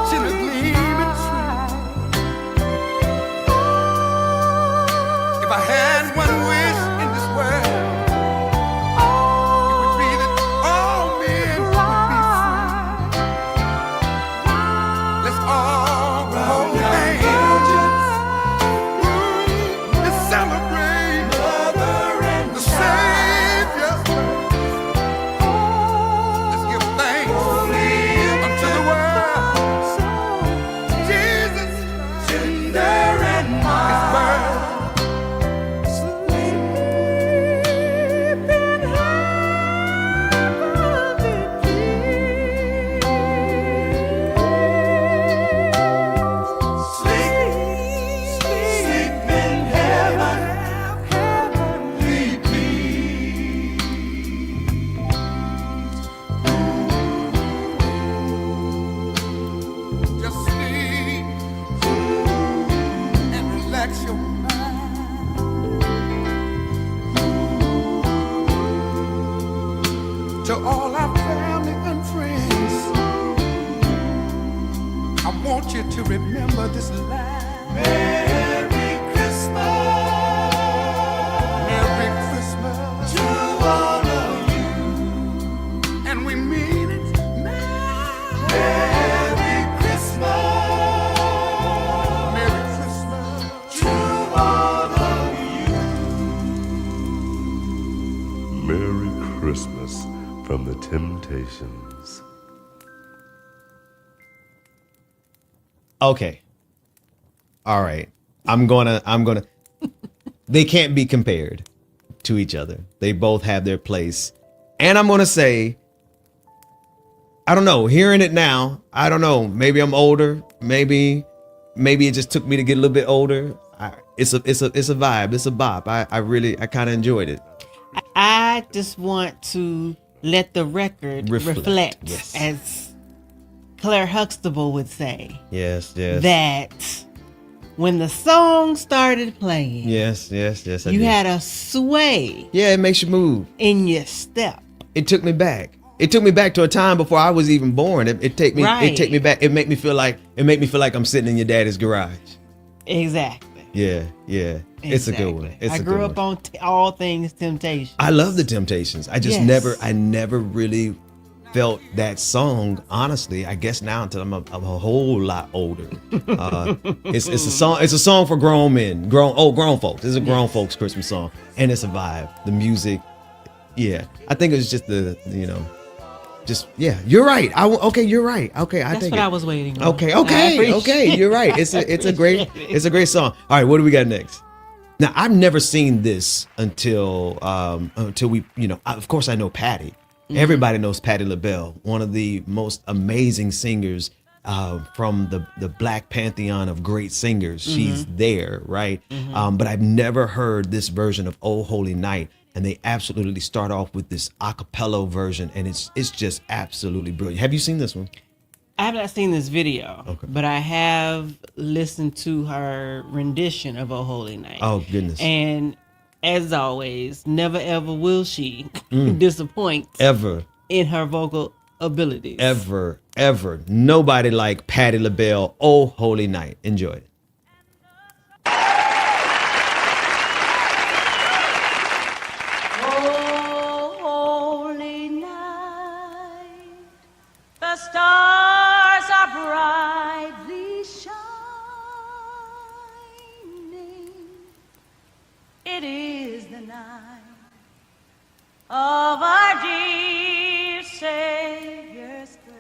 watching a gleaming tree. If I had one wish in this world, it would be that all men would be free. Let's all hold hands and celebrate the Savior's birth. Let's give thanks unto the world. Jesus, tender and mild. To all our family and friends, I want you to remember this line. Merry Christmas. Merry Christmas to all of you. And we mean it. Merry Christmas. Merry Christmas to all of you. Merry Christmas from the Temptations. Okay. All right. I'm gonna they can't be compared to each other. They both have their place. And I'm gonna say, I don't know, hearing it now, I don't know. Maybe I'm older. Maybe it just took me to get a little bit older. It's a vibe. It's a bop. I kind of enjoyed it. I just want to let the record reflect yes. as Claire Huxtable would say. Yes. That when the song started playing, Yes. you had a sway. Yeah, it makes you move in your step. It took me back. It took me back to a time before I was even born. It take me back. It made me feel like I'm sitting in your daddy's garage. Exactly. Yeah. It's a good one. I grew up on all things Temptation. I love the Temptations. I just never really felt that song, honestly. I guess now until I'm a whole lot older. It's a song for grown men, grown folks. It's a grown folks Christmas song, and it's a vibe. The music, yeah. I think it was just You're right. You're right. Okay, That's what I was waiting on. Okay. You're right. It's a great song. All right, what do we got next? Now, I've never seen this until we, of course I know Patti. Mm-hmm. Everybody knows Patti LaBelle, one of the most amazing singers from the Black Pantheon of great singers. Mm-hmm. She's there, right? Mm-hmm. But I've never heard this version of Oh Holy Night. And they absolutely start off with this acapella version, and it's just absolutely brilliant. Have you seen this one? I have not seen this video, but I have listened to her rendition of Oh Holy Night. Oh, goodness. And as always, never ever will she disappoint ever in her vocal abilities. Ever. Nobody like Patti LaBelle, Oh Holy Night. Enjoy it. The stars are brightly shining. It is the night of our dear Savior's birth.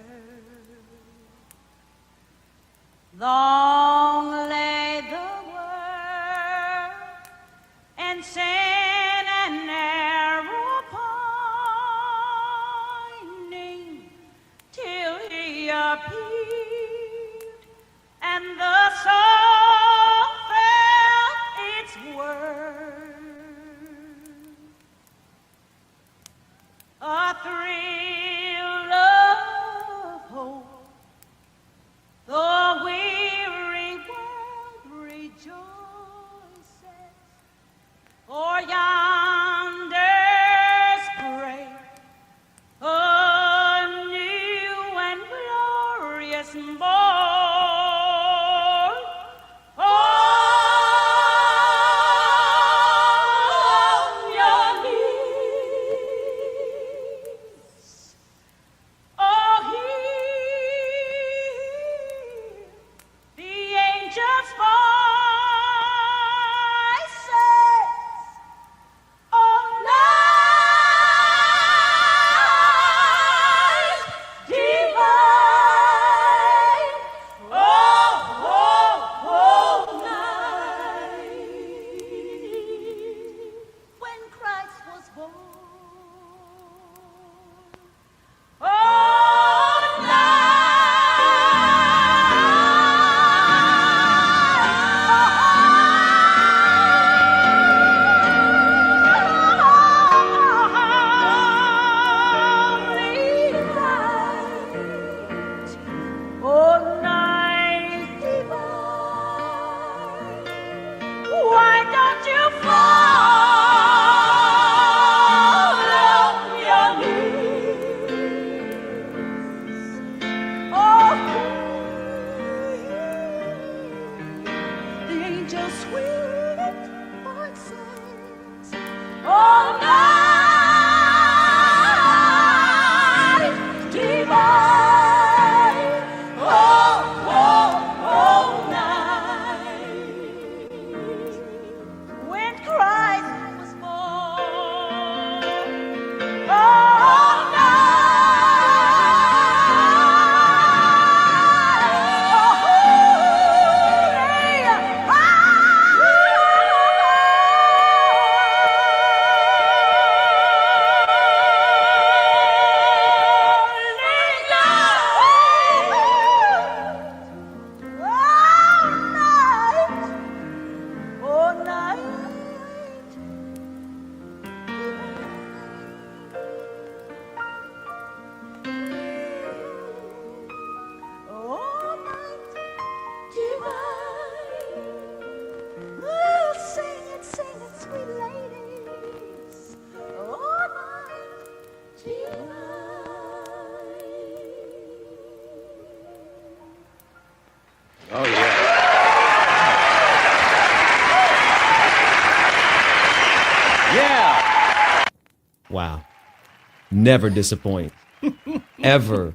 Long lay the world and sin and error pining, till he appeared, and the soul felt its worth. A thrill of hope, the weary world rejoices, for yonder's great a new and glorious morn. never disappoint. Ever.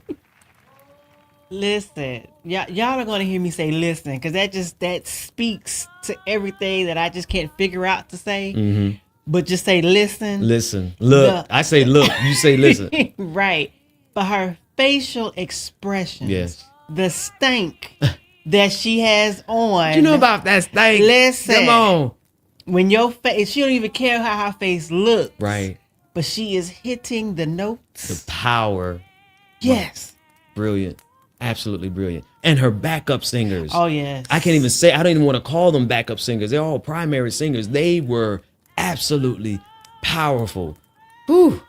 Listen, y'all are gonna hear me say listen, because that speaks to everything that I just can't figure out to say. Mm-hmm. But just say listen. Listen. Look. I say look. You say listen. Right. But her facial expressions. Yes. The stank that she has on. You know about that stank? Listen. Come on. When your face, she don't even care how her face looks. Right. But she is hitting the notes. The power. Yes. Brilliant. Absolutely brilliant. And her backup singers. Oh, yes. I can't even say, I don't even want to call them backup singers. They're all primary singers. They were absolutely powerful. Whew.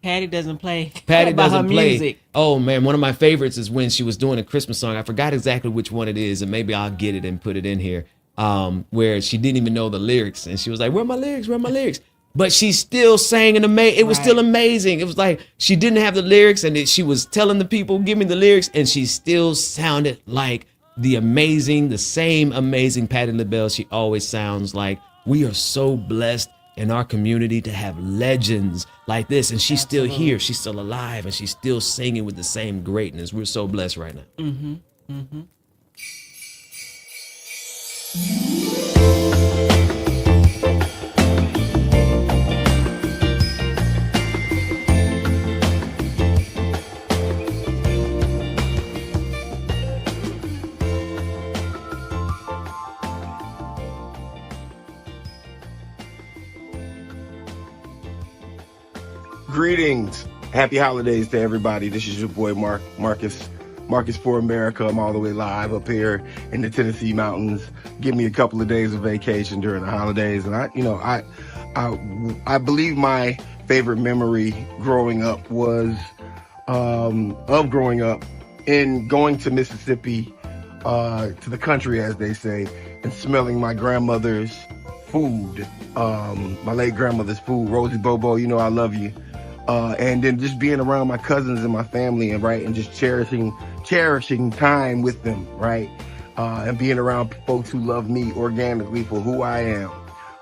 Patty doesn't play. Patty about doesn't her play. music. Oh man, one of my favorites is when she was doing a Christmas song. I forgot exactly which one it is, and maybe I'll get it and put it in here. Where she didn't even know the lyrics, and she was like, "Where are my lyrics? Where are my lyrics?" But she still sang it was still amazing. It was like she didn't have the lyrics, and she was telling the people, "Give me the lyrics," and she still sounded like the same amazing Patti LaBelle she always sounds like. We are so blessed in our community to have legends like this, and she's still here, she's still alive, and she's still singing with the same greatness. We're so blessed right now. Mm-hmm. Mm-hmm. Greetings. Happy holidays to everybody. This is your boy Marcus for America. I'm all the way live up here in the Tennessee mountains. Give me a couple of days of vacation during the holidays. And I believe my favorite memory growing up was of growing up and going to Mississippi, to the country, as they say, and smelling my grandmother's food, my late grandmother's food. Rosie Bobo, you know I love you. And then just being around my cousins and my family, and just cherishing time with them, right? And being around folks who love me organically for who I am,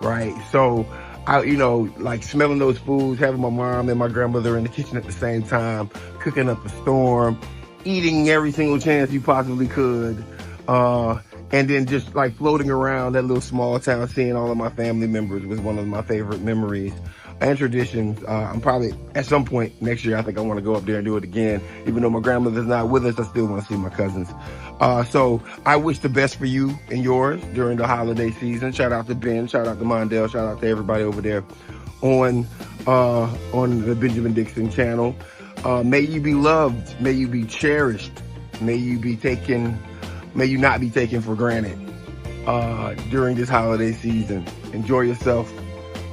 right? So I, like smelling those foods, having my mom and my grandmother in the kitchen at the same time, cooking up a storm, eating every single chance you possibly could. And then just like floating around that little small town, seeing all of my family members was one of my favorite memories and traditions. I'm probably at some point next year, I think I want to go up there and do it again. Even though my grandmother's not with us, I still want to see my cousins. So I wish the best for you and yours during the holiday season. Shout out to Ben, shout out to Mondale, shout out to everybody over there on the Benjamin Dixon channel. May you be loved, may you be cherished, may you not be taken for granted during this holiday season. Enjoy yourself.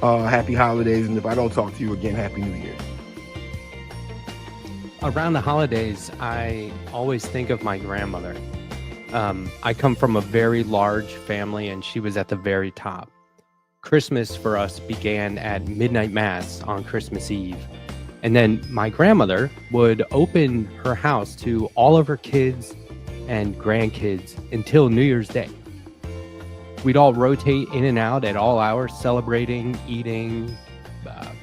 Happy holidays, and if I don't talk to you again, Happy New Year. Around the holidays, I always think of my grandmother. I come from a very large family, and she was at the very top. Christmas for us began at midnight mass on Christmas Eve. And then my grandmother would open her house to all of her kids and grandkids until New Year's Day. We'd all rotate in and out at all hours, celebrating, eating,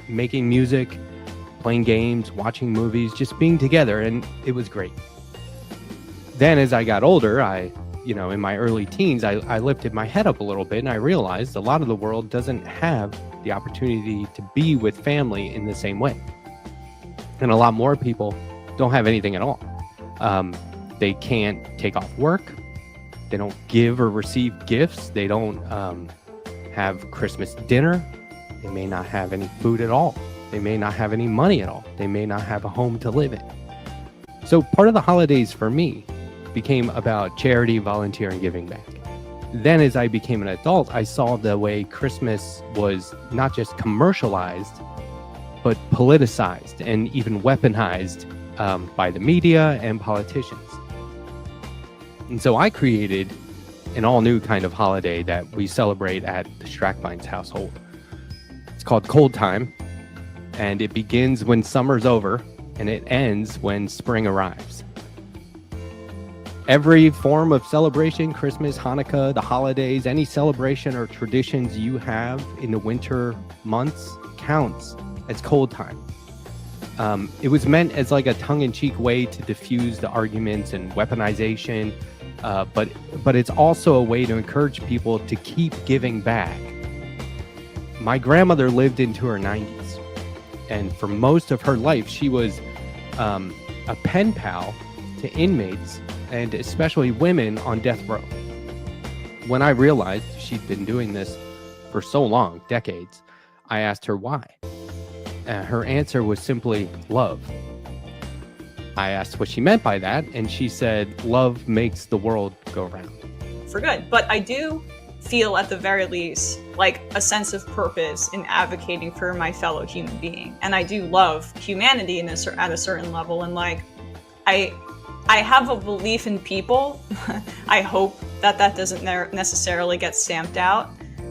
making music, playing games, watching movies, just being together, and it was great. Then as I got older, in my early teens, I lifted my head up a little bit, and I realized a lot of the world doesn't have the opportunity to be with family in the same way. And a lot more people don't have anything at all. They can't take off work. They don't give or receive gifts. They don't have Christmas dinner. They may not have any food at all. They may not have any money at all. They may not have a home to live in. So part of the holidays for me became about charity, volunteer, and giving back. Then as I became an adult, I saw the way Christmas was not just commercialized, but politicized and even weaponized by the media and politicians. And so I created an all-new kind of holiday that we celebrate at the Strackbines household. It's called Cold Time, and it begins when summer's over, and it ends when spring arrives. Every form of celebration, Christmas, Hanukkah, the holidays, any celebration or traditions you have in the winter months counts as cold time. It was meant as like a tongue-in-cheek way to diffuse the arguments and weaponization, but it's also a way to encourage people to keep giving back. My grandmother lived into her 90s, and for most of her life, she was a pen pal to inmates, and especially women on death row. When I realized she'd been doing this for so long, decades, I asked her why. Her answer was simply love. I asked what she meant by that, and she said, love makes the world go round. For good. But I do feel, at the very least, like a sense of purpose in advocating for my fellow human being. And I do love humanity at a certain level. And like, I have a belief in people. I hope that doesn't necessarily get stamped out.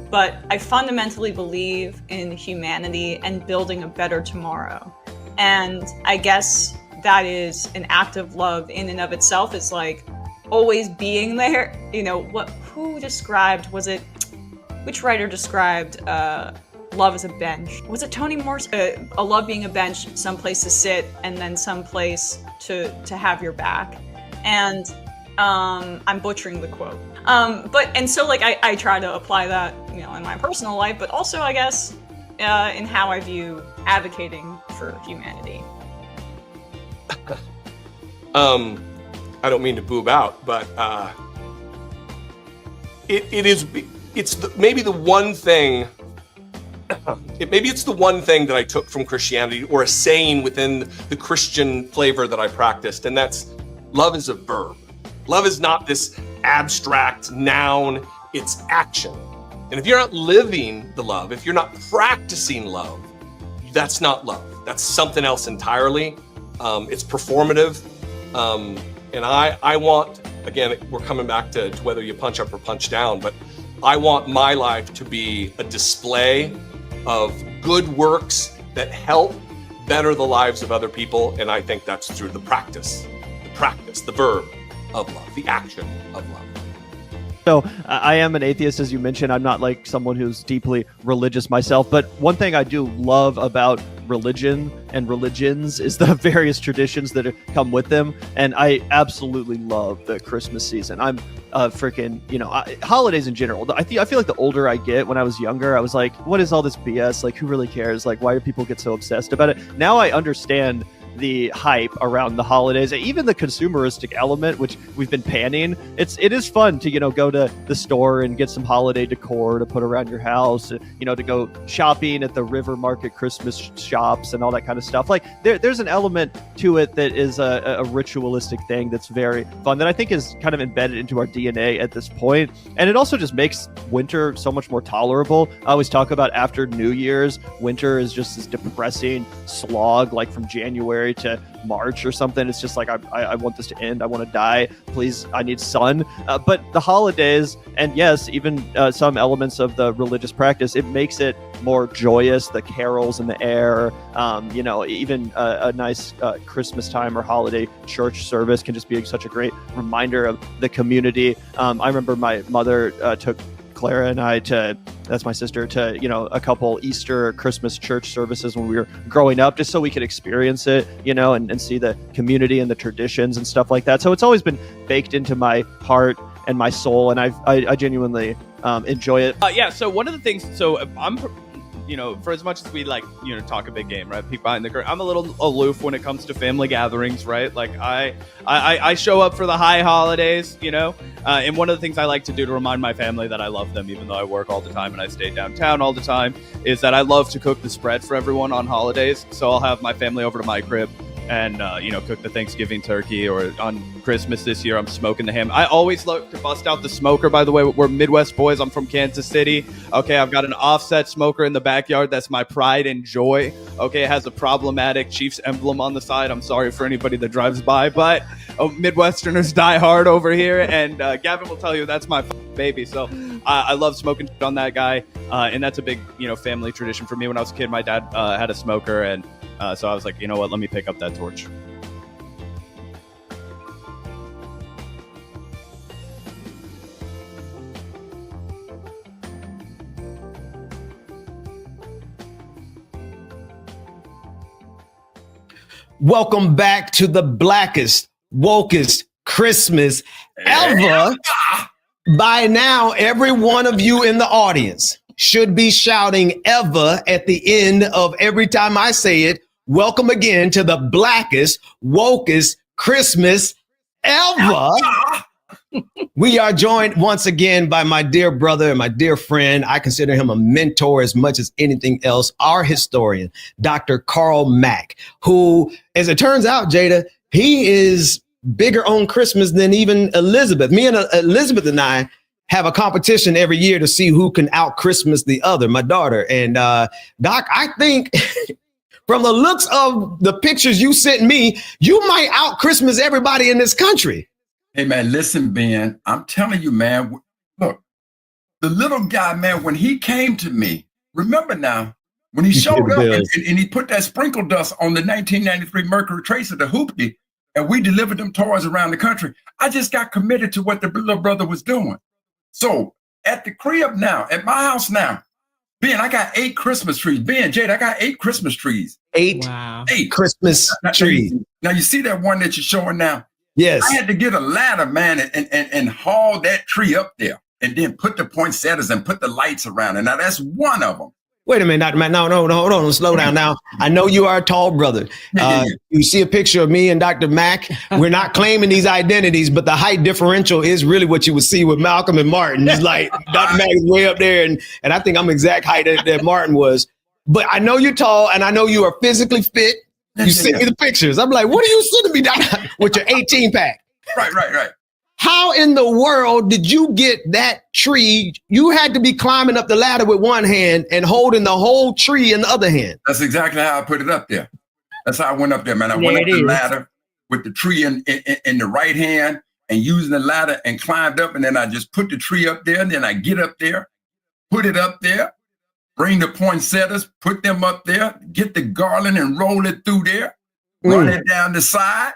But I fundamentally believe in humanity and building a better tomorrow. And I guess that is an act of love in and of itself, is like always being there. You know, which writer described love as a bench? Was it Toni Morse? A love being a bench, someplace to sit and then someplace to have your back. And I'm butchering the quote. So like I try to apply that, you know, in my personal life, but also I guess in how I view advocating for humanity. I don't mean to boob out, but maybe the one thing that I took from Christianity, or a saying within the Christian flavor that I practiced, and that's love is a verb. Love is not this abstract noun, it's action. And if you're not living the love, if you're not practicing love, that's not love. That's something else entirely. It's performative. And I want, again, we're coming back to whether you punch up or punch down, but I want my life to be a display of good works that help better the lives of other people. And I think that's through the practice, the verb of love, the action of love. So I am an atheist, as you mentioned. I'm not like someone who's deeply religious myself, but one thing I do love about religion and religions is the various traditions that come with them. And I absolutely love the Christmas season. I'm freaking, holidays in general. I feel like the older I get, when I was younger, I was like, what is all this BS? Like, who really cares? Like, why do people get so obsessed about it? Now I understand the hype around the holidays, even the consumeristic element, which we've been panning. It is fun to, go to the store and get some holiday decor to put around your house, to go shopping at the River Market Christmas shops and all that kind of stuff. Like there's an element to it that is a ritualistic thing that's very fun, that I think is kind of embedded into our DNA at this point. And it also just makes winter so much more tolerable. I always talk about after New Year's, winter is just this depressing slog, like from January to March or something. It's just like, I want this to end. I want to die. Please, I need sun. But the holidays, and yes, even some elements of the religious practice, it makes it more joyous. The carols in the air, even a nice Christmas time or holiday church service can just be such a great reminder of the community. I remember my mother took Clara and I that's my sister, to, a couple Easter, Christmas church services when we were growing up, just so we could experience it, and see the community and the traditions and stuff like that. So it's always been baked into my heart and my soul, and I genuinely enjoy it. So one of the things, I'm, for as much as we talk a big game, right? Peek behind the curtain. I'm a little aloof when it comes to family gatherings, right? Like I show up for the high holidays, and one of the things I like to do to remind my family that I love them, even though I work all the time and I stay downtown all the time, is that I love to cook the spread for everyone on holidays. So I'll have my family over to my crib and, cook the Thanksgiving turkey, or on Christmas this year, I'm smoking the ham. I always look to bust out the smoker, by the way. We're Midwest boys. I'm from Kansas City. Okay, I've got an offset smoker in the backyard. That's my pride and joy. Okay, it has a problematic Chiefs emblem on the side. I'm sorry for anybody that drives by, but Midwesterners die hard over here, and Gavin will tell you that's my baby. So I love smoking on that guy, and that's a big, family tradition for me. When I was a kid, my dad had a smoker, and so I was like, you know what, let me pick up that torch. Welcome back to the Blackest, Wokest Christmas ever. By now, every one of you in the audience should be shouting ever at the end of every time I say it. Welcome again to the Blackest, Wokest Christmas ever. We are joined once again by my dear brother and my dear friend. I consider him a mentor as much as anything else, our historian, Dr. Carl Mack, who, as it turns out, Jada, he is bigger on Christmas than even Elizabeth. Me and Elizabeth and I have a competition every year to see who can out Christmas the other, my daughter. And Doc, I think from the looks of the pictures you sent me, you might out Christmas everybody in this country. Hey, man, listen, Ben, I'm telling you, man, look, the little guy, man, when he came to me, remember now, when he showed up and he put that sprinkle dust on the 1993 Mercury Tracer, the hoopty, and we delivered them toys around the country, I just got committed to what the little brother was doing. So at the crib now, at my house now, Ben, I got 8 Christmas trees. Ben, Jade, I got 8 Christmas trees. 8 Christmas trees. Now, you see that one that you're showing now? Yes. I had to get a ladder, man, and haul that tree up there and then put the poinsettias and put the lights around it. Now, that's one of them. Wait a minute, Dr. Matt. No, hold on. Slow down now. I know you are a tall brother. You see a picture of me and Dr. Mack. We're not claiming these identities, but the height differential is really what you would see with Malcolm and Martin. It's like Dr. Mack is way up there, and I think I'm exact height that Martin was. But I know you're tall, and I know you are physically fit. You sent me the pictures. I'm like, what are you sending me down with your 18 pack? Right. How in the world did you get that tree? You had to be climbing up the ladder with one hand and holding the whole tree in the other hand. That's exactly how I put it up there. That's how I went up there, man. I went up the ladder with the tree in the right hand and using the ladder and climbed up. And then I just put the tree up there. And then I get up there, put it up there, bring the poinsettias, put them up there, get the garland and roll it through there, run it down the side.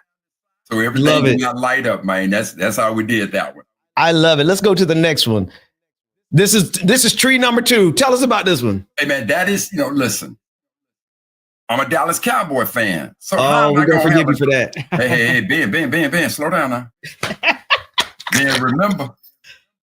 So everything got light up, man. That's how we did that one. I love it. Let's go to the next one. This is tree number 2. Tell us about this one. Hey, man, that is, listen, I'm a Dallas Cowboy fan. So we're going to forgive you for that. Hey, Ben, slow down now. Ben, remember,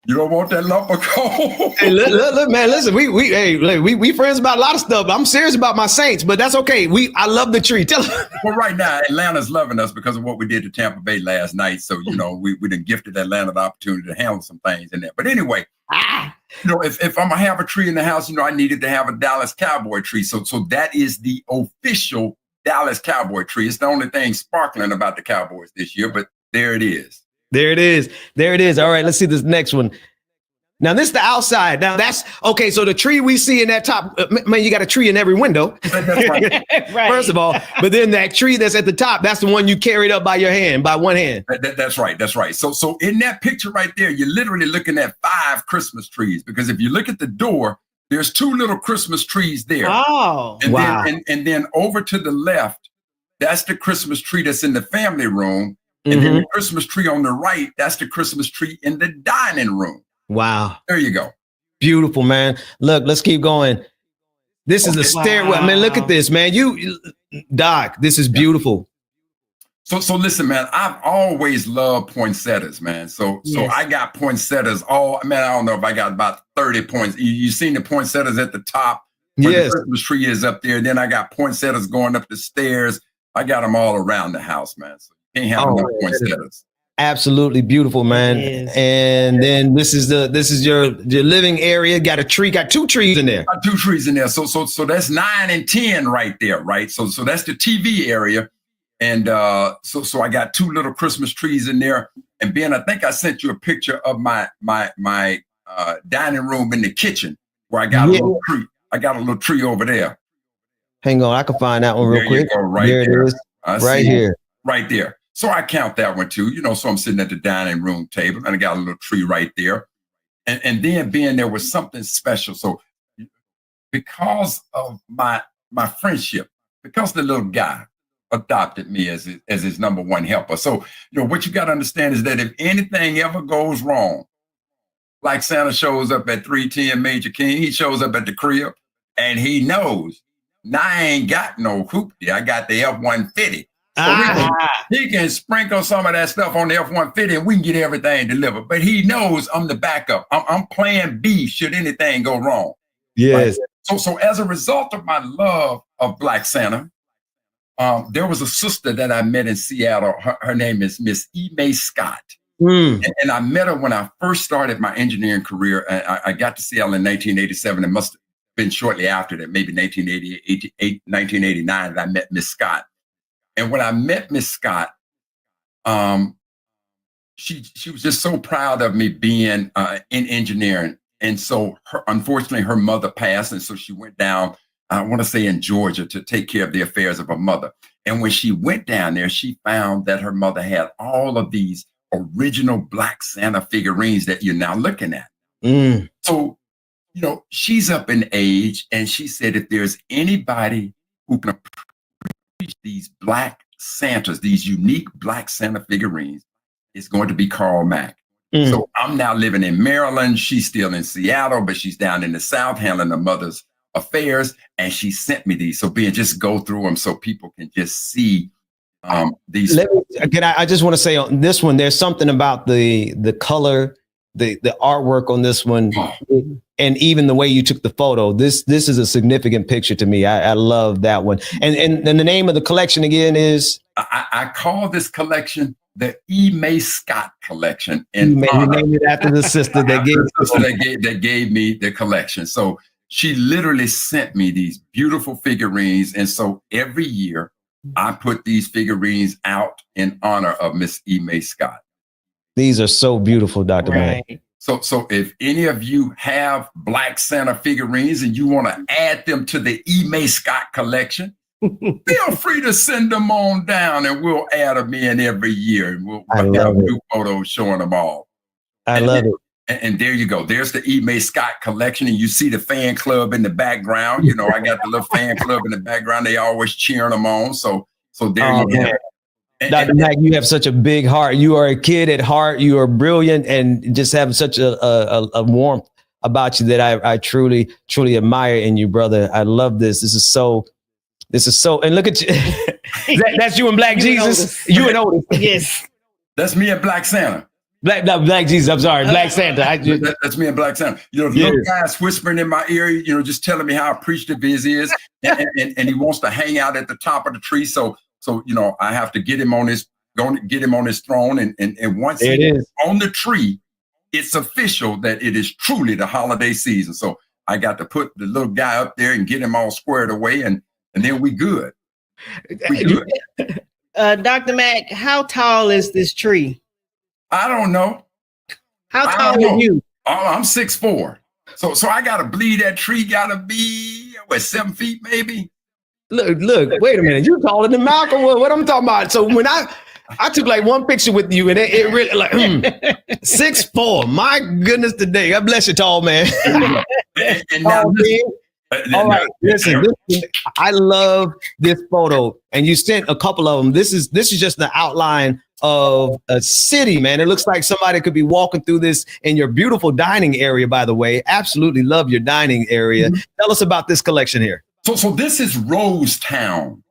you don't want that lump of coal. Hey, look, man, listen, we friends about a lot of stuff. I'm serious about my Saints, but that's okay. I love the tree. Tell us. Well, right now, Atlanta's loving us because of what we did to Tampa Bay last night. So, we done gifted Atlanta the opportunity to handle some things in there. But anyway, if I'm going to have a tree in the house, I needed to have a Dallas Cowboy tree. So that is the official Dallas Cowboy tree. It's the only thing sparkling about the Cowboys this year, but there it is. There it is. All right, let's see this next one. Now, this is the outside. Now, that's okay. So the tree we see in that top, man, you got a tree in every window. That's right. Right. First of all, but then that tree that's at the top, that's the one you carried up by one hand. That's right. So in that picture right there, you're literally looking at 5 Christmas trees, because if you look at the door, there's 2 little Christmas trees there. Oh, wow. And then over to the left, that's the Christmas tree that's in the family room. And then the Christmas tree on the right, that's the Christmas tree in the dining room. Wow. There you go. Beautiful, man. Look, let's keep going. This is a stairwell. Man, look at this, man. Doc, this is beautiful. So listen, man, I've always loved poinsettias, man. So I got poinsettias I don't know if I got about 30 points. You seen the poinsettias at the top where the Christmas tree is up there. Then I got poinsettias going up the stairs. I got them all around the house, man. So can't have enough poinsettias. Absolutely beautiful, man. And then this is your living area. Got 2 trees in there. Got 2 trees in there. So that's 9 and 10 right there, right? So that's the TV area. And so I got 2 little Christmas trees in there. And Ben, I think I sent you a picture of my dining room in the kitchen where I got a little tree. I got a little tree over there. Hang on, I can find that one real quick. You go, right there. It is. Right here. Right there. So I count that one too, so I'm sitting at the dining room table and I got a little tree right there. And then being there was something special. So because of my friendship, because the little guy adopted me as his number one helper. So, what you got to understand is that if anything ever goes wrong, like Santa shows up at 310 Major King, he shows up at the crib and he knows, now I ain't got no hoopty. I got the F-150. So he can sprinkle some of that stuff on the F-150 and we can get everything delivered. But he knows I'm the backup. I'm plan B should anything go wrong. Yes. Right? So as a result of my love of Black Santa, there was a sister that I met in Seattle. Her name is Miss EVAH Scott. And I met her when I first started my engineering career. I got to Seattle in 1987. It must have been shortly after that, maybe 1988, 1989, that I met Miss Scott. And when I met Miss Scott, she was just so proud of me being in engineering. And so unfortunately, her mother passed. And so she went down, I want to say in Georgia, to take care of the affairs of her mother. And when she went down there, she found that her mother had all of these original Black Santa figurines that you're now looking at. So, you know, she's up in age, and she said, if there's anybody who can appreciate these Black Santas, these unique Black Santa figurines, it's going to be Carl Mack. So I'm now living in Maryland. She's still in Seattle, but she's down in the South handling her mother's affairs. And she sent me these. So just go through them so people can just see these. I just want to say on this one, there's something about the color, the artwork on this one, and even the way you took the photo. This is a significant picture to me. I love that one. And the name of the collection again is? I call this collection the EVAH Scott collection. And you named it after the sister that gave me the collection. So she literally sent me these beautiful figurines. And so every year I put these figurines out in honor of Miss EVAH Scott. These are so beautiful, Dr. Mack. So if any of you have Black Santa figurines and you want to add them to the EVAH Scott collection, feel free to send them on down and we'll add them in every year. And we'll have new photos showing them all. I love it. And there you go. There's the EVAH Scott collection. And you see the fan club in the background. You know, I got the little fan club in the background. They always cheering them on. So there you go. Dr. Mack, you have such a big heart. You are a kid at heart. You are brilliant and just have such a warmth about you that I truly, truly admire in you, brother. I love this. This is so, and look at you. That's you and Black Jesus. You and Otis. Yes. That's me and Black Santa. Black Jesus. I'm sorry. Black Santa. That's me and Black Santa. You know, the little guy's whispering in my ear, you know, just telling me how appreciative he is. And he wants to hang out at the top of the tree. So, you know, I have to get him on his throne. And once he's on the tree, it's official that it is truly the holiday season. So I got to put the little guy up there and get him all squared away. And then we good. Dr. Mack, how tall is this tree? I don't know. How tall are you? Oh, I'm 6'4". So I gotta believe that tree gotta be 7 feet maybe. Look, wait a minute. You're taller than Malcolm. What I'm talking about? So when I took like one picture with you and it really like 6'4". My goodness today. God bless you, tall man. And now all right, listen, I love this photo, and you sent a couple of them. This is just the outline of a city, man. It looks like somebody could be walking through this in your beautiful dining area, by the way. Absolutely love your dining area. Tell us about this collection here. So this is Rose Town.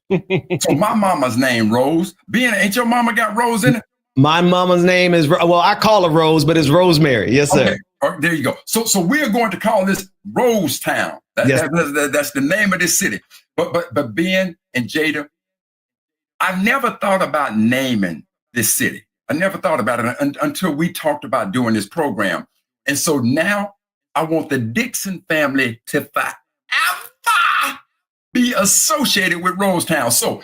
So my mama's name Rose. Ain't your mama got Rose in it? My mama's name is, well, I call her Rose, but it's Rosemary. Yes, sir. Okay. There you go. So we're going to call this Rose Town. That's the name of this city. But Ben and Jada, I never thought about naming this city. I never thought about it until we talked about doing this program. And so now I want the Dixon family to forever be associated with Rosetown. So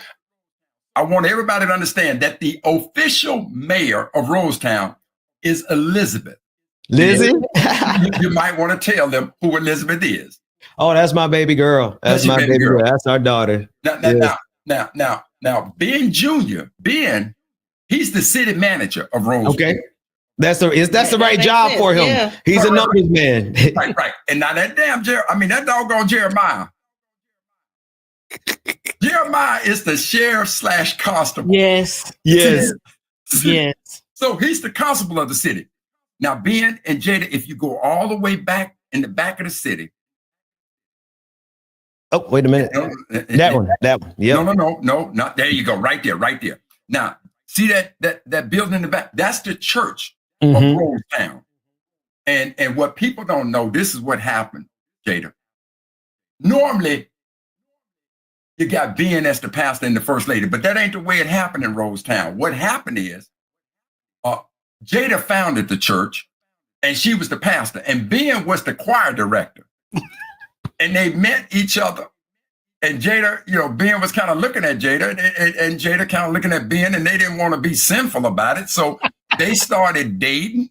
I want everybody to understand that the official mayor of Rosetown is Elizabeth. Lizzie? You might want to tell them who Elizabeth is. Oh, that's my baby girl. That's my baby girl. That's our daughter. Now, Ben Jr., he's the city manager of Rosetown. Okay. That's the right job for him. Yeah. He's a numbers man. Right. And now that that doggone Jeremiah. Jeremiah is the sheriff / constable. Yes. So he's the constable of the city. Now, Ben and Jada, if you go all the way back in the back of the city, Oh, wait a minute. That one. Yeah. No. Not there. You go. Right there. Now, see that building in the back? That's the church of Rosetown. And what people don't know, this is what happened, Jada. Normally, you got Ben as the pastor and the first lady, but that ain't the way it happened in Rosetown. What happened is, Jada founded the church, and she was the pastor, and Ben was the choir director. And they met each other. And Jada, Ben was kind of looking at Jada, and Jada kind of looking at Ben, and they didn't want to be sinful about it. So they started dating.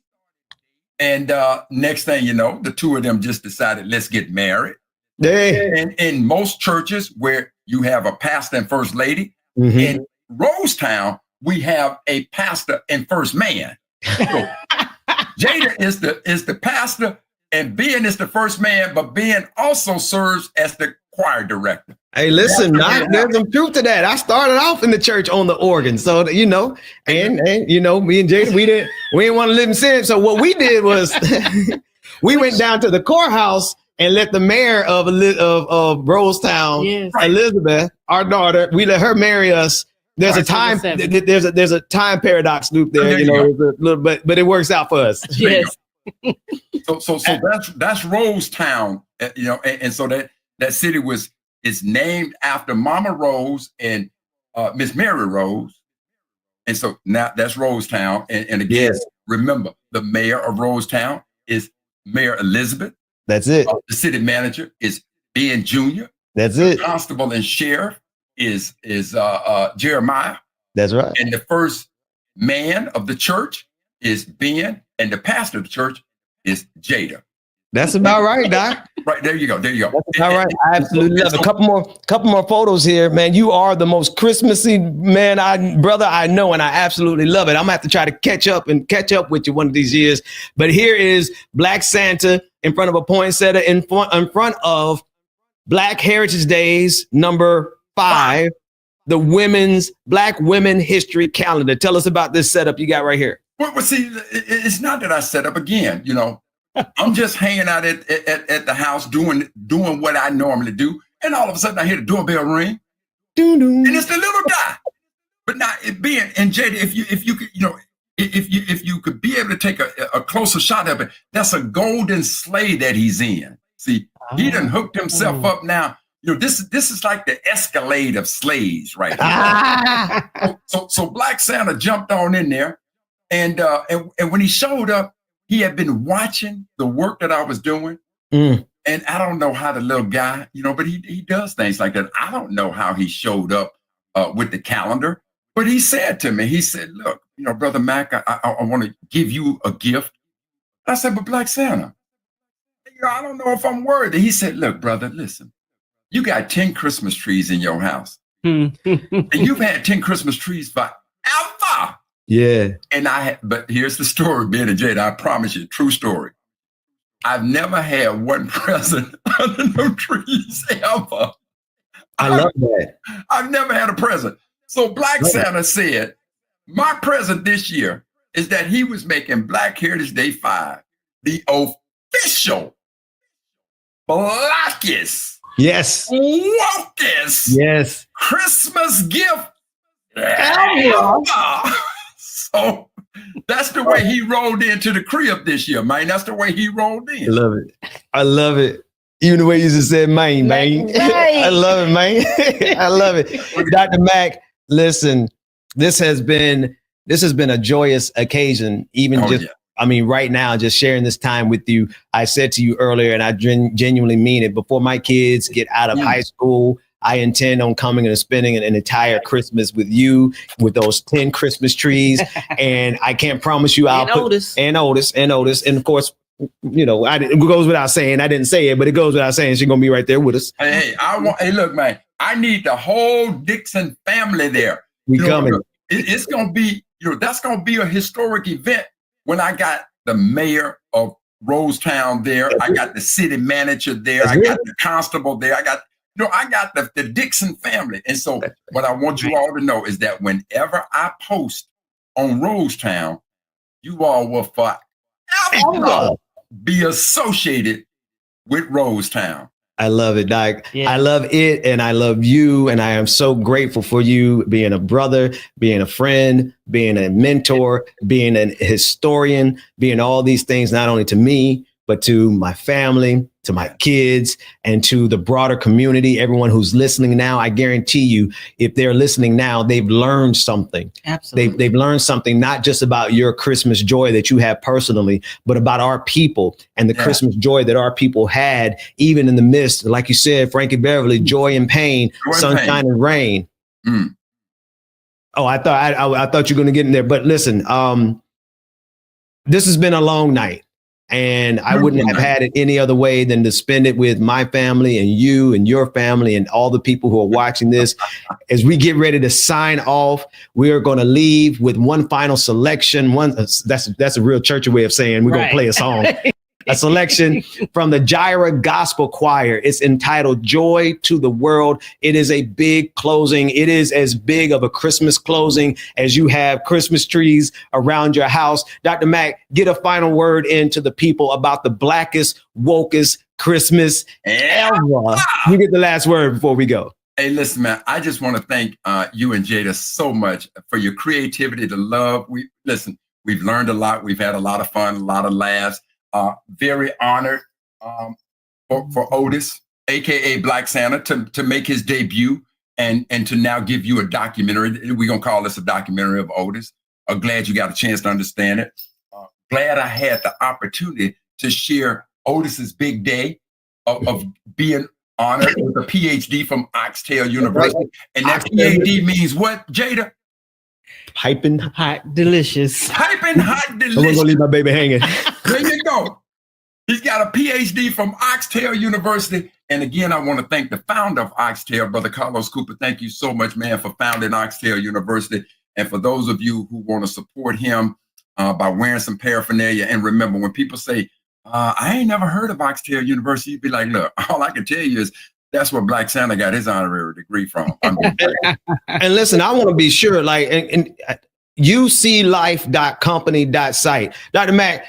And next thing you know, the two of them just decided, let's get married. And in most churches where you have a pastor and first lady, in Rosetown, we have a pastor and first man. So Jada is the pastor, and Ben is the first man, but Ben also serves as the choir director. Hey, listen, there's some truth to that. I started off in the church on the organ, so and me and Jada, we didn't want to live in sin. So what we did was we went down to the courthouse and let the mayor of Rosetown, Elizabeth, our daughter, we let her marry us. There's a time paradox loop there, but it works out for us. Yes. So that's Rosetown, and so that city is named after Mama Rose and Miss Mary Rose, and so now that's Rosetown. And again, remember, the mayor of Rosetown is Mayor Elizabeth. That's it. The city manager is Ben Jr. That's the it. Constable and sheriff is Jeremiah. That's right. And the first man of the church is Ben, and the pastor of the church is Jada. That's about right, Doc. Right, there you go. That's about right. I absolutely love it. Couple more photos here, man. You are the most Christmassy brother I know, and I absolutely love it. I'm gonna have to try to catch up with you one of these years. But here is Black Santa in front of a poinsettia in front of Black Heritage Days number 5, the Black Women History Calendar. Tell us about this setup you got right here. Well, see, it's not that I set up again. I'm just hanging out at the house doing what I normally do, and all of a sudden I hear the doorbell ring, and it's the little guy. But now, Ben and Jada, if you could be able to take a closer shot of it, that's a golden sleigh that he's in. See, he done hooked himself up now. This is like the Escalade of sleighs, right here. So Black Santa jumped on in there, and when he showed up, he had been watching the work that I was doing. And I don't know how the little guy, but he does things like that. I don't know how he showed up with the calendar, but he said to me, he said, look, Brother Mac, I want to give you a gift. I said, but Black Santa, I don't know if I'm worthy. He said, look, brother, listen, you got 10 Christmas trees in your house. And you've had 10 Christmas trees forever. Yeah. But here's the story, Ben and Jada. I promise you, true story. I've never had one present under no trees ever. I love that. I've never had a present. So Black Santa said, my present this year is that he was making Black Heritage Day 5 the official Blackest. Yes. Wokest. Yes. Christmas gift ever. So that's the way he rolled into the crib this year, man. That's the way he rolled in. I love it. Even the way you just said, man. I love it, man. I love it. Dr. Mac, listen, this has been a joyous occasion. Right now, just sharing this time with you. I said to you earlier, and I genuinely mean it, before my kids get out of high school, I intend on coming and spending an entire Christmas with you, with those 10 Christmas trees. And I can't promise you I'll put Otis. And of course, it goes without saying, I didn't say it, but it goes without saying she's going to be right there with us. Hey, look, man, I need the whole Dixon family there. We coming. It's going to be, that's going to be a historic event when I got the mayor of Rosetown there. I got the city manager there. I got the constable there. I got the Dixon family. And so what I want you all to know is that whenever I post on Rosetown, you all will forever be associated with Rosetown. I love it, Doc. I love it, and I love you, and I am so grateful for you being a brother, being a friend, being a mentor, being a historian, being all these things, not only to me, but to my family, to my kids, and to the broader community, everyone who's listening now. I guarantee you, if they're listening now, they've learned something. Absolutely. They've learned something, not just about your Christmas joy that you have personally, but about our people and the Christmas joy that our people had, even in the midst, like you said, Frankie Beverly, joy and pain, sunshine and rain. Oh, I thought you were going to get in there, but listen, this has been a long night. And I wouldn't have had it any other way than to spend it with my family and you and your family and all the people who are watching this. As we get ready to sign off, we are going to leave with one final selection. That's a real churchy way of saying we're going to play a song. A selection from the Jireh Gospel Choir. It's entitled Joy to the World. It is a big closing. It is as big of a Christmas closing as you have Christmas trees around your house. Dr. Mack, get a final word into the people about the blackest, wokest Christmas ever. You get the last word before we go. Hey, listen, man, I just want to thank you and Jada so much for your creativity, the love. We've learned a lot. We've had a lot of fun, a lot of laughs. Very honored for Otis, aka Black Santa, to make his debut and to now give you a documentary. We're gonna call this a documentary of Otis. I'm glad you got a chance to understand it. Glad I had the opportunity to share Otis's big day of being honored with a PhD from Oxtail University. And that PhD means what, Jada? Piping hot, delicious. Piping hot, delicious. I'm gonna leave my baby hanging. There you go. He's got a PhD from Oxtail University. And again, I want to thank the founder of Oxtail, Brother Carlos Cooper. Thank you so much, man, for founding Oxtail University. And for those of you who want to support him by wearing some paraphernalia. And remember, when people say, I ain't never heard of Oxtail University, you'd be like, look, all I can tell you is that's where Black Santa got his honorary degree from. And listen, I want to be sure, like, and uclife.company.site. Dr. Mack,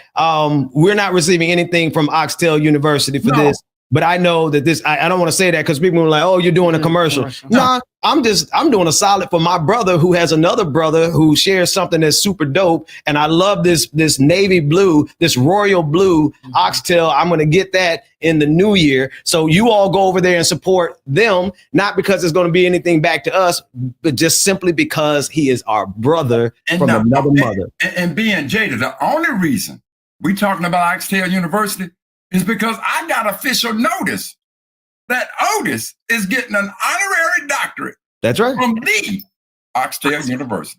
we're not receiving anything from Oxtail University for this, but I know that this, I don't want to say that because people are like, oh, you're doing a commercial. No, I'm doing a solid for my brother who has another brother who shares something that's super dope. And I love this navy blue, this royal blue Oxtail. I'm going to get that in the new year. So you all go over there and support them, not because it's going to be anything back to us, but just simply because he is our brother from another mother. And being Jada, the only reason we talking about Oxtail University is because I got official notice that Otis is getting an honorary doctorate. That's right. From the Oxtail University.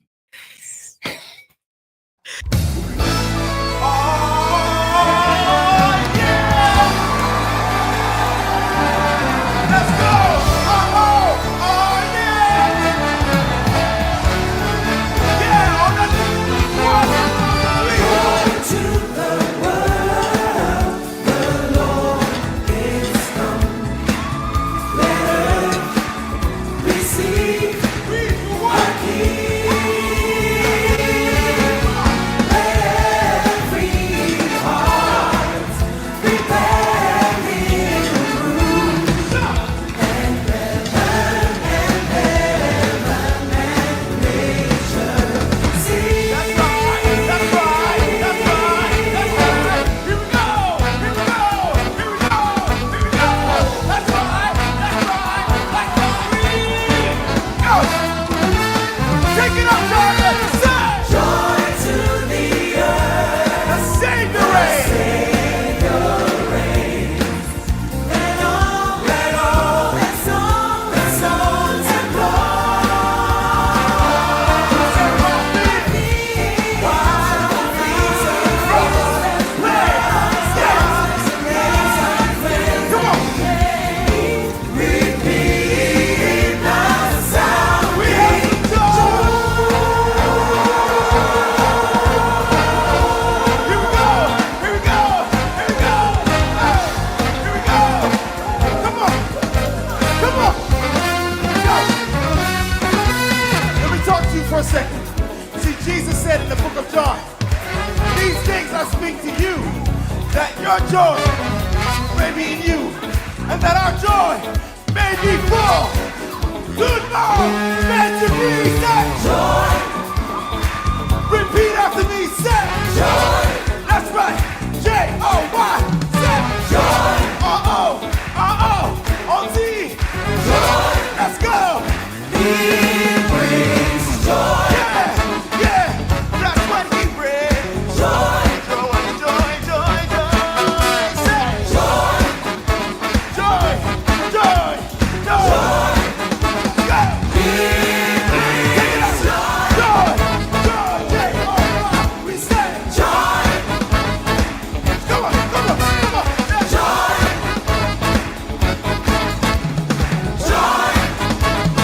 Your joy may be in you and that our joy may be full. Good Lord, meant to be said. Joy. Repeat after me, say. Joy. That's right. J-O-Y. Say. Joy. Uh-oh. Uh-oh. On Z. Joy. Let's go. He brings joy. Yeah. Yeah. That's what he brings. Joy. Joy. Joy. Joy. Joy. Say. Joy. Joy. Joy. Joy. Go. He brings joy. Joy. J-O-Y. We say. Joy. Come on. Come on. Come on. Joy. Joy.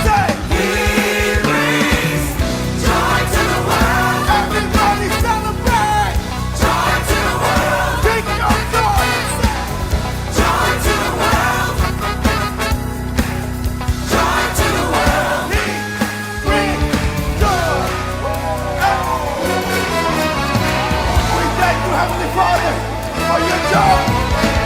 Say. He brings joy to the world. Everybody celebrate. Joy to the world. Take your joy and say. Joy to the world. Joy to the world. He brings joy. We thank you, Heavenly Father, for your joy.